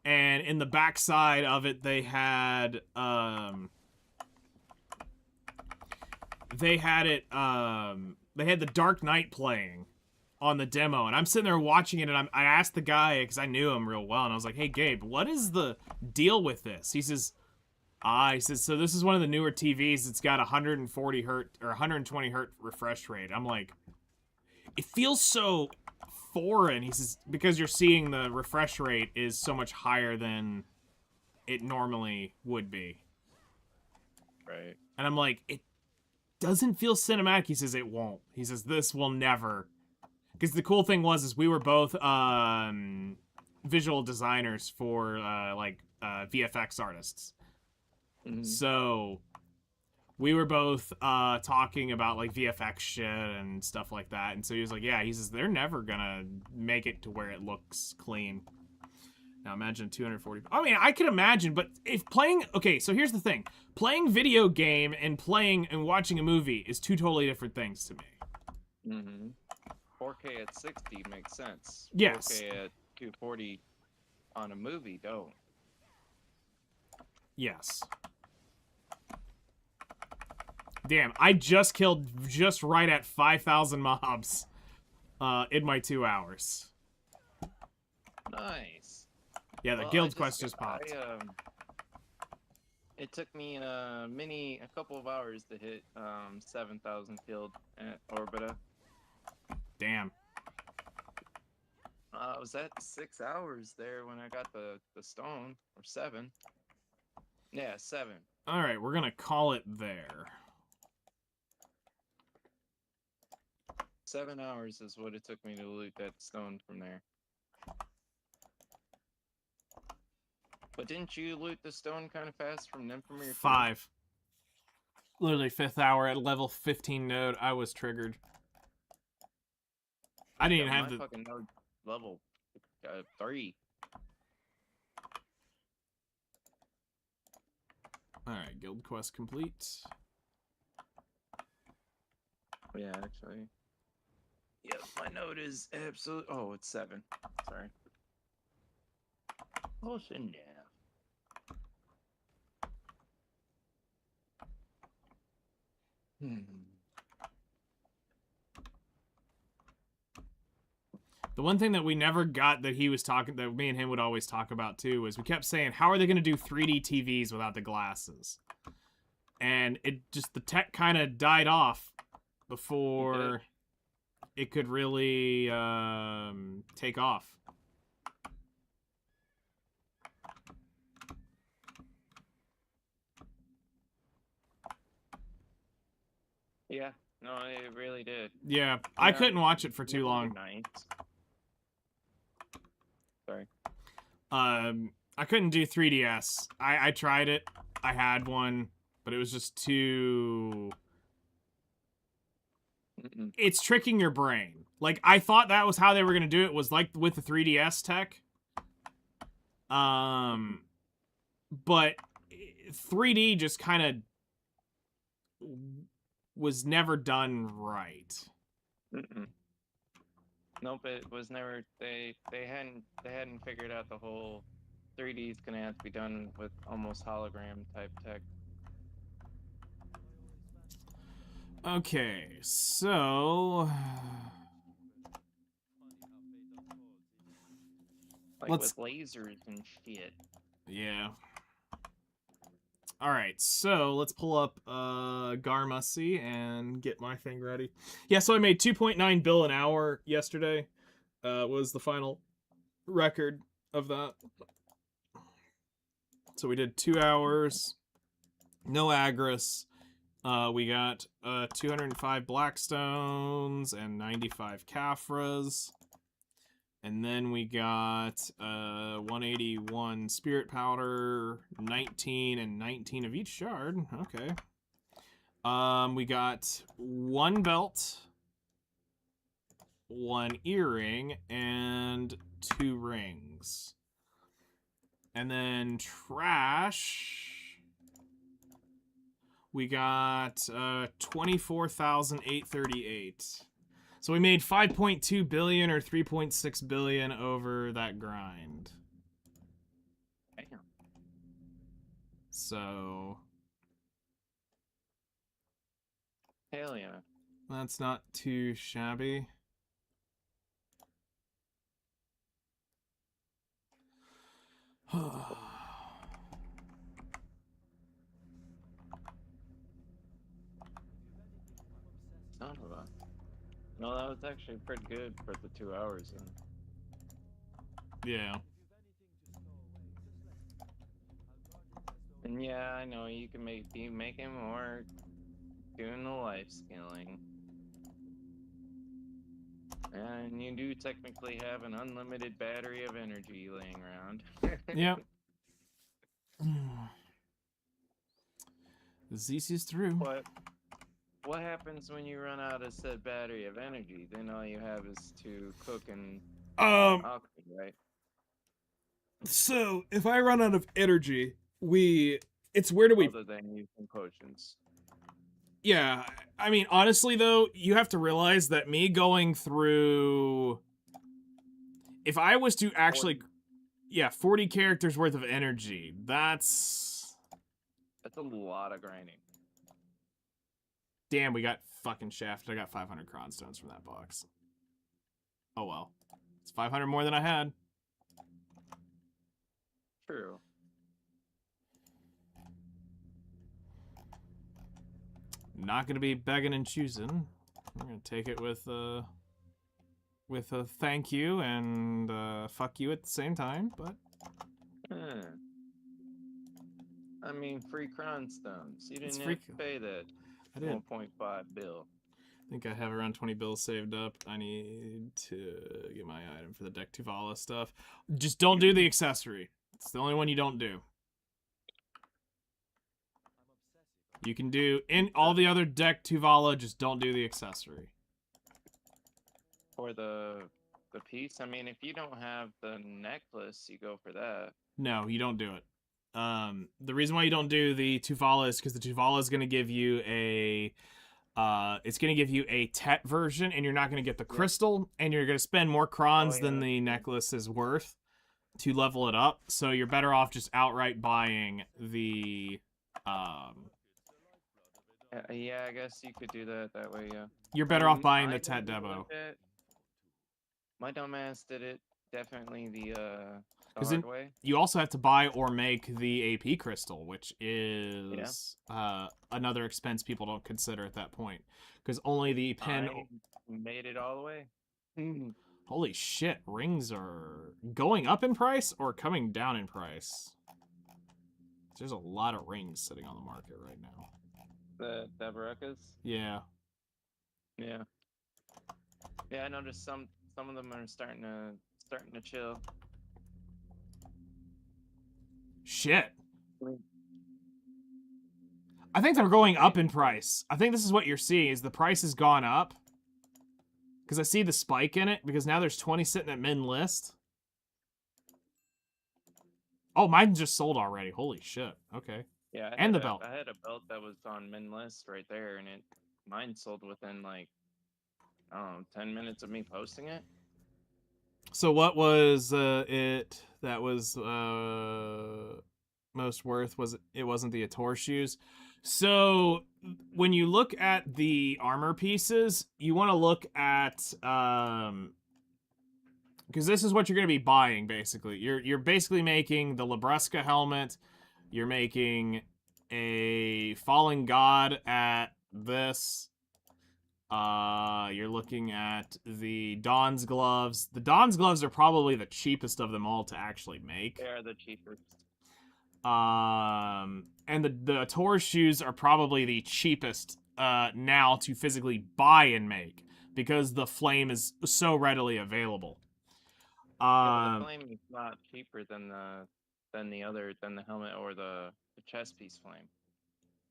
And in the back side of it, they had the Dark Knight playing on the demo, and I'm sitting there watching it, and I asked the guy, because I knew him real well, and I was like, hey, Gabe, what is the deal with this? He says, so this is one of the newer TVs. It's got 140 hertz or 120 hertz refresh rate. I'm like, it feels so foreign. He says, because you're seeing the refresh rate is so much higher than it normally would be. Right. And I'm like, it doesn't feel cinematic. He says, it won't. He says, this will never. Because the cool thing is we were both visual designers for VFX artists. Mhm. So we were both talking about like VFX shit and stuff like that. And so he was like, yeah, he says they're never gonna make it to where it looks clean. Now imagine 240. I mean, I could imagine, but if playing, okay, so here's the thing. Playing video game and playing and watching a movie is two totally different things to me. Mm-hmm. 4K at 60 makes sense. Yes. 4K at 240 on a movie don't. Yes. Damn, I just killed just right at 5,000 mobs in my 2 hours. Nice. Yeah, the Well, guild quest just popped. It took me a couple of hours to hit 7,000 killed at Orbita. Damn. I was at 6 hours there when I got the stone, or 7. Yeah, 7. All right, we're gonna call it there. 7 hours is what it took me to loot that stone from there. But didn't you loot the stone kind of fast from Nymphomere too? 5. Literally 5th hour at level 15 node. I was triggered. I didn't even have my the. fucking node level 3. All right, guild quest complete. Yeah, actually. Yep, my node is absolute. Oh, it's 7. Sorry. Close enough. The one thing that we never got that he was talking, that me and him would always talk about too, was we kept saying, how are they going to do 3D TVs without the glasses? And it just, the tech kind of died off before it could really take off. Yeah, no, it really did. Yeah, I couldn't watch it for too long. Nice. Sorry. I couldn't do 3DS. I tried it. I had one, but it was just too... It's tricking your brain. Like, I thought that was how they were going to do it, was like with the 3DS tech. But 3D just kind of was never done right. Nope, it was never. They hadn't figured out the whole 3D is gonna have to be done with almost hologram type tech. Okay, so Like let's... with lasers and shit. Yeah. All right, so let's pull up Garmussy and get my thing ready. Yeah, so I made 2.9 bill an hour yesterday. Was the final record of that. So we did 2 hours, no Agris. We got 205 Blackstones and 95 Caphras. And then we got 181 Spirit Powder, 19 and 19 of each shard. Okay. We got 1 belt, 1 earring, and 2 rings. And then trash, we got 24,838. So we made 5.2 billion or 3.6 billion over that grind. Damn. So Hell yeah. that's not too shabby. Son of a. No, that was actually pretty good for the 2 hours. Yeah. And yeah, I know you can be making more doing the life skilling. And you do technically have an unlimited battery of energy laying around. Yep. This is through. What happens when you run out of said battery of energy? Then all you have is to cook and alchemy, right? So if I run out of energy, it's where do we Other than using potions. Yeah, I mean, honestly, though, you have to realize that me going through... If I was to actually... 40. Yeah, 40 characters worth of energy. That's a lot of grinding. Damn, we got fucking shafted. I got 500 cron stones from that box. Oh well. It's 500 more than I had. True. Not gonna be begging and choosing. I'm gonna take it with a thank you and fuck you at the same time, but... I mean, free cron stones. You It's didn't free have to pay that I did. 1.5 bill. I think I have around 20 bills saved up. I need to get my item for the deck Tuvala stuff. Just don't do the accessory. It's the only one you don't do. You can do in all the other deck Tuvala, just don't do the accessory. For the piece, I mean, if you don't have the necklace, you go for that. No, you don't do it. The reason why you don't do the Tuvala is because the Tuvala is going to give you a it's going to give you a Tet version, and you're not going to get the crystal, and you're going to spend more crons than the necklace is worth to level it up. So you're better off just outright buying the yeah, I guess you could do that way, yeah. You're better off buying the Tet Debo. My dumbass did it definitely the hard way. You also have to buy or make the AP crystal, which is another expense people don't consider at that point, because only the pen made it all the way. Holy shit, rings are going up in price or coming down in price. There's a lot of rings sitting on the market right now. The Baracas? Yeah. Yeah. Yeah, I noticed some of them are starting to chill. Shit. I think they're going up in price. I think this is what you're seeing, is the price has gone up. Because I see the spike in it, because now there's 20 sitting at min list. Oh, mine just sold already. Holy shit. Okay. Yeah, and the belt. I had a belt that was on min list right there, and mine sold within like, I don't know, 10 minutes of me posting it. So what was it that was most worth? It wasn't the Ator shoes. So when you look at the armor pieces, you want to look at because this is what you're going to be buying basically. You're basically making the Labruska helmet. You're making a fallen god at this. You're looking at the Dawn's gloves. The Dawn's gloves are probably the cheapest of them all to actually make. They are the cheapest. And the Tor shoes are probably the cheapest now to physically buy and make because the flame is so readily available. Yeah, but the flame is not cheaper than the helmet or the chest piece flame.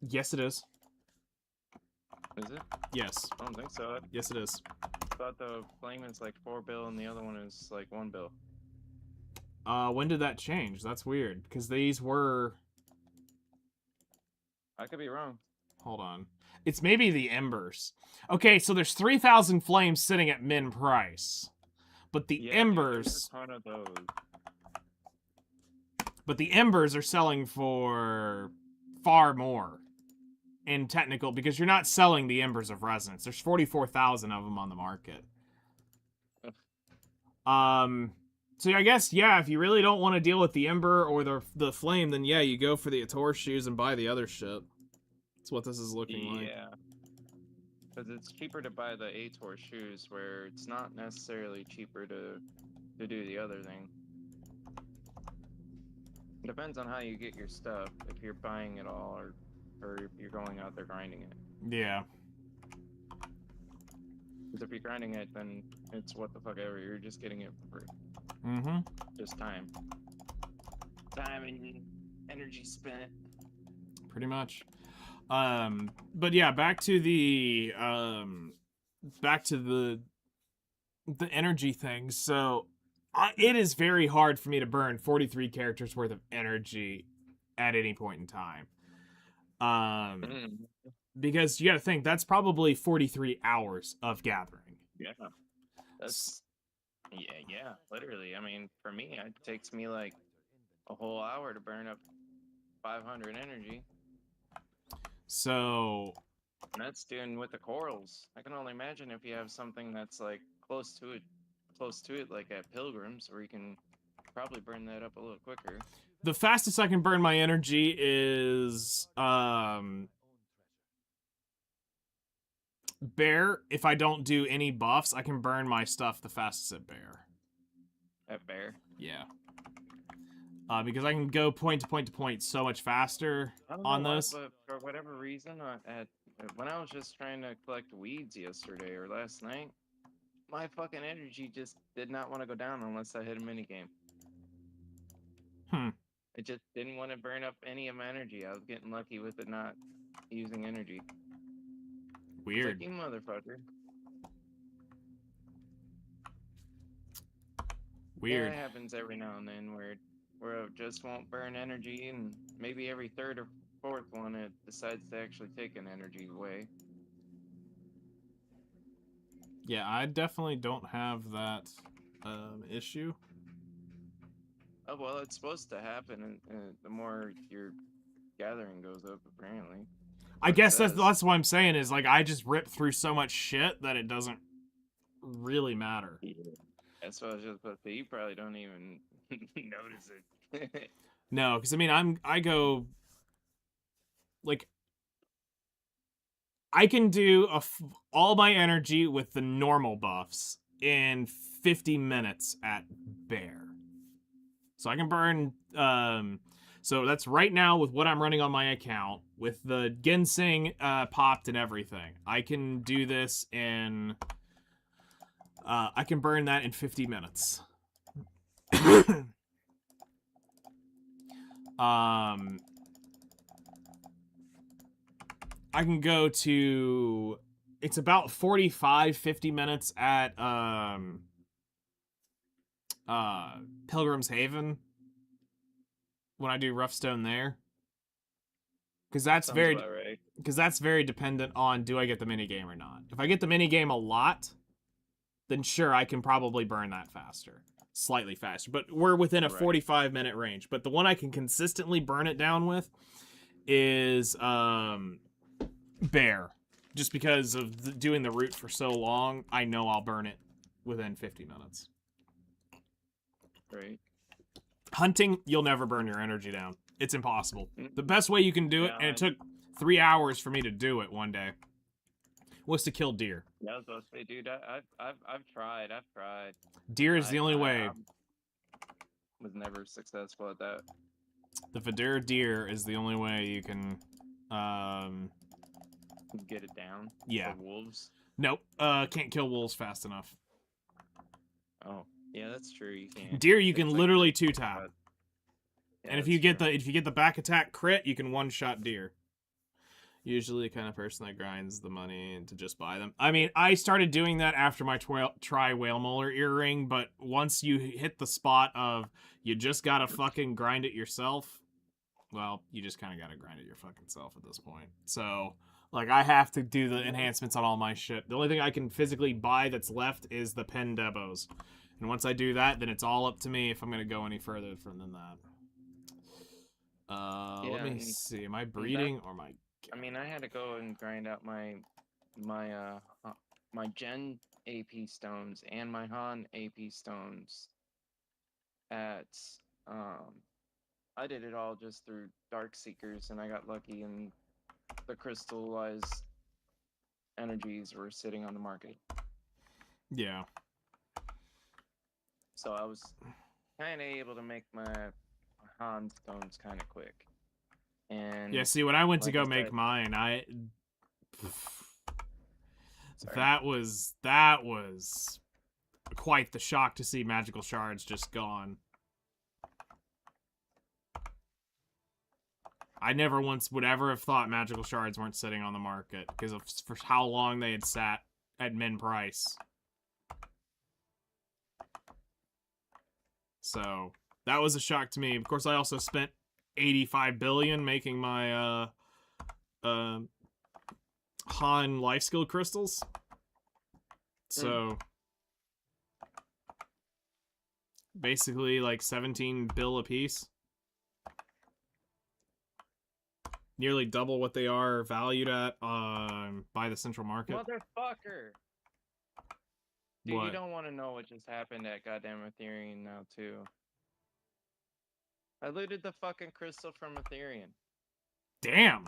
Yes, it is. Is it? Yes. I don't think so. Yes, it is. I thought the flame is like $4 bill and the other one is like $1 bill. When did that change? That's weird because these were. I could be wrong. Hold on. It's maybe the embers. Okay, so there's 3,000 flames sitting at min price. But the embers. There's a ton of those. But the embers are selling for far more in technical because you're not selling the embers of resonance. There's 44,000 of them on the market. So I guess, yeah, if you really don't want to deal with the ember or the flame, then yeah, you go for the Ator shoes and buy the other shit. That's what this is looking like. Yeah. Because it's cheaper to buy the Ator shoes, where it's not necessarily cheaper to do the other thing. Depends on how you get your stuff, if you're buying it all or if you're going out there grinding it. Yeah. Because if you're grinding it, then it's what the fuck ever. You're just getting it for free. Mm-hmm. Just time. Time and energy spent. Pretty much. But yeah, back to the energy thing. So it is very hard for me to burn 43 characters worth of energy at any point in time. Because you got to think that's probably 43 hours of gathering. Yeah. That's yeah, literally. I mean, for me, it takes me like a whole hour to burn up 500 energy. So, and that's doing with the corals. I can only imagine if you have something that's like close to it, like at Pilgrims, where you can probably burn that up a little quicker. The fastest I can burn my energy is Bear. If I don't do any buffs, I can burn my stuff the fastest at Bear. At Bear? Yeah. Because I can go point to point to point so much faster on those. But for whatever reason, when I was just trying to collect weeds yesterday or last night, my fucking energy just did not want to go down unless I hit a minigame. It just didn't want to burn up any of my energy. I was getting lucky with it not using energy. Weird. Like, you motherfucker. Weird. Yeah, it happens every now and then where it just won't burn energy, and maybe every third or fourth one it decides to actually take an energy away. Yeah, I definitely don't have that issue. Oh, well, it's supposed to happen, and the more your gathering goes up, apparently. I guess that's what I'm saying is, like, I just rip through so much shit that it doesn't really matter. Yeah. That's what I was just about to say. You probably don't even notice it. No, because, I mean, I go, like, I can do all my energy with the normal buffs in 50 minutes at Bear. So I can burn, so that's right now with what I'm running on my account, with the ginseng popped and everything. I can do this in, I can burn that in 50 minutes. I can go to, it's about 45, 50 minutes at, Pilgrim's Haven when I do Roughstone there. Because that's very dependent on do I get the minigame or not. If I get the minigame a lot, then sure, I can probably burn that faster. Slightly faster. But we're within a 45-minute range. But the one I can consistently burn it down with is Bear. Just because of doing the route for so long, I know I'll burn it within 50 minutes. Right. Hunting, you'll never burn your energy down. It's impossible. The best way you can do it, Yeah, and it took 3 hours for me to do it one day, was to kill deer. yeah, I was about to say, dude, I've tried. Deer is the only way. I was never successful at that. The Vidura deer is the only way you can, Get it down. yeah. The wolves. Nope, can't kill wolves fast enough. Oh, yeah, that's true. You can't. Deer, you can It's like literally 2-tap. yeah, And if that's you get true. the back attack crit, you can one-shot deer. Usually the kind of person that grinds the money to just buy them. I mean, I started doing that after my try whale molar earring, but once you hit the spot of you just gotta fucking grind it yourself, well, you just kind of gotta grind it your fucking self at this point. So, like, I have to do the enhancements on all my shit. The only thing I can physically buy that's left is the pen debos. And once I do that, then it's all up to me if I'm gonna go any further than that. Let me see. Am I breeding or my... I mean, I had to go and grind out my Gen AP stones and my Han AP stones at I did it all just through Dark Seekers, and I got lucky, and the crystallized energies were sitting on the market. Yeah. So I was kind of able to make my Han stones kind of quick. And yeah, see, when I went like to go I make said, mine, sorry. that was quite the shock to see magical shards just gone. I never once would ever have thought magical shards weren't sitting on the market because of for how long they had sat at min price. So that was a shock to me. Of course, I also spent 85 billion making my Han life skill crystals. So basically like 17 bill a piece. Nearly double what they are valued at by the central market. Motherfucker! Dude, What? you don't want to know what just happened at goddamn Ethereum now, too. I looted the fucking crystal from Ethereum. Damn.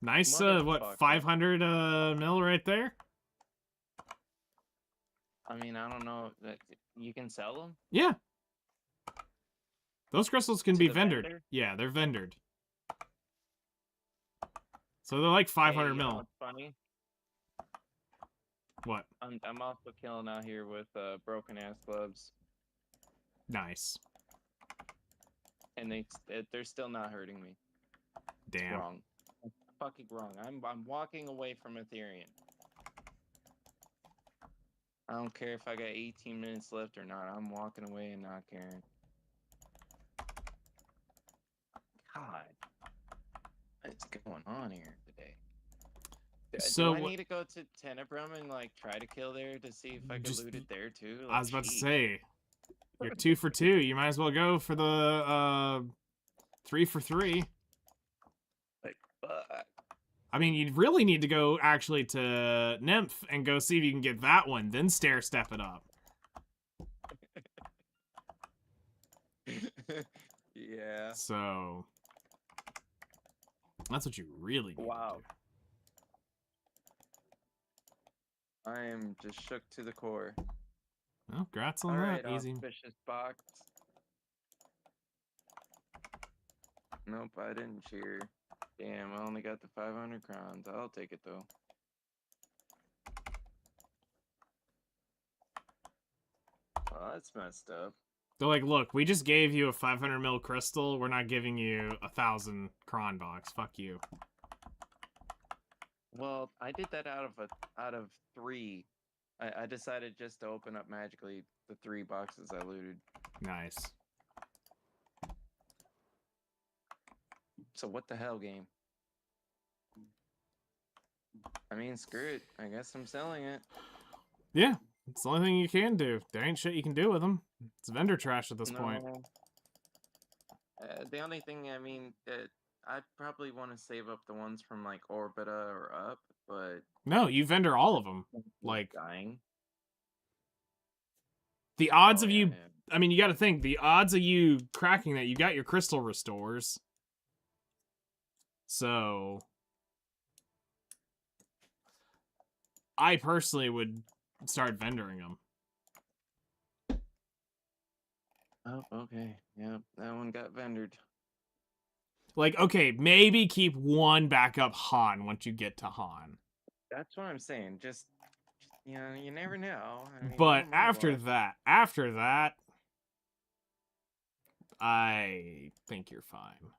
Nice, what, Motherfucker. 500 mil right there? I mean, I don't know. You can sell them? Yeah. Those crystals can To be the vendored. vendor? Yeah, they're vendored. So they're like 500 Hey, you know mil. what's funny? What? I'm also killing out here with broken ass gloves, Nice. and they're still not hurting me. It's Damn. wrong. It's fucking wrong. I'm walking away from Ethereum. I don't care if I got 18 minutes left or not. I'm walking away and not caring. God, what's going on here today? So do I need to go to Tenebrum and like try to kill there to see if I can Just- loot it there too? I was Like, about to sheesh. say, you're 2 for 2. You might as well go for the 3 for 3. Like, fuck. I mean, you really need to go actually to Nymph and go see if you can get that one, then stair step it up. Yeah. So that's what you really need Wow. to do. I am just shook to the core. Well, congrats on All right, that. Easy. auspicious box. Nope, I didn't cheer. Damn, I only got the 500 crowns. I'll take it though. Oh, that's messed up. They're like, look, we just gave you a 500 mil crystal. We're not giving you 1,000 cron box. Fuck you. Well, I did that out of 3. I decided just to open up magically the 3 boxes I looted. Nice. So what the hell, game? I mean, screw it. I guess I'm selling it. Yeah, it's the only thing you can do. There ain't shit you can do with them. It's vendor trash at this point. The only thing, I mean, I'd probably want to save up the ones from like Orbita or up, but No, you vendor all of them. Like, dying. the odds Oh, of yeah, you yeah. I mean, you got to think the odds of you cracking that. You got your crystal restores, so I personally would start vendoring them. Oh, okay. Yep, that one got vendored. Like, okay, maybe keep one backup Han once you get to Han. That's what I'm saying. Just you know, you never know. I mean, you But know my luck. after that, I think you're fine.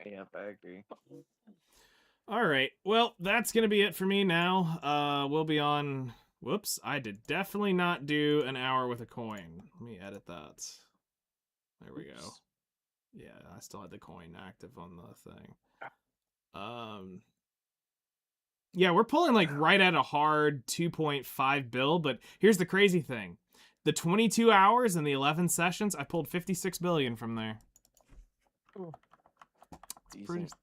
Yep, I agree. All right. Well, that's going to be it for me now. We'll be on... Whoops. I did definitely not do an hour with a coin. Let me edit that. There we go. Yeah, I still had the coin active on the thing. Yeah, we're pulling like right at a hard 2.5 bill, but here's the crazy thing. The 22 hours and the 11 sessions, I pulled 56 billion from there. Decent.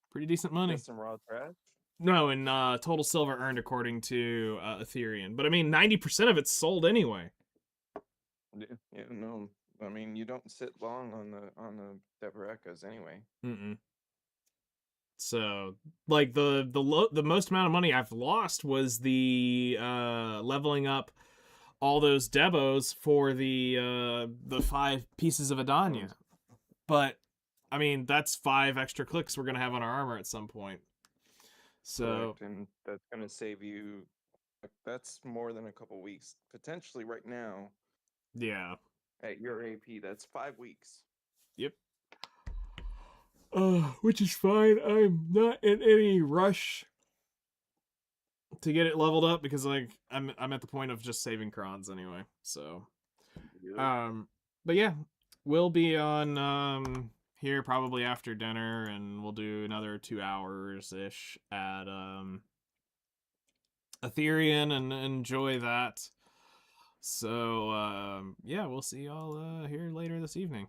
Pretty decent money. Just some raw trash. No, and total silver earned according to Ethereum. But I mean, 90% of it's sold anyway. Yeah, no. I mean, you don't sit long on the Deverecas anyway. Mm-mm. So, like the most amount of money I've lost was the leveling up all those debos for the 5 pieces of Adanya. But I mean, that's 5 extra clicks we're gonna have on our armor at some point. So, correct, and that's gonna save you. That's more than a couple weeks, potentially right now. yeah. At your AP, that's 5 weeks. Yep. Which is fine. I'm not in any rush to get it leveled up because like I'm at the point of just saving crons anyway. So, Yep. but yeah, we'll be on here probably after dinner, and we'll do another 2 hours ish at Ethereum and enjoy that. So yeah, we'll see y'all here later this evening.